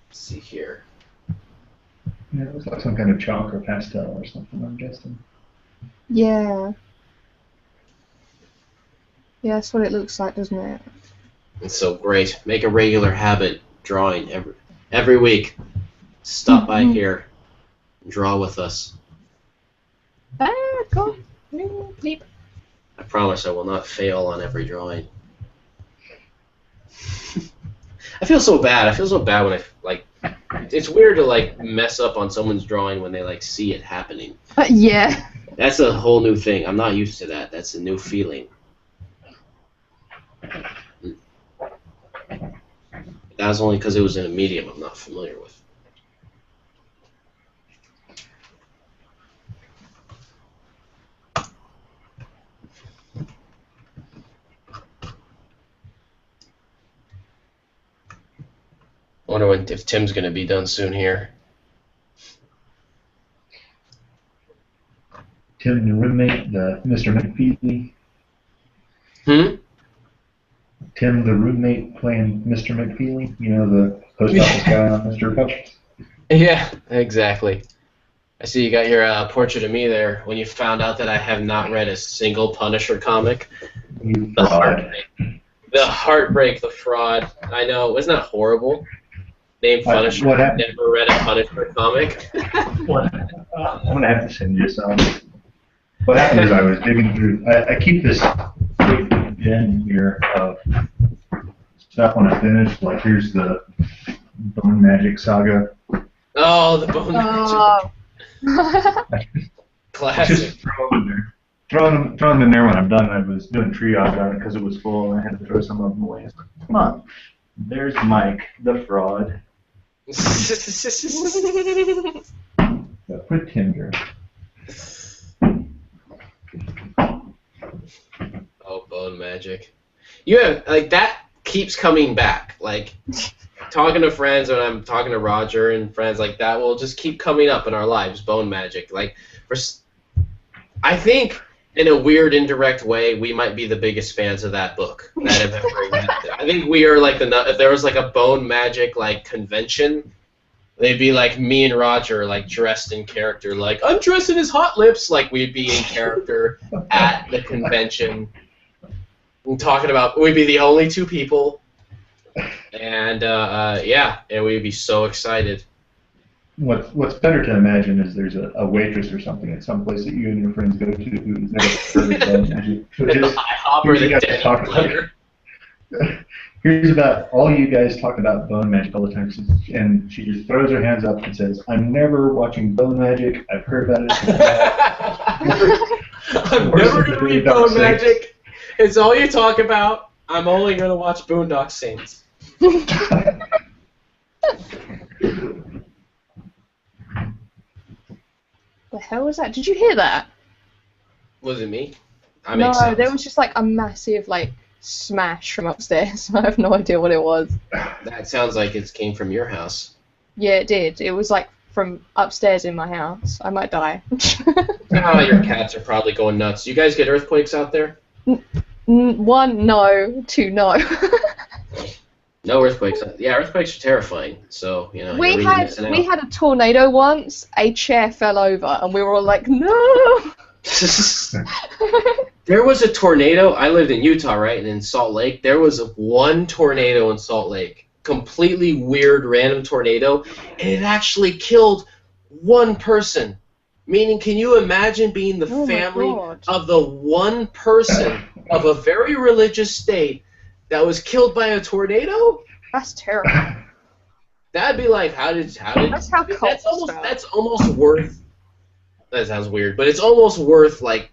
Let's see here. Yeah, it looks like some kind of chalk or pastel or something, I'm guessing. Yeah. Yeah, that's what it looks like, doesn't it? It's so great. Make a regular habit drawing every week. Stop by here. Draw with us. Ah, go. Bleep. I promise I will not fail on every drawing. I feel so bad. I feel so bad when I like. It's weird to like mess up on someone's drawing when they like see it happening. Yeah. That's a whole new thing. I'm not used to that. That's a new feeling. That was only because it was in a medium I'm not familiar with. I wonder if Tim's going to be done soon here. Tim, the roommate, the Mr. McFeely. Tim, the roommate, playing Mr. McFeely. You know, the post office guy on Mr. Push. Yeah, exactly. I see you got your portrait of me there. When you found out that I have not read a single Punisher comic, You the fraud. heartbreak, the fraud. I know, wasn't that horrible? Name Punisher. What happened? Never read a Punisher comic. What? I'm going to have to send you some. What happened is I was digging through. I keep this bin here of stuff when I finish. Like, here's the Bone Magic Saga. Oh, the Bone Magic. Classic. Just throw them in there. Throw them in there when I'm done. I was doing triage on it because it was full, and I had to throw some of them away. So, come on. There's Mike, the fraud. Put Tinder. Oh, Bone Magic. You have, like, that keeps coming back. Like, talking to friends, when I'm talking to Roger and friends like that, will just keep coming up in our lives. Bone Magic. Like, I think, in a weird, indirect way, we might be the biggest fans of that book that have ever existed. I think we are, like, if there was, like, a Bone Magic, like, convention, they'd be, like, me and Roger, like, dressed in character. Like, I'm dressed in his hot lips. Like, we'd be in character at the convention. And talking about, we'd be the only two people, and yeah, and we'd be so excited. What's better to imagine is there's a waitress or something at some place that you and your friends go to who's never heard of Bone Magic. The IHOP or the Denny's later. Here's about all you guys talk about bone magic all the time, and she just throws her hands up and says, "I'm never watching bone magic. I've heard about it." I'm never gonna read Bone Magic. It's all you talk about. I'm only gonna watch Boondock Saints. The hell was that? Did you hear that? Was it me? No, there was just like a massive like smash from upstairs. I have no idea what it was. That sounds like it came from your house. Yeah, it did. It was like from upstairs in my house. I might die. Oh, your cats are probably going nuts. You guys get earthquakes out there? 1, no. 2, no. No earthquakes. Yeah, earthquakes are terrifying. So we had a tornado once. A chair fell over, and we were all like, no. There was a tornado. I lived in Utah, right? And in Salt Lake, there was one tornado in Salt Lake. Completely weird, random tornado, and it actually killed one person. Meaning, can you imagine being the family of the one person of a very religious state that was killed by a tornado? That's terrible. That'd be like, that's how that's almost worth. That sounds weird, but it's almost worth like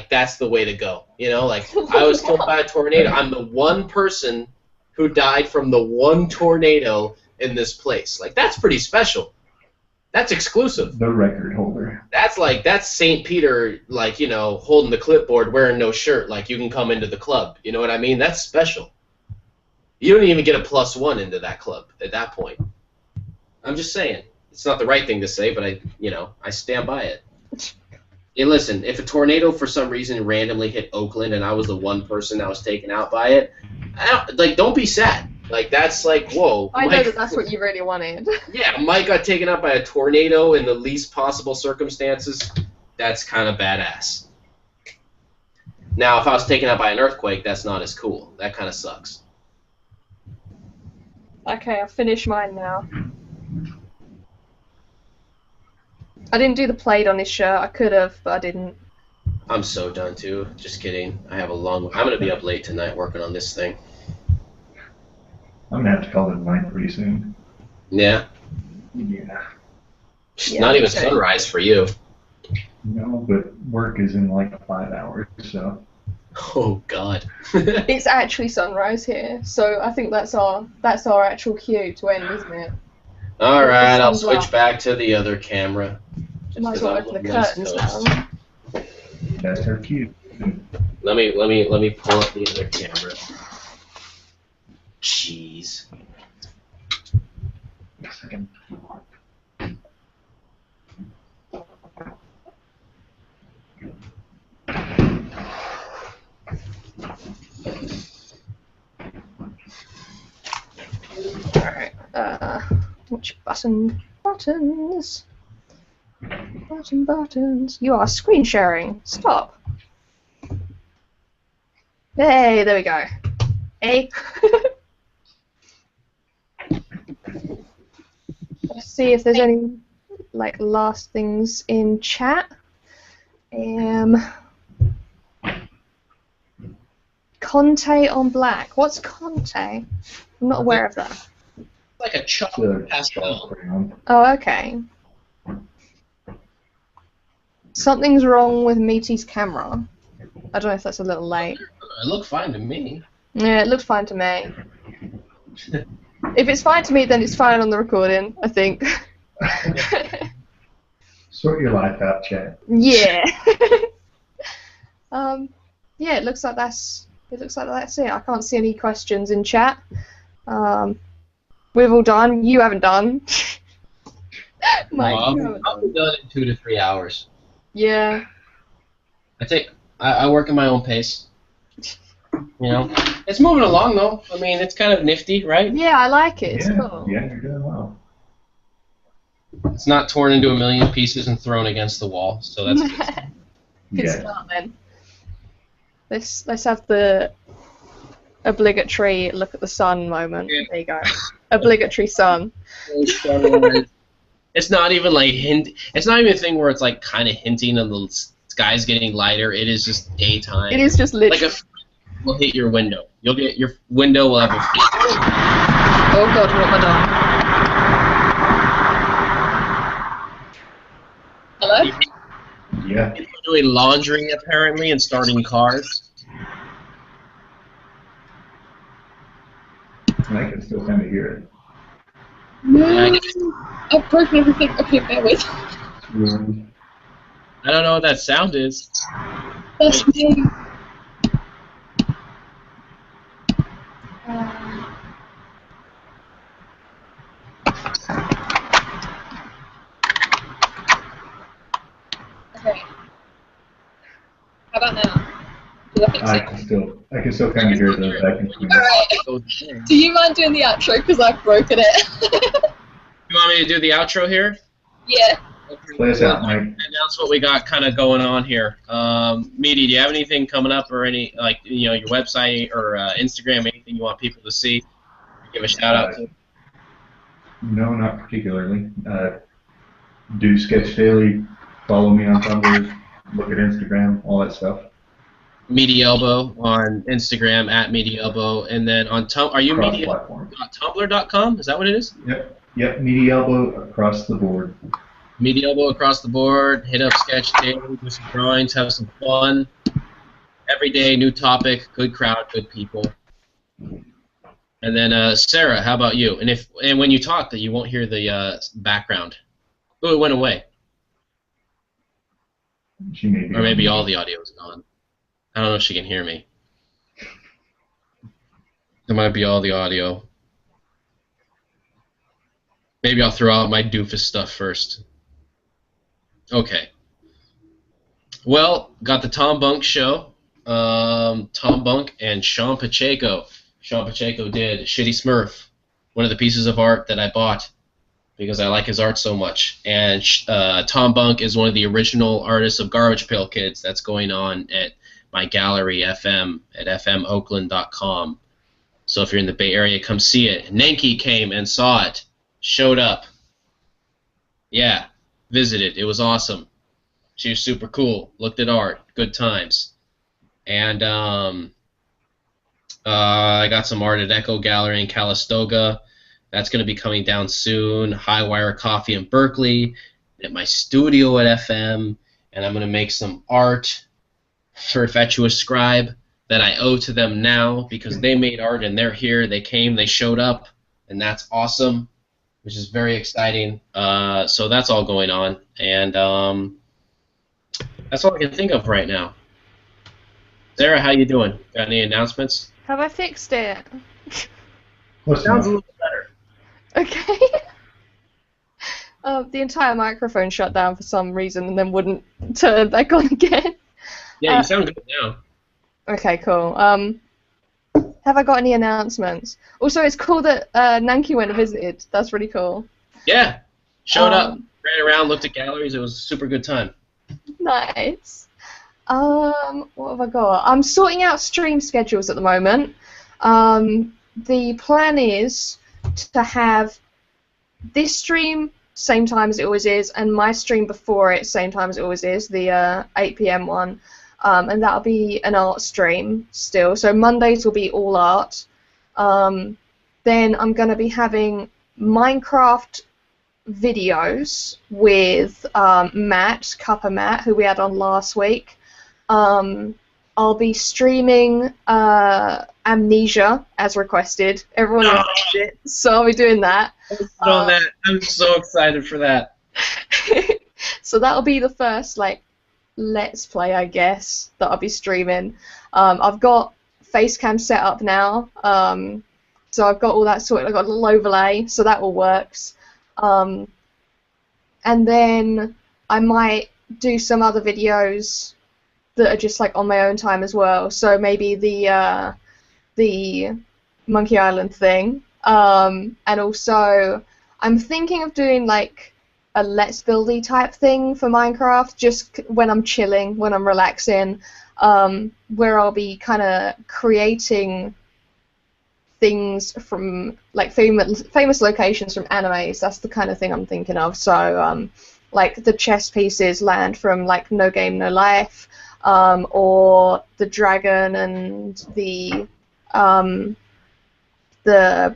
that's the way to go. Like I was killed by a tornado. I'm the one person who died from the one tornado in this place. Like that's pretty special. That's exclusive. The record holder. That's St. Peter, holding the clipboard, wearing no shirt, like you can come into the club. You know what I mean? That's special. You don't even get a +1 into that club at that point. I'm just saying. It's not the right thing to say, but I stand by it. Hey, listen, if a tornado for some reason randomly hit Oakland and I was the one person that was taken out by it, don't be sad. That's like, whoa. I know that's what you really wanted. Yeah, Mike got taken out by a tornado in the least possible circumstances. That's kind of badass. Now, if I was taken out by an earthquake, that's not as cool. That kind of sucks. Okay, I've finished mine now. I didn't do the plaid on this shirt. I could have, but I didn't. I'm so done, too. Just kidding. I'm going to be up late tonight working on this thing. I'm going to have to call it night pretty soon. Yeah? Yeah. Not even sunrise for you. No, but work is in like 5 hours, so. Oh, God. It's actually sunrise here, so I think that's our actual cue to end, isn't it? All right, I'll switch back to the other camera. Might as well open the curtains now. That's her cue. Let me pull up the other camera. Jeez. A second. Alright, which buttons? Buttons. You are screen sharing. Stop. Hey, there we go. Hey. Let's see if there's any last things in chat. Conte on black. What's Conte? I'm not aware of that. It's like a chalk pastel. Oh, okay. Something's wrong with Meaty's camera. I don't know if that's a little late. It looked fine to me. Yeah, it looked fine to me. If it's fine to me, then it's fine on the recording, I think. Sort your life out, chat. Yeah. Yeah, it looks like that's it. I can't see any questions in chat. We've all done. You haven't done. Mike, I'll be done in 2 to 3 hours. Yeah. I work at my own pace. It's moving along though. I mean, it's kind of nifty, right? Yeah, I like it. It's cool. Yeah, you're doing well. It's not torn into a million pieces and thrown against the wall, so that's good. Good start then. Let's have the obligatory look at the sun moment. Yeah. There you go. Obligatory sun. It's not even it's not even a thing where it's kind of hinting on the sky's getting lighter. It is just daytime. It is just literally. will hit your window. You'll get your window will have a. Oh god, what have I done? Hello? Yeah. People are doing laundry apparently and starting cars. I can still kind of hear it. No, I've broken everything. Okay, bear with. I don't know what that sound is. That's me. Okay. How about now? Did I fix it? I can still kind of hear the vacuum cleaner. Alright. Do you mind doing the outro? Because I've broken it. You want me to do the outro here? Yeah. Play us out, Mike. Announce what we got kind of going on here. Meaty, do you have anything coming up or any, like, your website or Instagram, anything you want people to see? Give a shout out to? No, not particularly. Do Sketch Daily, follow me on Tumblr, look at Instagram, all that stuff. MeatyElbow on Instagram, at MeatyElbow, and then on are you MeatyElbow.tumblr.com? Is that what it is? Yep, MeatyElbow across the board. MeatyElbow across the board. Hit up Sketch Daily, do some drawings, have some fun. Every day, new topic, good crowd, good people. And then Sarah, how about you? And when you talk, that you won't hear the background. Oh, it went away. Or maybe all the audio is gone. I don't know if she can hear me. It might be all the audio. Maybe I'll throw out my doofus stuff first. Okay. Well, got the Tom Bunk show. Tom Bunk and Sean Pacheco. Sean Pacheco did Shitty Smurf, one of the pieces of art that I bought because I like his art so much. And Tom Bunk is one of the original artists of Garbage Pail Kids. That's going on at my gallery, FM, at fmoakland.com. So if you're in the Bay Area, come see it. Nanki came and saw it, showed up. Yeah, visited. It was awesome. She was super cool. Looked at art. Good times. And I got some art at Echo Gallery in Calistoga. That's going to be coming down soon. Highwire Coffee in Berkeley. At my studio at FM. And I'm going to make some art for Fatuous Scribe that I owe to them now because they made art and they're here. They came. They showed up. And that's awesome, which is very exciting. So that's all going on. And that's all I can think of right now. Sarah, how you doing? Got any announcements? Have I fixed it? Sounds a little better. Okay. The entire microphone shut down for some reason and then wouldn't turn back on again. Yeah, you sound good now. Okay, cool. Have I got any announcements? Also, it's cool that Nanki went and visited. That's really cool. Yeah. Showed up, ran around, looked at galleries. It was a super good time. Nice. What have I got? I'm sorting out stream schedules at the moment. The plan is to have this stream same time as it always is, and my stream before it same time as it always is, the 8 PM one. And that'll be an art stream still. So Mondays will be all art. Then I'm going to be having Minecraft videos with Matt, Cuppa Matt, who we had on last week. I'll be streaming Amnesia as requested. Everyone requested it, so I'll be doing that. I'm so excited for that. So that'll be the first Let's Play, I guess, that I'll be streaming. I've got Facecam set up now, so I've got all that sorted. I've got a little overlay, so that all works. And then I might do some other videos that are just on my own time as well. So maybe the Monkey Island thing, and also I'm thinking of doing a Let's Buildy type thing for Minecraft, just when I'm chilling, when I'm relaxing, where I'll be kind of creating things from famous locations from animes. That's the kind of thing I'm thinking of. So the chess pieces land from No Game No Life. or the dragon and the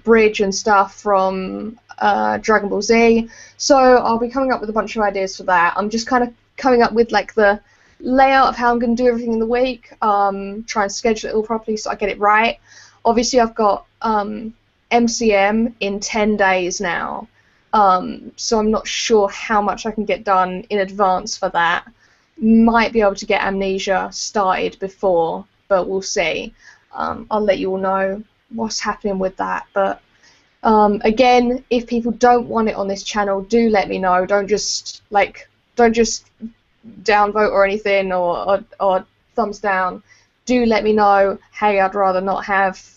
bridge and stuff from Dragon Ball Z. So I'll be coming up with a bunch of ideas for that. I'm just kind of coming up with like the layout of how I'm going to do everything in the week, try and schedule it all properly so I get it right. Obviously I've got MCM in 10 days now, so I'm not sure how much I can get done in advance for that. Might be able to get Amnesia started before, but we'll see. I'll let you all know what's happening with that. But again, if people don't want it on this channel, do let me know. Don't just downvote or anything, or thumbs down. Do let me know, hey, I'd rather not have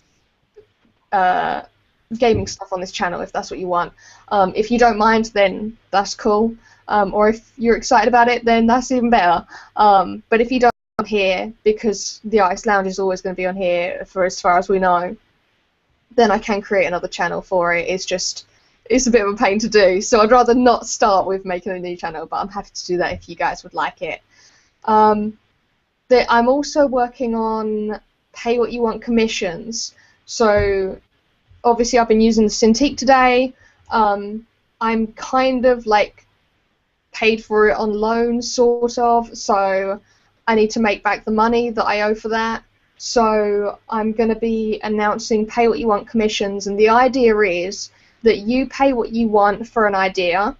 gaming stuff on this channel if that's what you want. If you don't mind, then that's cool. Or if you're excited about it, then that's even better. But if you don't want here, because the Ice Lounge is always going to be on here for as far as we know, then I can create another channel for it. It's a bit of a pain to do, so I'd rather not start with making a new channel, but I'm happy to do that if you guys would like it. I'm also working on pay what you want commissions. So obviously I've been using the Cintiq today. I'm kind of like paid for it on loan, sort of, so I need to make back the money that I owe for that. So I'm going to be announcing pay what you want commissions, and the idea is that you pay what you want for an idea,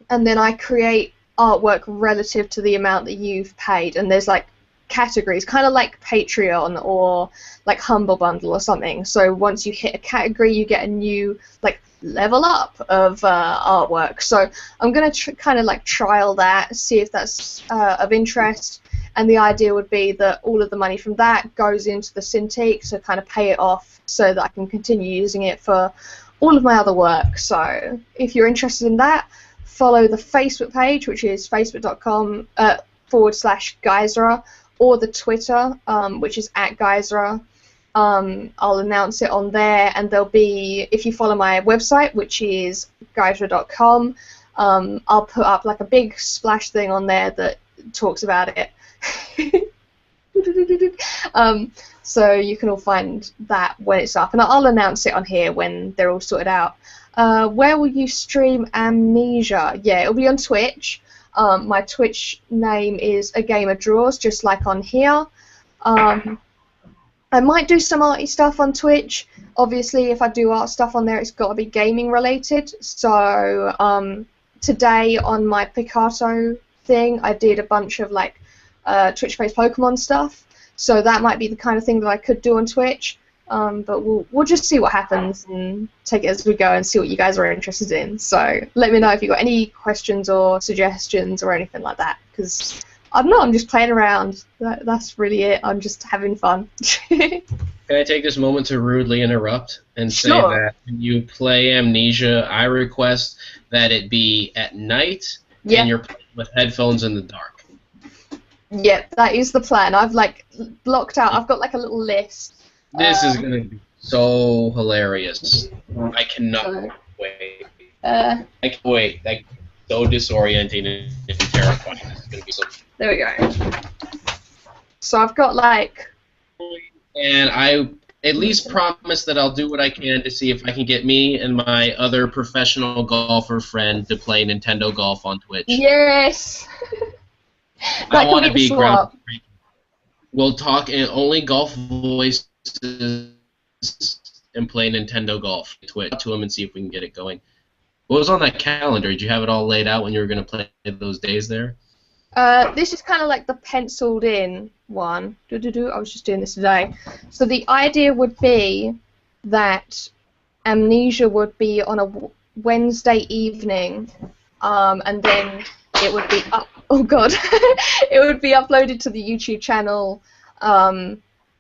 and then I create artwork relative to the amount that you've paid, and there's like categories, kind of like Patreon or like Humble Bundle or something. So once you hit a category, you get a new like level up of artwork. So I'm going to kind of like trial that, see if that's of interest, and the idea would be that all of the money from that goes into the Cintiq, so kind of pay it off so that I can continue using it for all of my other work. So if you're interested in that, follow the Facebook page, which is facebook.com/Geisera, or the Twitter, which is @Geisera. I'll announce it on there, and there'll be, if you follow my website, which is geisera.com, I'll put up like a big splash thing on there that talks about it. So you can all find that when it's up, and I'll announce it on here when they're all sorted out. Where will you stream Amnesia? Yeah, it'll be on Twitch. My Twitch name is A Gamer Draws, just like on here. I might do some arty stuff on Twitch. Obviously, if I do art stuff on there, it's got to be gaming related. So today on my Picasso thing, I did a bunch of like Twitch-based Pokemon stuff. So that might be the kind of thing that I could do on Twitch. But we'll just see what happens and take it as we go and see what you guys are interested in. So let me know if you've got any questions or suggestions or anything like that, because I don't know, I'm just playing around. That's really it. I'm just having fun. Can I take this moment to rudely interrupt and say that when you play Amnesia, I request that it be at night and you're playing with headphones in the dark. Yep, that is the plan. I've like blocked out. I've got like a little list. This is going to be so hilarious. I cannot wait. I can't wait. Like, so disorienting and terrifying. This is going to be so. There we go. So I've got like. And I at least promise that I'll do what I can to see if I can get me and my other professional golfer friend to play Nintendo Golf on Twitch. Yes. I want to be groundbreaking. We'll talk in only golf voices and play Nintendo Golf. Twitch to him and see if we can get it going. What was on that calendar? Did you have it all laid out when you were going to play those days there? This is kind of like the penciled in one. I was just doing this today. So the idea would be that Amnesia would be on a Wednesday evening, and then it would be it would be uploaded to the YouTube channel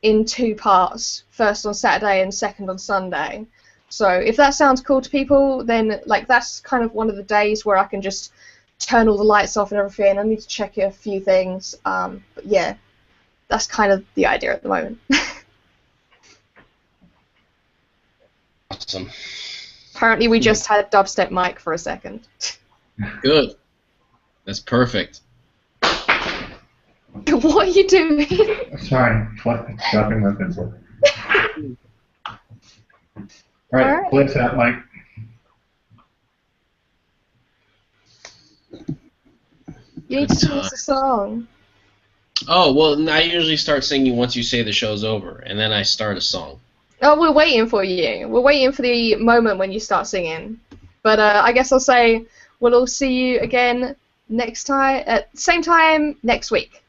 in 2 parts, first on Saturday and second on Sunday. So if that sounds cool to people, then like that's kind of one of the days where I can just turn all the lights off and everything. I need to check a few things, but yeah, that's kind of the idea at the moment. Awesome. Apparently we just had a dubstep mic for a second. Good. That's perfect. What are you doing? Sorry, dropping my pencil. Alright, play us out, Mike. You need to sing us a song. Oh, well, I usually start singing once you say the show's over, and then I start a song. Oh, we're waiting for you. We're waiting for the moment when you start singing. But I guess I'll say we'll all see you again next time, at same time next week.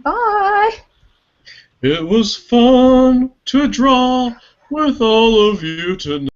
Bye! It was fun to draw with all of you tonight.